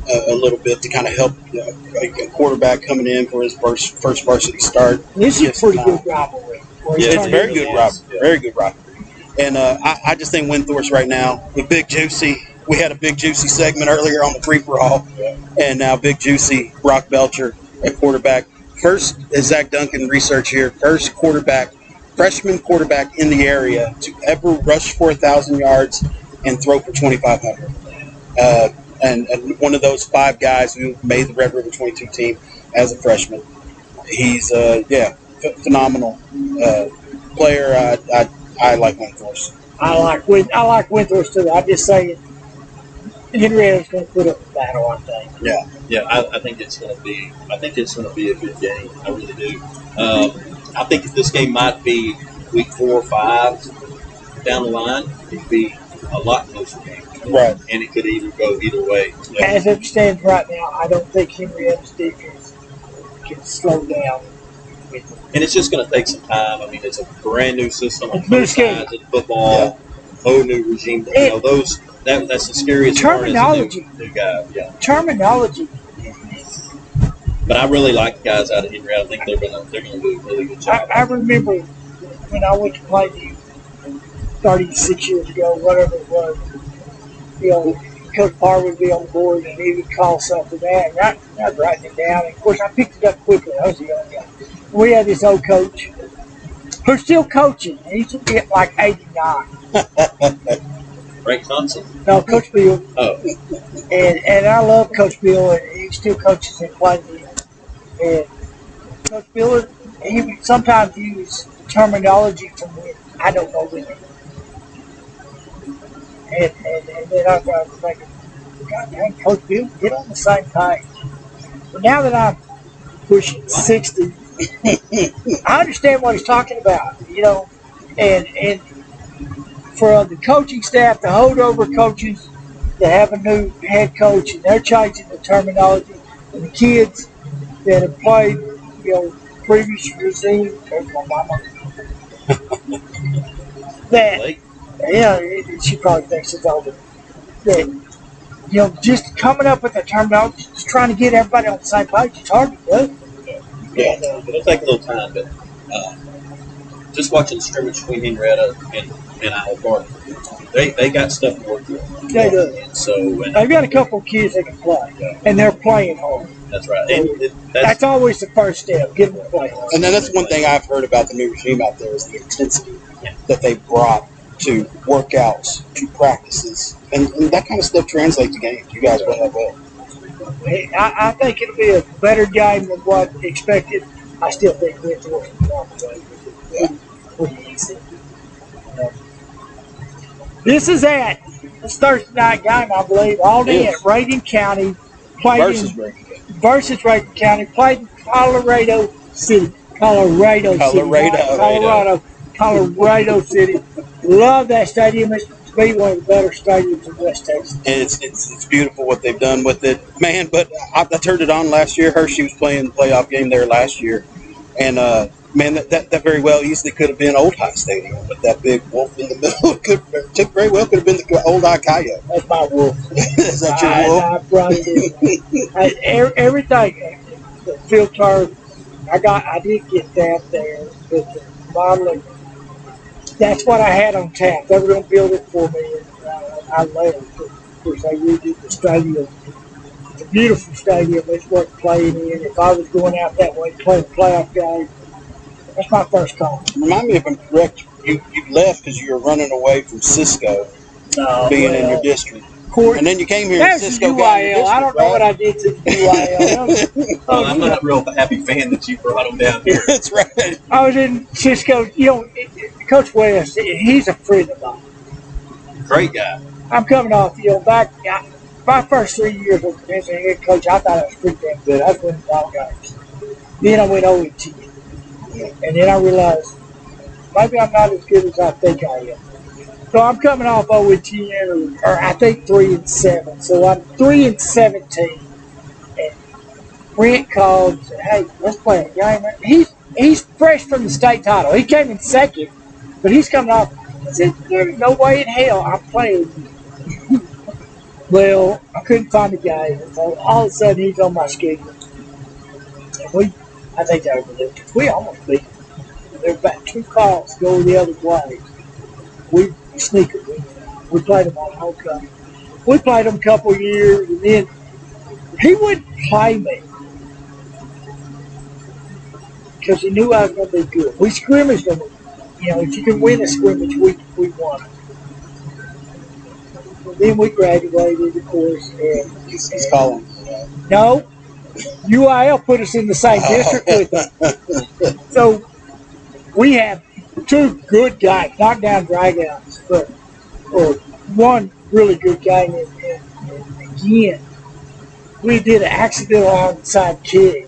a little bit to kind of help a quarterback coming in for his first varsity start. This is a pretty good rivalry. Yeah, it's very good rivalry. Very good rivalry. And I just think Winthorst right now, the Big Juicy. We had a Big Juicy segment earlier on the free-for-all, and now Big Juicy, Brock Belcher at quarterback. First, as Zach Duncan research here, first freshman quarterback in the area to ever rush for 1,000 yards and throw for 2,500. And one of those 5 guys who made the Red River 22 team as a freshman. He's phenomenal player. I like Winthorst. I like Winthorst too. I'm just saying Henrietta's going to put up a battle, I think. Yeah. I think it's going to be. I think it's going to be a good game. I really do. I think this game might be week 4 or 5 down the line. It'd be a lot closer game. Right. And it could either go either way. Yeah. As it stands right now, I don't think Henrietta's defense can slow down. And it's just going to take some time. I mean, it's a brand new system on New both sides of football, whole new regime. That's the scariest terminology. part. New guy, yeah. Terminology. But I really like the guys out of Henry. I think they're gonna do a really good job. I remember when I went to play you 36 years ago, whatever it was. Coach Parr would be on board and he would call something out, and I'd write it down. And of course, I picked it up quickly. I was a young guy. We had this old coach who's still coaching. He's like 89. Frank Thompson? No, Coach Bill. Oh. And I love Coach Bill, and he still coaches and plays. And Coach Bill, he would sometimes use terminology from when I don't know when. And then I was thinking, God dang, Coach Bill, get on the same page. But now that I'm pushing 60, I understand what he's talking about, and for the coaching staff, the holdover coaches, to have a new head coach, and they're changing the terminology, and the kids that have played, previous regime, there's my mama, that, she probably thinks it's older, that, just coming up with the terminology, just trying to get everybody on the same page, it's hard to do. Yeah, it'll take a little time, but just watching the scrimmage between Henrietta and Howard Park, they got stuff to work with. They do. And they've got a couple of kids that can play, and they're playing hard. That's right. And that's always the first step, get them to play hard. And then that's one thing I've heard about the new regime out there is the intensity that they brought to workouts, to practices, and that kind of stuff translates to games. You guys will have well. I think it'll be a better game than what expected. I still think Winthorst will walk away with it. Pretty easy. This is at this Thursday night game, I believe. All day at Reagan County. Versus Reagan County. Played in Colorado City. Colorado City. Love that stadium. It's to be one of the better stadiums in West Texas. It's beautiful what they've done with it, man. But I turned it on last year. Hershey was playing the playoff game there last year, and man, that very well easily could have been Old High Stadium, but that big wolf in the middle could very well could have been the Old High Coyote. That's my wolf. Is that your wolf? I brought it in. Everything. The filter. I did get that there with the modeling. That's what I had on tap. They were going to build it for me, and I left. Of course, they redid the stadium. It's a beautiful stadium. It's worth playing in. If I was going out that way playing a playoff game, that's my first call. Remind me if I'm correct, you left because you were running away from Cisco being in your district. And then you came here and Cisco got in your district, I don't know what I did to the UIL. Well, I'm not a real happy fan that you brought them down here. That's right. I was in Cisco. Coach West, he's a friend of mine. Great guy. I'm coming off, back my first 3 years as a head coach, I thought I was pretty damn good. I was winning ball games. Then I went 0-10. And then I realized maybe I'm not as good as I think I am. So I'm coming off 0-10, or I think 3-7. So I'm 3-17. And Brent called and said, "Hey, let's play a game." He's fresh from the state title. He came in second, but he's coming off. I said, "There's no way in hell I'm playing." Well, I couldn't find the guy. So all of a sudden, he's on my schedule. And I think they overlooked it. We almost beat them. There were about 2 calls go the other way. We sneaked it. We played them on homecoming. We played them a couple of years, and then he wouldn't play me because he knew I was going to be good. We scrimmaged them. If you can win a scrimmage, we won. Then we graduated, of course. And He's calling. No, UIL put us in the same district with them. So we have 2 good guys, knockdown dragouts, or one really good guy. And again, we did an accidental onside kick.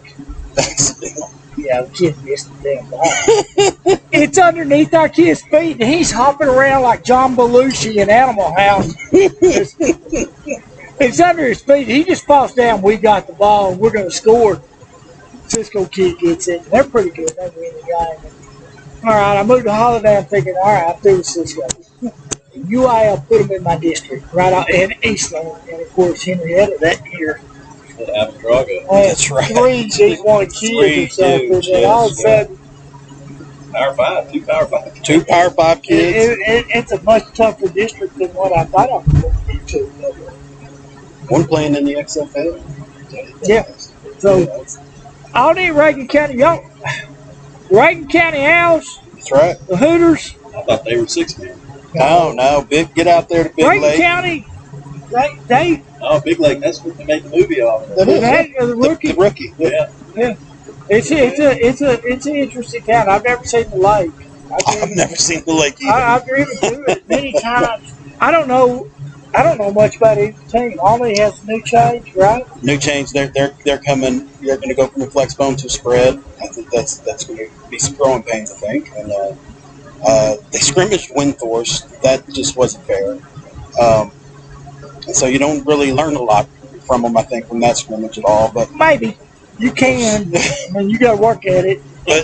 Yeah, the kid missed the damn ball. It's underneath our kid's feet, and he's hopping around like John Belushi in Animal House. It's under his feet. He just falls down. We got the ball, and we're going to score. Cisco kid gets it. They're pretty good. They win the game. All right, I moved to Holiday. I'm thinking, all right, I'm through with Cisco. UIL put them in my district, right out in Eastland, and of course Henrietta that year. That's right. 3 D1 kids or something, and all of a sudden, Power 5, 2 Power 5. 2 Power 5 kids. It's a much tougher district than what I thought I was going to get to. One playing in the XFL. Yeah. So, all the Reagan County, Reagan County Owls. That's right. The Hooters. I thought they were 6 men. No. Get out there to Big Reagan Lake. County, they. Oh, Big Lake. That's what they made the movie off of. The rookie. The rookie. Yeah. It's an interesting town. I've never seen the lake. I've never seen the lake either. I've driven through it many times. I don't know much about either team. Olney has a new change, right? New change. They're coming. They're going to go from a flex bone to spread. I think that's going to be some growing pains. I think. And they scrimmaged Windthorst. That just wasn't fair. And so you don't really learn a lot from them. I think from that scrimmage at all. But maybe you can. I mean, you got to work at it. But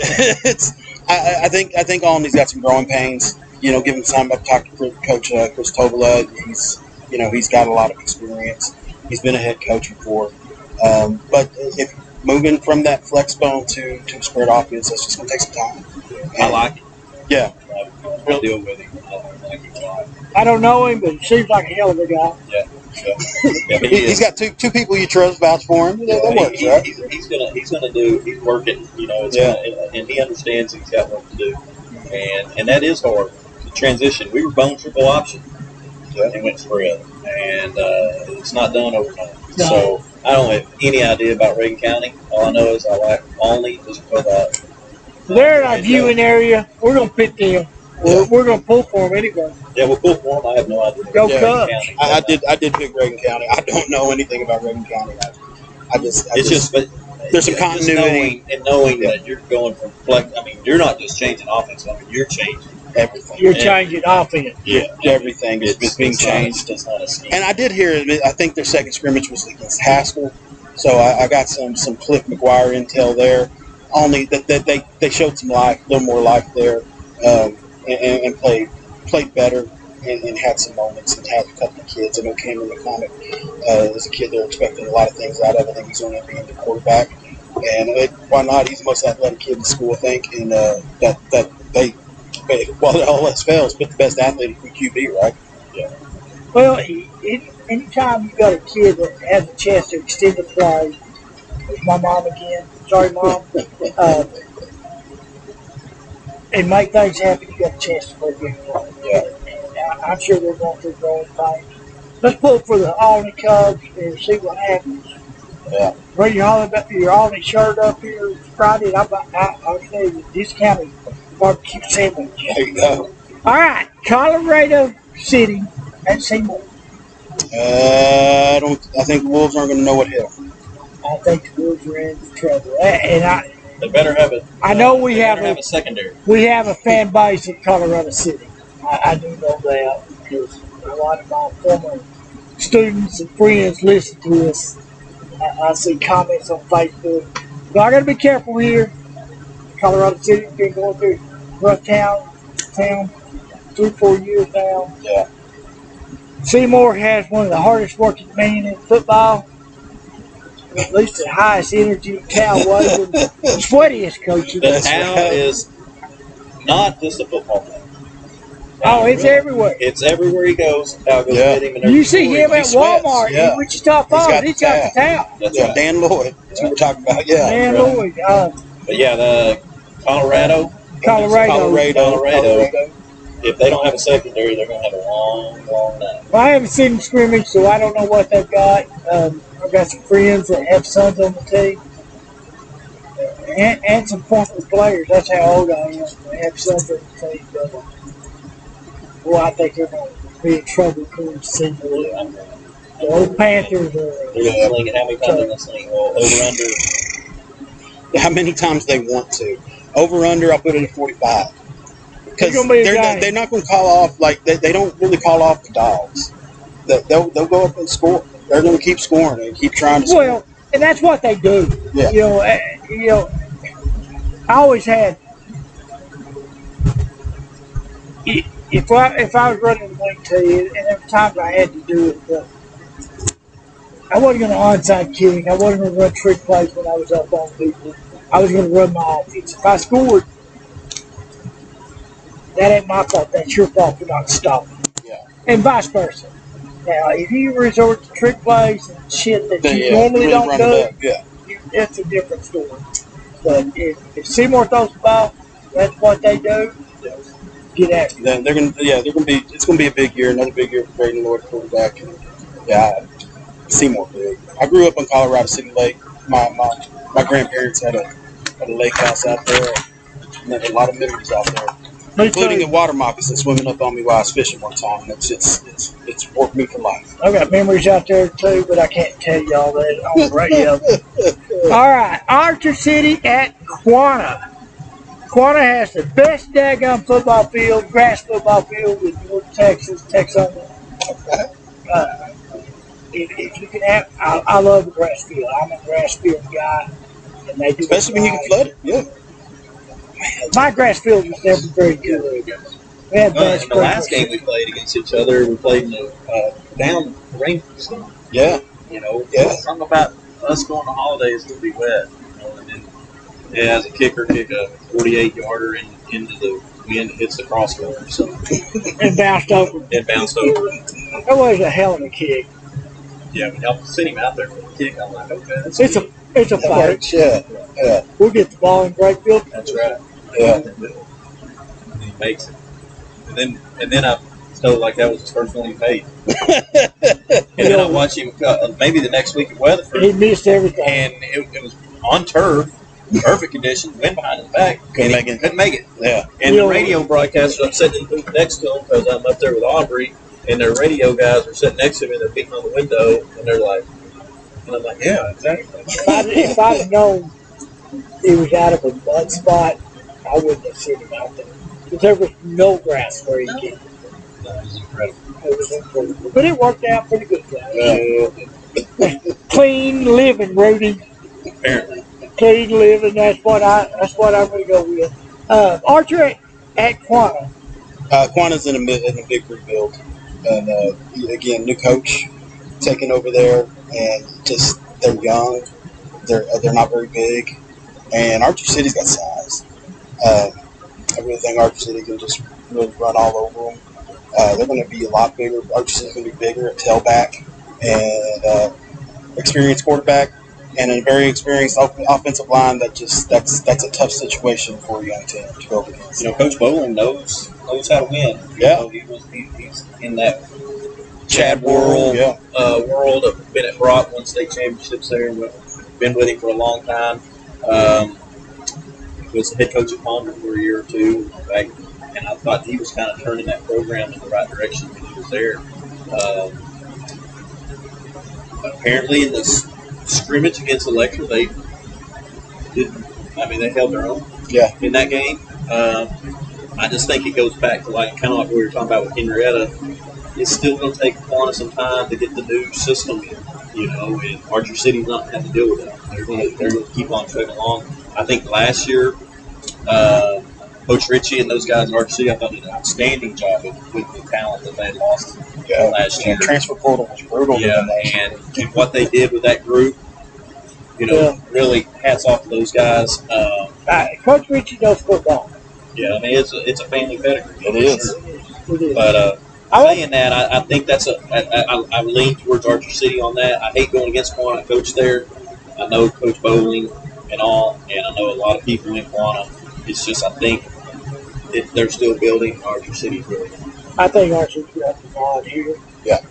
I think Olney's got some growing pains. Give him time. I've talked to Coach Chris Tovola. He's got a lot of experience. He's been a head coach before. But if moving from that flex bone to spread offense, that's just going to take some time. And, I like it. Yeah. I'll deal with him. I like him a lot. I don't know him, but he seems like a hell of a guy. Yeah. He's got two people you trust vouch for him. That works, right? He's working, and he understands he's got work to do. And that is hard. The transition. We were bone triple option. And went spread. And it's not done overnight. No. So I don't have any idea about Reagan County. All I know is I like Olney just because they're in our viewing area. We're going to pick them. We're going to pull for them anyway. Yeah, we'll pull for them. I have no idea. Go Yeah, Cubs. I did pick Reagan County. I don't know anything about Reagan County. But there's some continuity and knowing that you're going from flex. I mean, you're not just changing offense. I mean, you're changing everything. You're changing offense. Yeah, everything is being changed. It's not a scheme. And I did hear. I think their second scrimmage was against Haskell, so I got some Cliff McGuire intel there. Only that they showed some life, a little more life there, and played better. And had some moments and had a couple of kids. I know Cameron McCormick is a kid they're expecting a lot of things out of. I think he's going to be the quarterback. And why not? He's the most athletic kid in school, I think. And that they, while all else fails, put the best athlete in QB, right? Yeah. Well, anytime you got a kid that has a chance to extend the play, with my mom again, sorry, Mom, and make things happen, you got a chance to play big play. Yeah. I'm sure they're going through growing pains. Let's pull for the Albany Cubs and see what happens. Yeah. Bring your Albany shirt up here Friday. I'll tell you, discounted barbecue sandwich. There you go. All right, Colorado City and Seymour. I think the Wolves aren't going to know what hit them. I think the Wolves are in trouble. And they better have it. I know we have a secondary. We have a fan base in Colorado City. I do know that because a lot of my former students and friends listen to us. I see comments on Facebook. But I got to be careful here. Colorado City's been going through rough town 3-4 years now. Yeah. Seymour has one of the hardest working men in football. At least the highest energy Cal was, and the sweatiest coaches. The town is not just a football team. Oh, it's everywhere. It's everywhere he goes. Cal goes Yeah. with him. You see him at Walmart in Wichita Falls. He's got the towel. That's right. Dan Lloyd. That's what we're talking about. Yeah. Dan Lloyd. But yeah, the Colorado. If they don't have a secondary, they're going to have a long, long night. Well, I haven't seen them scrimmage, so I don't know what they've got. I've got some friends that have sons on the team. And some former players. That's how old I am. I have sons on the team. But, well, I think they're going to be in trouble coming to Seymour. The old Panthers are. They're slinging how many times in this thing? Over under. How many times they want to. Over under, I'll put it at 45. Because they're not going to call off, like, they don't really call off the dogs. They'll go up and score. They're going to keep scoring and keep trying to score. Well, and that's what they do. Yeah. You know, I always had. If I was running the wing team, and there were times I had to do it, but I wasn't going to onside kick. I wasn't going to run trick plays when I was up on people. I was going to run my offense. If I scored, that ain't my fault. That's your fault for not stopping. Yeah. And vice versa. Now, if you resort to trick plays and shit that you normally don't do, it's a different story. But if Seymour throws the ball, that's what they do. Get after it. They're going to be. It's going to be a big year. Another big year for Braden Lloyd, quarterback. And Seymour big. I grew up on Colorado City Lake. My grandparents had a lake house out there. And a lot of memories out there. Including a water moccasin swimming up on me while I was fishing one time. It's worked me for life. I've got memories out there too, but I can't tell you all that on the radio. All right, Archer City at Quanah. Quanah has the best daggum football field, grass football field in North Texas, Texoma. If you can have, I love the grass field. I'm a grass field guy, and they do. Especially when you can flood it. Yeah. My grass field was never very good. We had the last game we played against each other, we played in the down Rangers. Yeah. Something about us going to holidays will be wet. And then as a kicker, kick a 48-yarder into the wind, hits the crossbar or something. And bounced over. That was a hell of a kick. Yeah, when y'all sent him out there for the kick, I'm like, okay. It's a fight. Yeah. We'll get the ball in great field. That's right. Yeah. And he makes it. And then I told like that was his first one he made. And then I watched him maybe the next week at Weatherford. He missed everything. And it was on turf. perfect condition, wind behind his back. Couldn't make it. Yeah. And the radio broadcaster, I'm sitting in the booth next to him because I'm up there with Aubrey, and their radio guys are sitting next to me and they're beating on the window, and they're like, and I'm like, yeah, exactly. If I'd have known he was out of a mud spot, I wouldn't have seen him out there. Because there was no grass where he came. That was incredible. It was incredible. But it worked out pretty good, guys. Yeah. Clean living, Rudy. Apparently. Clean living. That's what I'm going to go with. Archer at Quanah. Quanah's in a big rebuild, and again, new coach taking over there, and just they're young, they're not very big, and Archer City's got size. I really think Archer City can just really run all over them. They're going to be a lot bigger. Archer City's going to be bigger at tailback, and experienced quarterback, and a very experienced offensive line. That's a tough situation for a young team to go against. You know, Coach Bowling knows how to win. Yeah. You know, he's in that Chad world. World. I've been at Brock, won state championships there. Been with him for a long time. Was the head coach at Palmer for a year or two. Right? And I thought he was kind of turning that program in the right direction when he was there. Apparently, in this scrimmage against Electra, they didn't. I mean, they held their own. Yeah. In that game, I just think it goes back to kind of like we were talking about with Henrietta. It's still going to take Quanah some time to get the new system in. You know, and Archer City's not having to deal with that. They're going to keep on chugging along. I think last year, Coach Ritchie and those guys in Archer City, I thought did an outstanding job with the talent that they lost last year. The transfer portal was brutal. Yeah, and what they did with that group, you know, really hats off to those guys. Coach Ritchie knows football. Yeah, I mean, it's a family pedigree. It is. It is. But saying that, I think that's I lean towards Archer City on that. I hate going against Quanah. I coach there. I know Coach Bowling and all, and I know a lot of people in Quanah. It's just I think they're still building. Archer City building. I think Archer City's got the ball here. Yeah.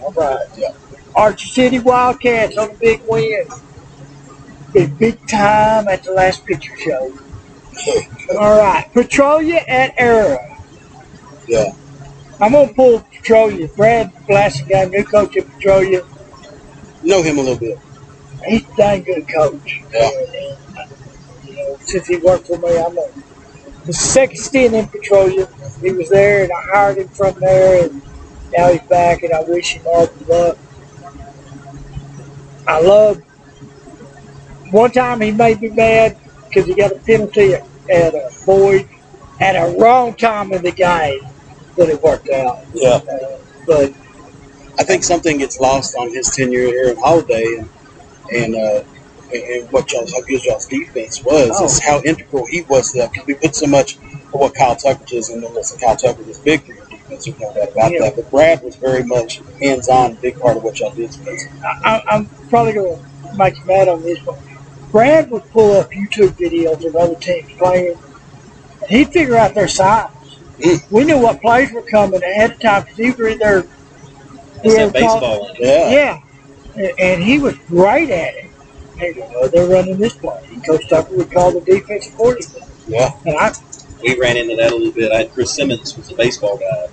All right. Yeah. Archer City Wildcats on a big win. Big time at the last picture show. All right. Petrolia at Era. Yeah. I'm going to pull Petrolia. Brad Blassigan, new coach at Petrolia. Know him a little bit. He's a dang good coach. Yeah. You know, since he worked for me, I'm the second stint in Petrolia. He was there, and I hired him from there, and now he's back, and I wish him all the luck. I love. One time he made me mad because he got a penalty at Boyd at a wrong time in the game, but it worked out. Yeah. But I think something gets lost on his tenure here at Holiday, and what how good y'all's defense was is how integral he was to that. Because we put so much of what Kyle Tucker is, and then listen, Kyle Tucker was big for your defense. There's no doubt about that. But Brad was very much hands-on, big part of what y'all did. I'm probably going to make you mad on this one. Brad would pull up YouTube videos of other teams playing, and he'd figure out their size. We knew what plays were coming ahead of time because he was in there. It's that baseball in it. Yeah. And he was great at it. And, they're running this play. And Coach Tucker would call the defensive coordinator. Yeah. And we ran into that a little bit. I had Chris Simmons was a baseball guy,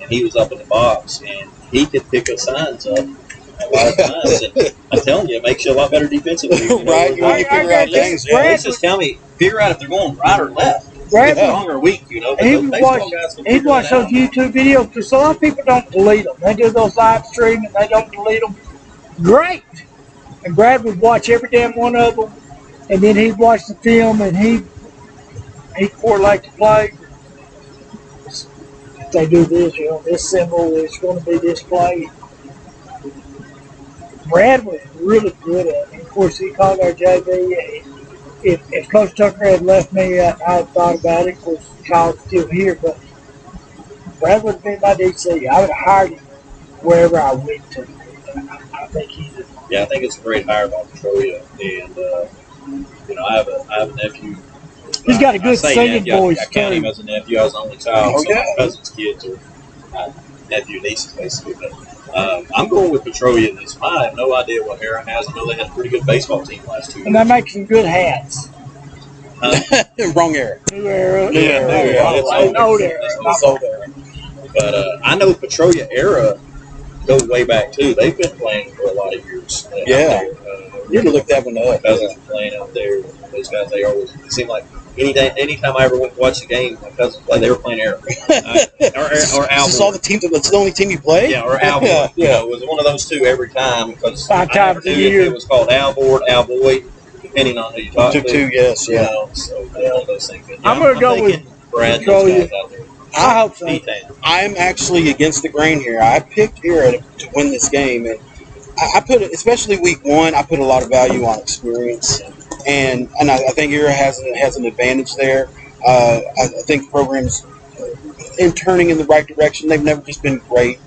and he was up in the box, and he could pick us signs up a lot of times. And I'm telling you, it makes you a lot better defensively. You know, Right, when you figure out things. Yeah, they just tell me, figure out if they're going right or left. Strong or weak, you know. He'd watch those YouTube videos because a lot of people don't delete them. They do those live streams and they don't delete them. Great. And Brad would watch every damn one of them, and then he'd watch the film and he'd correlate the play. If they do this, you know, this symbol is going to be this play. Brad was really good at it. Of course, he called our JV. If Coach Tucker had left me, I had thought about it. Of course, Kyle's still here, but Brad would have been my DC. I would have hired him wherever I went to. I think he's a... Yeah, I think it's a great hire by Petrolia. And, you know, I have a nephew. He's got a good singing voice, I count him as a nephew. I was the only child, so my cousin's kids are my nephew and nieces, basically. But I'm going with Petrolia in this. I have no idea what Aaron has. I know they had a pretty good baseball team last 2 years. And they make some good hats. Wrong era. New era. New era. It's old era. It's old era. But I know Petrolia era goes way back too. They've been playing for a lot of years. Yeah. You need to look that one up. My cousins are playing out there. Those guys, they always it seemed like anytime I ever went to watch the game, my cousins play. They were playing era or Al. Is all the teams? That's the only team you play? Yeah, or Al. Yeah. You know, it was one of those two every time because 5 I never times a knew if year. it was called Al Board, Al Boyd, depending on who you talk to. Two, yes, You yeah. know, so one of those things. But, yeah, I'm gonna go thinking with Brad. Petrolia. Those guys out there. I hope so. D-Town. I'm actually against the grain here. I picked Era to win this game, and I put, especially week 1, I put a lot of value on experience, and I think Era has an advantage there. I think the program's turning in the right direction. They've never just been great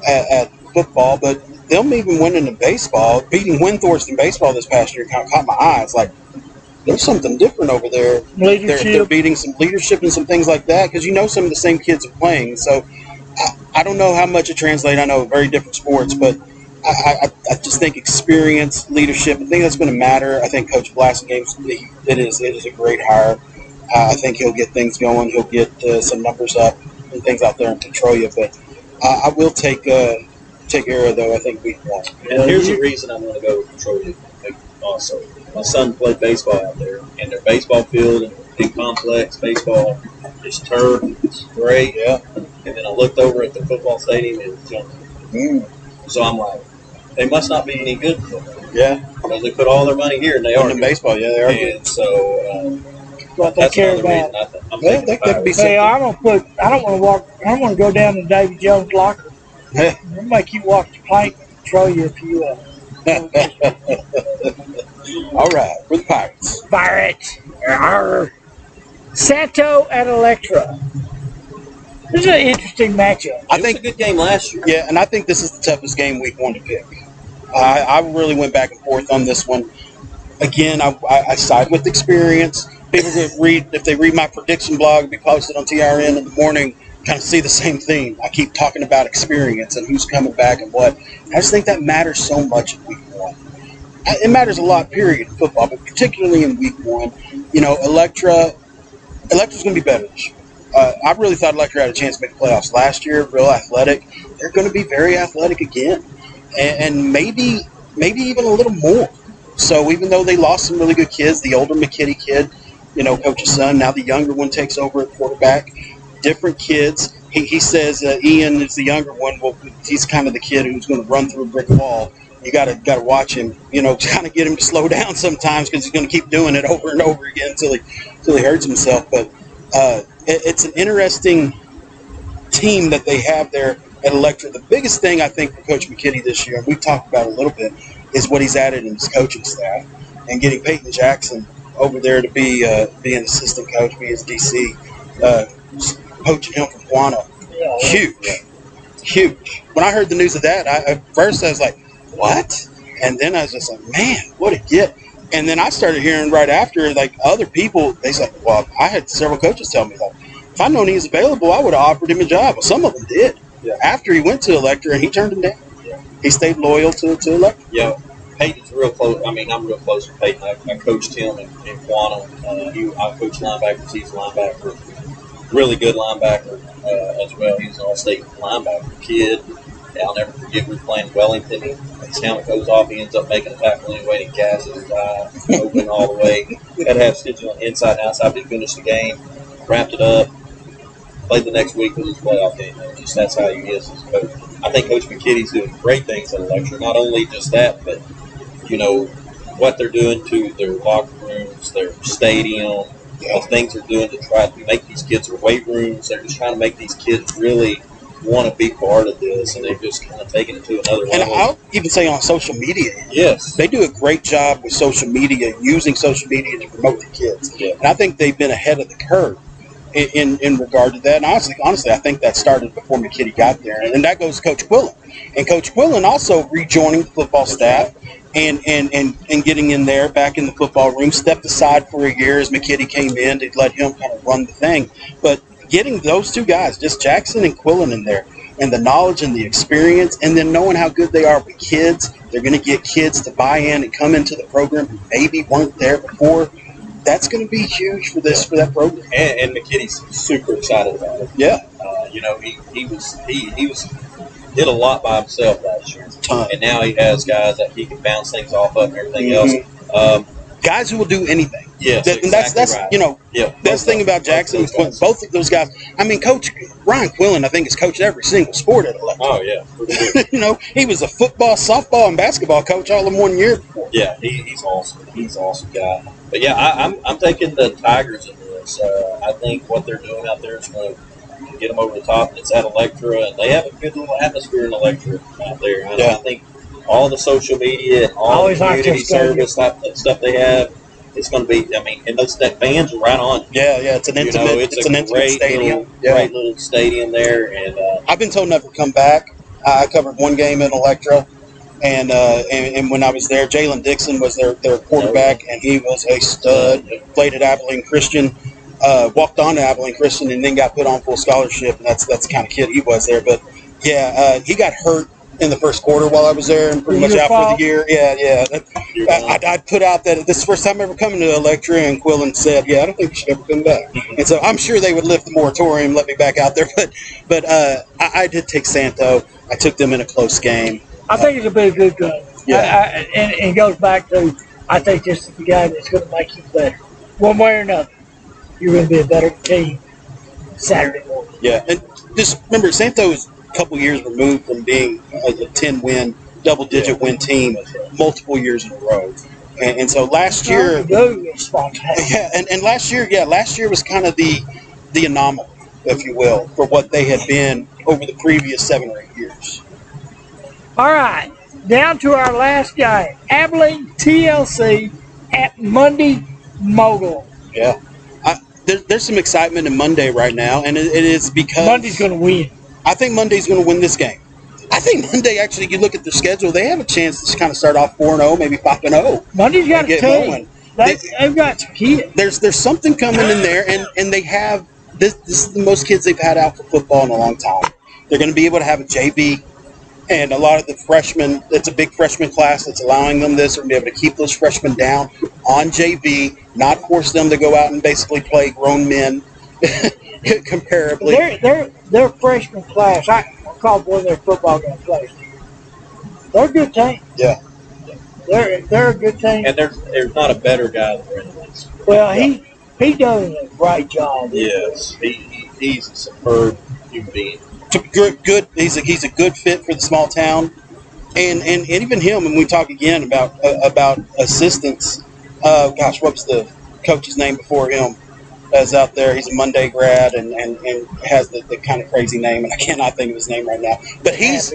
at football, but them even winning in baseball, beating Windthorst in baseball this past year, kind of caught my eye. It's like there's something different over there. They're beating some leadership and some things like that because some of the same kids are playing. So I don't know how much it translates. I know very different sports, but I just think experience, leadership, I think that's going to matter. I think Coach Blasingame, it is a great hire. I think he'll get things going. He'll get some numbers up and things out there in Petrolia. But I will take Era, though, I think week 1. And here's the reason I'm going to go with Petrolia also. My son played baseball out there, and their baseball field and big complex baseball is turf. It's great. Yeah. And then I looked over at the football stadium and it was junky. So I'm like, they must not be any good football. Yeah. Because they put all their money here and they are in baseball. Yeah, they are. And so What they that's care another reason about. I'm thinking they could be Pirates. Hey, I don't want to walk. I don't want to go down to Davy Jones' locker. They'll make you walk the plank and control you if you. All right, for the Pirates. Pirates. Santo and Electra. This is an interesting matchup. I It think was a good game last year. Yeah, and I think this is the toughest game week 1 to pick. I really went back and forth on this one. Again, I side with experience. People if they read my prediction blog, it'll be posted on TRN in the morning, kind of see the same theme. I keep talking about experience and who's coming back and what. I just think that matters so much in week 1. It matters a lot, period, in football, but particularly in week 1. Electra's going to be better this year. I really thought Electra had a chance to make the playoffs last year. Real athletic. They're going to be very athletic again, and maybe even a little more. So even though they lost some really good kids, the older McKitty kid, Coach's son, now the younger one takes over at quarterback. Different kids. He says Ian is the younger one. Well, he's kind of the kid who's going to run through a brick wall. You got to watch him. Kind of get him to slow down sometimes because he's going to keep doing it over and over again until he hurts himself. But it's an interesting team that they have there at Electra. The biggest thing I think for Coach McKitty this year, and we've talked about it a little bit, is what he's added in his coaching staff and getting Peyton Jackson over there to be an assistant coach, be his DC, coaching him from Guano. Huge. When I heard the news of that, at first I was like, what? And then I was just like, man, what a get. And then I started hearing right after, like, other people, they said, well, I had several coaches tell me, like, if I'd known he was available, I would have offered him a job. Well, some of them did. Yeah. After he went to Electra, and he turned him down. Yeah. He stayed loyal to Electra. Yeah. Peyton's real close. I mean, I'm real close with Peyton. I coached him in Quantum. I coached linebackers. He's a linebacker. Really good linebacker as well. He was an all-state linebacker kid. I'll never forget we were playing Wellington. His helmet goes off. He ends up making a tackle anyway. And he gasses his eye open all the way. Had to have stitches on the inside and outside. He finished the game, wrapped it up, played the next week with his playoff game. Just that's how he is as a coach. I think Coach McKitty's doing great things at Electra. Not only just that, but what they're doing to their locker rooms, their stadium, the things they're doing to try to make these kids their weight rooms. They're just trying to make these kids really want to be part of this, and they're just kind of taking it to another level. And I'll even say on social media. Yes. They do a great job with social media, using social media to promote the kids. Yeah. And I think they've been ahead of the curve in regard to that. And honestly, I think that started before McKitty got there. And that goes to Coach Quillen. And Coach Quillen also rejoining the football staff and getting in there back in the football room, stepped aside for a year as McKitty came in to let him kind of run the thing. But getting those two guys, just Jackson and Quillen in there, and the knowledge and the experience, and then knowing how good they are with kids, they're going to get kids to buy in and come into the program who maybe weren't there before. that's going to be huge for that program. And McKinney's super excited about it. Yeah. He did a lot by himself last year. Ton. And now he has guys that he can bounce things off of and everything else. Guys who will do anything. Yes, that's right. That's the thing about Jackson and Quillen. Both of those guys. I mean, Coach Ryan Quillen, I think, has coached every single sport at Electra. Oh, yeah. He was a football, softball, and basketball coach all in 1 year before. Yeah, he's awesome. He's an awesome guy. But, yeah, I'm taking the Tigers in this. I think what they're doing out there is going to get them over the top. And it's at Electra, and they have a good little atmosphere in Electra out there. I think all the social media and all the community service type stuff they have, it's going to be. I mean, and those fans are right on. Yeah, it's an intimate. It's an intimate stadium. Great little stadium there, and I've been told never to come back. I covered one game in Electra, and when I was there, Jalen Dixon was their quarterback, and he was a stud. Played at Abilene Christian, walked on to Abilene Christian, and then got put on full scholarship, and that's the kind of kid he was there. But he got hurt in the first quarter while I was there, and pretty much out for the year. Yeah. I put out that this is the first time ever coming to Electra, and Quillen said, I don't think we should ever come back. And so I'm sure they would lift the moratorium, let me back out there. But I did take Santo. I took them in a close game. I think it's a bit of a good game. Yeah. And it goes back to, I think this is the guy that's going to make you better. One way or another, you're going to be a better team Saturday morning. Yeah, and just remember, Santo is couple years removed from being a 10-win, double-digit win team multiple years in a row. And so last year, and last year was kind of the anomaly, if you will, for what they had been over the previous 7 or 8 years. All right, down to our last guy, Abilene TLC at Monday Mogul. Yeah, there's some excitement in Monday right now, and it is because Monday's going to win. I think Monday's going to win this game. I think Monday, actually, you look at their schedule, they have a chance to kind of start off 4-0, maybe 5-0. Monday's got a team. They've got some kids. There's something coming in there, and they have this is the most kids they've had out for football in a long time. They're going to be able to have a JV, and a lot of the freshmen, it's a big freshman class that's allowing them this. They're going to be able to keep those freshmen down on JV, not force them to go out and basically play grown men comparably. Their freshman class, I called one of their football games last year. They're a good team. Yeah. They're a good team. And there's not a better guy than Brandon Wilson. Well, he does a great job. Yes, he's a superb human being. Good. He's a good fit for the small town, and even him. When we talk again about assistants, what was the coach's name before him? That's out there. He's a Monday grad and has the kind of crazy name, and I cannot think of his name right now. But he's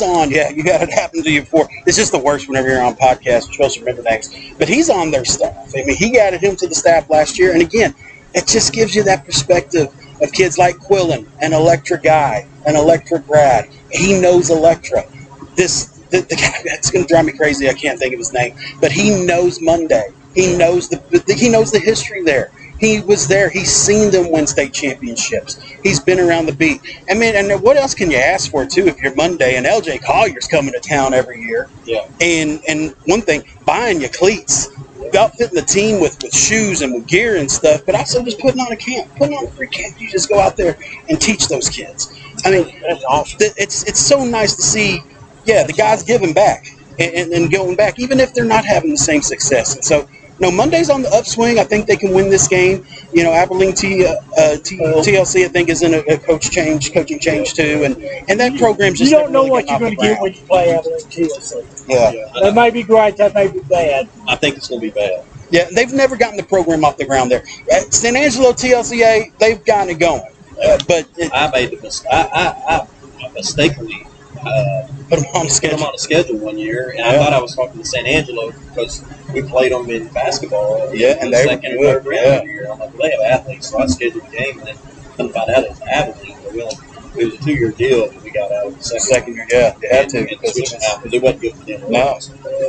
on. Yeah, you had it happen to you before. It's just the worst whenever you're on podcasts. You're supposed to remember names, but he's on their staff. I mean, he added him to the staff last year, and again, it just gives you that perspective of kids like Quillen, an Electra guy, an Electra grad. He knows Electra. The guy that's going to drive me crazy. I can't think of his name, but he knows Monday. He knows the history there. He was there. He's seen them win state championships. He's been around the beat. And what else can you ask for too if you're Monday and LJ Collier's coming to town every year? Yeah. And one thing, buying your cleats, outfitting the team with shoes and with gear and stuff, but also just putting on a free camp. You just go out there and teach those kids. I mean, that's awesome. It's so nice to see. Yeah, the guys giving back and going back, even if they're not having the same success. And so. No, Monday's on the upswing. I think they can win this game. Abilene TLC, I think, is in a coaching change too, and that program's just. You don't know what you're going to get when you play Abilene TLC. Yeah, that may be great. That may be bad. I think it's going to be bad. Yeah, they've never gotten the program off the ground there. At San Angelo TLCA, they've gotten it going, but I made the mistake. I mistakenly. Put them on a schedule 1 year, and I thought I was talking to San Angelo because we played them in basketball. And they second and third round year. I'm like, well, they have athletes, so I scheduled the game, and then come find out it was Abilene. It was a 2-year deal, and we got out of the second year. Yeah, they had to because it wasn't good for them. No.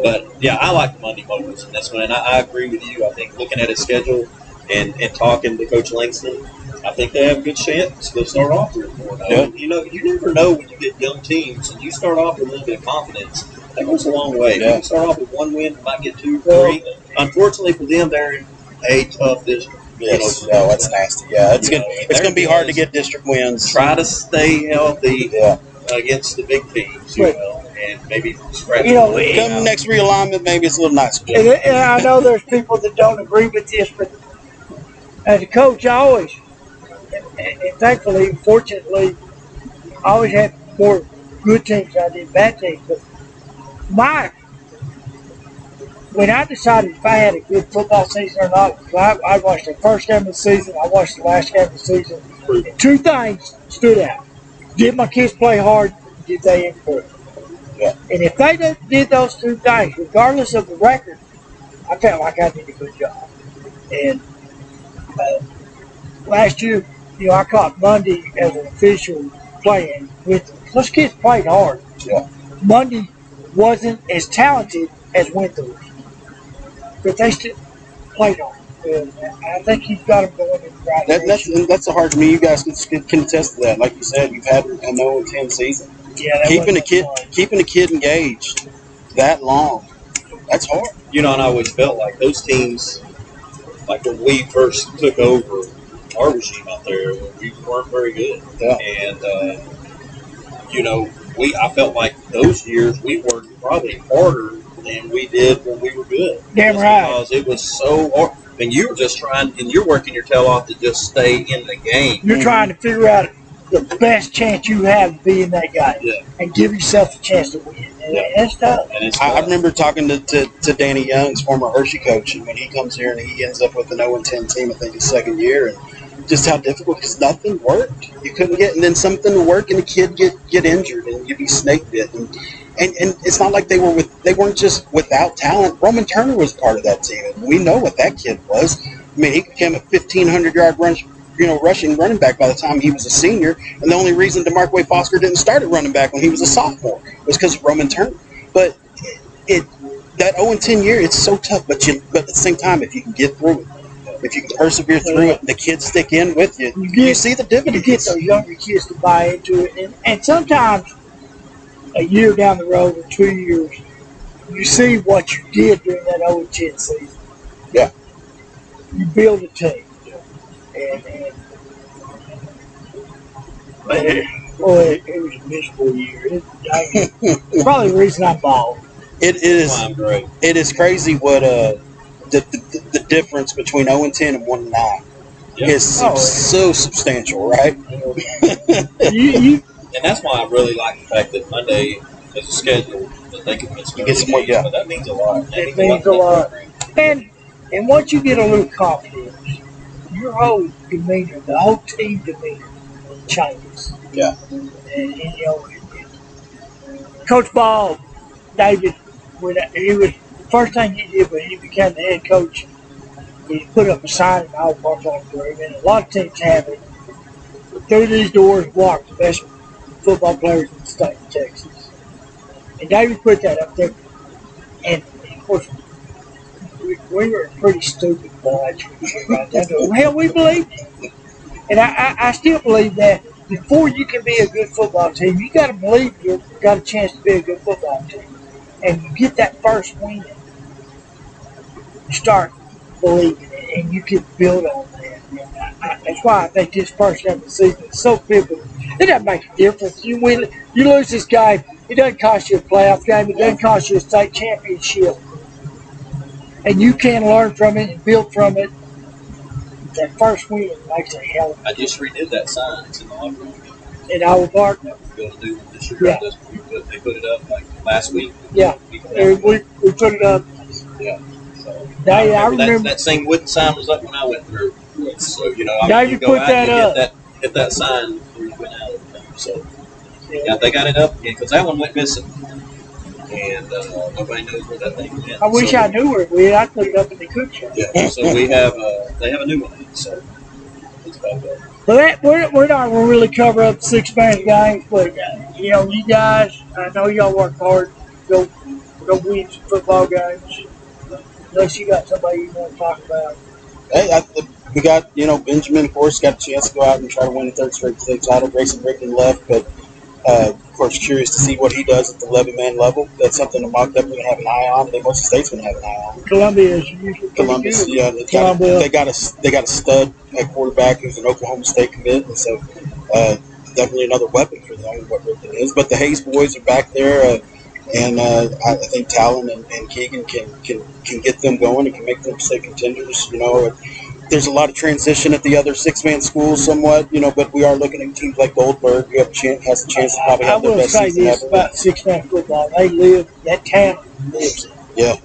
But yeah, I like the Monday Moguls in this one, and I agree with you. I think looking at his schedule and talking to Coach Langston, I think they have a good chance to start off 3-4. Yeah. You never know when you get young teams and you start off with a little bit of confidence. That goes a long way. Yeah. You can start off with one win, you might get 2 or 3. Unfortunately for them, they're in a tough district. Yes, no, that's nasty. Yeah, it's going to be hard to get district wins. Try to stay healthy against the big teams, and maybe scratch. Come next realignment, maybe it's a little nicer. And I know there's people that don't agree with this, but as a coach, I always, and thankfully, fortunately, I always had more good teams than I did bad teams. But when I decided if I had a good football season or not, I watched the first game of the season, I watched the last game of the season, and 2 things stood out. Did my kids play hard? Did they improve? Yeah. And if they did those 2 things, regardless of the record, I felt like I did a good job. And last year, I caught Monday as an official playing with them. Those kids played hard. Yeah. Monday wasn't as talented as Winter was, but they still played hard. And I think he's got them going in the right direction. That's the hard to me. You guys can attest to that. Like you said, you've had a 0-10 season. Yeah, keeping a kid engaged that long, that's hard. And I always felt like those teams, like when we first took over our regime out there, we weren't very good. Yeah. And I felt like those years we worked probably harder than we did when we were good. Damn right. Because it was so hard. And you were just trying, and you're working your tail off to just stay in the game. You're trying to figure out the best chance you have of being that guy, and give yourself a chance to win. And that's tough. I remember talking to Danny Young's former Hershey coach, and when he comes here and he ends up with an 0-10 team, I think his second year, and just how difficult, because nothing worked. You couldn't get, and then something to work, and the kid get injured, and you'd be snake bit. And it's not like they weren't just without talent. Roman Turner was part of that team, and we know what that kid was. I mean, he became a 1,500-yard rushing running back by the time he was a senior, and the only reason DeMarque Foster didn't start at running back when he was a sophomore was because of Roman Turner. But that 0-10 year, it's so tough. But at the same time, if you can get through it, if you can persevere through it, the kids stick in with you. You see the dividends. You get those younger kids to buy into it, and sometimes a year down the road or 2 years, you see what you did during that 0-10 season. Yeah, you build a team. And it was a miserable year. Probably the reason I'm bald. It is crazy what the difference between 0-10 and 1-9 is so substantial, right? And that's why I really like the fact that Monday is a schedule that they can miss. Get some more, but that means a lot. It means a lot. And once you get a little confidence, your whole demeanor, the whole team demeanor changes. Yeah. And Coach Ball, David, the first thing he did when he became the head coach, he put up a sign in our part-time room, and a lot of teams have it. Through these doors walk the best football players in the state of Texas. And David put that up there. And, of course, we were a pretty stupid bunch. Hell, we believed it. And I still believe that before you can be a good football team, you got to believe you've got a chance to be a good football team. And you get that first win, you start believing it, and you can build on that. And that's why I think this first half of the season is so pivotal. It doesn't make a difference. You lose this game, it doesn't cost you a playoff game. It doesn't cost you a state championship. And you can learn from it and build from it. That first win makes a hell of a I just redid that sign. It's in the locker room. in our park. We're going to do one this year. Yeah. They put it up like last week. Yeah, we put it up. Yeah. So I remember that same wooden sign was up when I went through. So David put that up. Hit that sign before you went out. So they got it up again because that one went missing, and nobody knows where that thing went. I wish I knew where it went. I put it up in the cook shop. Yeah. So they have a new one. So it's about that. But we're not going to really cover up 6-man games, but you guys, I know y'all work hard. Go win some football games. Unless you got somebody you want to talk about. Hey, we got, Benjamin, of course, got a chance to go out and try to win the third straight state title. Grayson Rickon left, but Of course, curious to see what he does at the 11-man level. That's something I'm definitely going to have an eye on. I think most of the state's going to have an eye on. Columbia is usually Columbus, good. yeah, they got a stud at quarterback who's an Oklahoma State commit, and so definitely another weapon for them. What Rickman is, but the Hayes boys are back there, and I think Talon and Keegan can get them going and can make them state contenders. There's a lot of transition at the other 6-man schools, somewhat, but we are looking at teams like Goldberg, who has a chance to probably have their best season ever. I will say this about 6-man football: that town lives it. Yeah.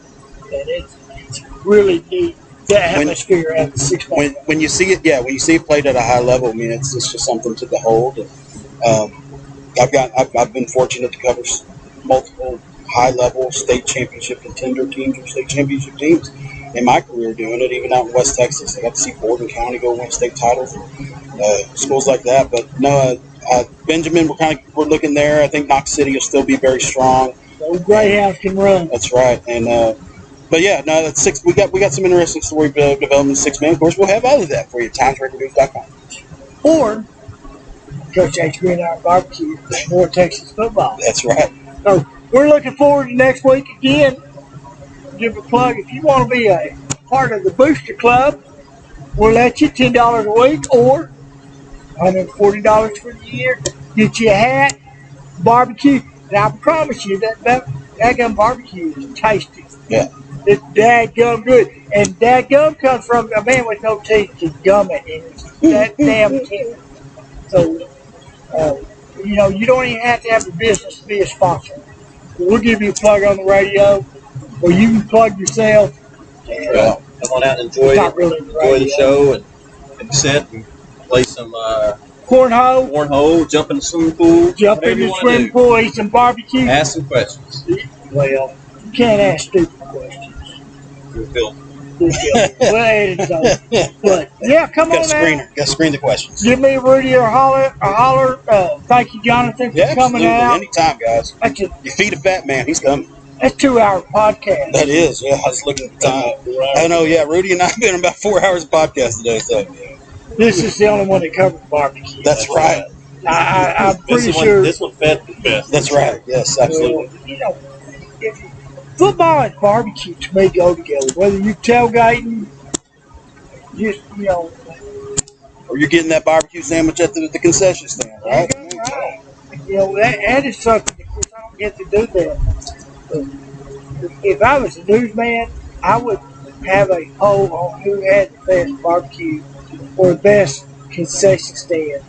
And it's really neat, the atmosphere at the 6-man. When you see it played at a high level, I mean, it's just something to behold. And, I've been fortunate to cover multiple high-level state championship contender teams or state championship teams in my career doing it, even out in West Texas. I got to see Borden County go win state titles and schools like that. But no, Benjamin, we're looking there. I think Knox City will still be very strong. Those Greyhounds can run. That's right. And but yeah, no, that's 6. We got some interesting story development 6-man. Of course, we'll have all of that for you. TimesRecordNews.com. Or Coach H. Gridiron Barbecue, more Texas football. That's right. So we're looking forward to next week again. Give a plug. If you want to be a part of the Booster Club, we'll let you $10 a week or $140 for the year. Get you a hat, barbecue, and I promise you that gun barbecue is tasty. Yeah. It's dadgum good. And dadgum comes from a man with no teeth to gum it. And it's that damn tender. So, you don't even have to have a business to be a sponsor. We'll give you a plug on the radio, or you can plug yourself. And, come on out and enjoy the show and sit and play some cornhole, jump in the swimming pool. Eat some barbecue. Ask some questions. Well, you can't ask stupid questions. Good But yeah, come on out. Got to screen the questions. Give me a Rudy or holler. Thank you, Jonathan, for coming out. Anytime, guys. You feed a fat man, he's coming. That's 2-hour podcast. That is, yeah. I was looking at the time. I know, yeah. Rudy and I have been about 4 hours of podcast today, so. This is the only one that covers barbecue. That's right. I'm pretty sure. This one fed the best. That's right. Yes, absolutely. Football and barbecue to me go together. Whether you're tailgating, or you're getting that barbecue sandwich at the concession stand, right? Right. That is something. Of course, I don't get to do that. If I was a newsman, I would have a poll on who had the best barbecue or the best concession stand.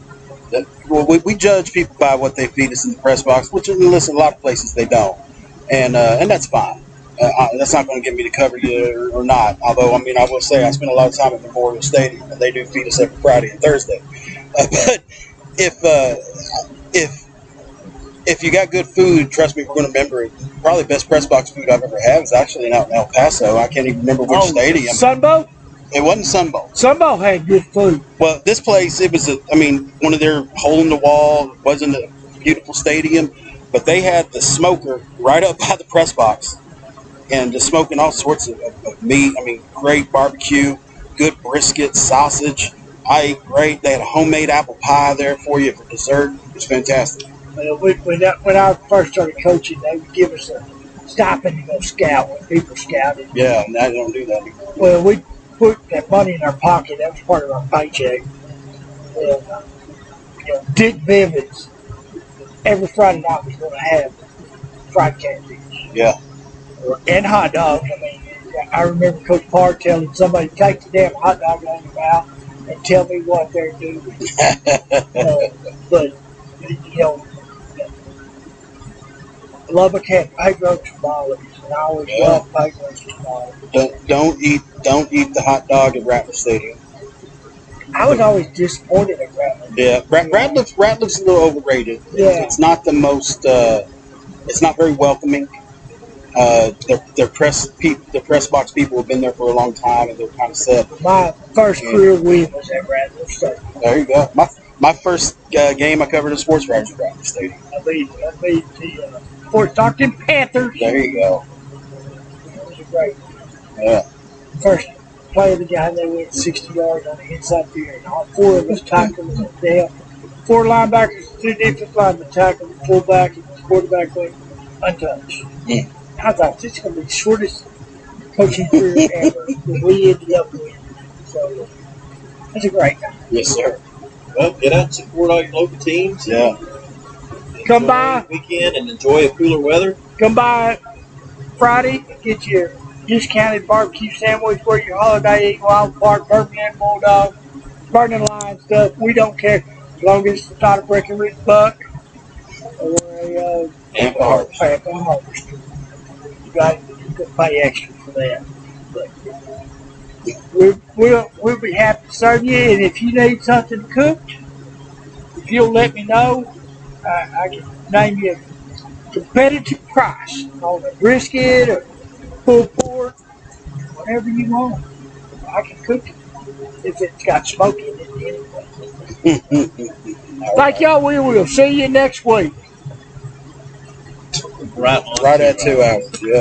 We judge people by what they feed us in the press box, which listen, a lot of places they don't, and that's fine. That's not going to get me to cover you or not. Although, I will say I spend a lot of time at Memorial Stadium, and they do feed us every Friday and Thursday. But if you got good food, trust me, we're going to remember it. Probably the best press box food I've ever had was actually out in El Paso. I can't even remember which stadium. Sunbow? It wasn't Sunbow. Sunbow had good food. Well, this place, it was, one of their hole-in-the-wall. It wasn't a beautiful stadium, but they had the smoker right up by the press box and just smoking all sorts of meat. Great barbecue, good brisket, sausage. I ate great. They had a homemade apple pie there for you for dessert. It was fantastic. When I first started coaching, they would give us a stipend to go scout when people scouted. Yeah, now they don't do that anymore. Well, we put that money in our pocket. That was part of our paycheck. Dick Bivens, every Friday night was going to have fried catfish. Yeah. And hot dogs. I remember Coach Parr telling somebody, take the damn hot dog out of your mouth and tell me what they're doing. But, Lubbock had Pedro tamales, and I always loved Pedro's tamales. Don't eat the hot dog at Rattler Stadium. I was always disappointed at Rattler. Yeah, Rattler's a little overrated. Yeah. It's not the most. It's not very welcoming. Their press box people have been there for a long time, and they're kind of set. My first career win was at Rattler Stadium. There you go. My first game I covered in sports writers at Rattler Stadium. I beat the Fort Stockton Panthers. There you go. It was great. Yeah. First play of the game, they went 60 yards on the inside field. And all 4 of us tackled us down. 4 linebackers, three defensive linemen, tackle, the fullback, and the quarterback went untouched. Mm. I thought this is going to be the shortest coaching career ever that we ended up with. So that's a great guy. Yes, sir. Well, get out and support all your local teams. Yeah. Come Enjoy by. the weekend and enjoy a cooler weather. Come by Friday and get your discounted barbecue sandwich, wear your holiday eat Wild Park, Birmingham Bulldog, burning line stuff. We don't care as long as it's not a Breckenridge buck or a Ample harvest. Ample harvest. You got to pay extra for that. But we'll be happy to serve you, and if you need something cooked, if you'll let me know, I can name you a competitive price on a brisket or pulled pork, whatever you want. I can cook it if it's got smoke in it anyway. Thank y'all. We will see you next week. Right on. Right at 2 hours. Yeah.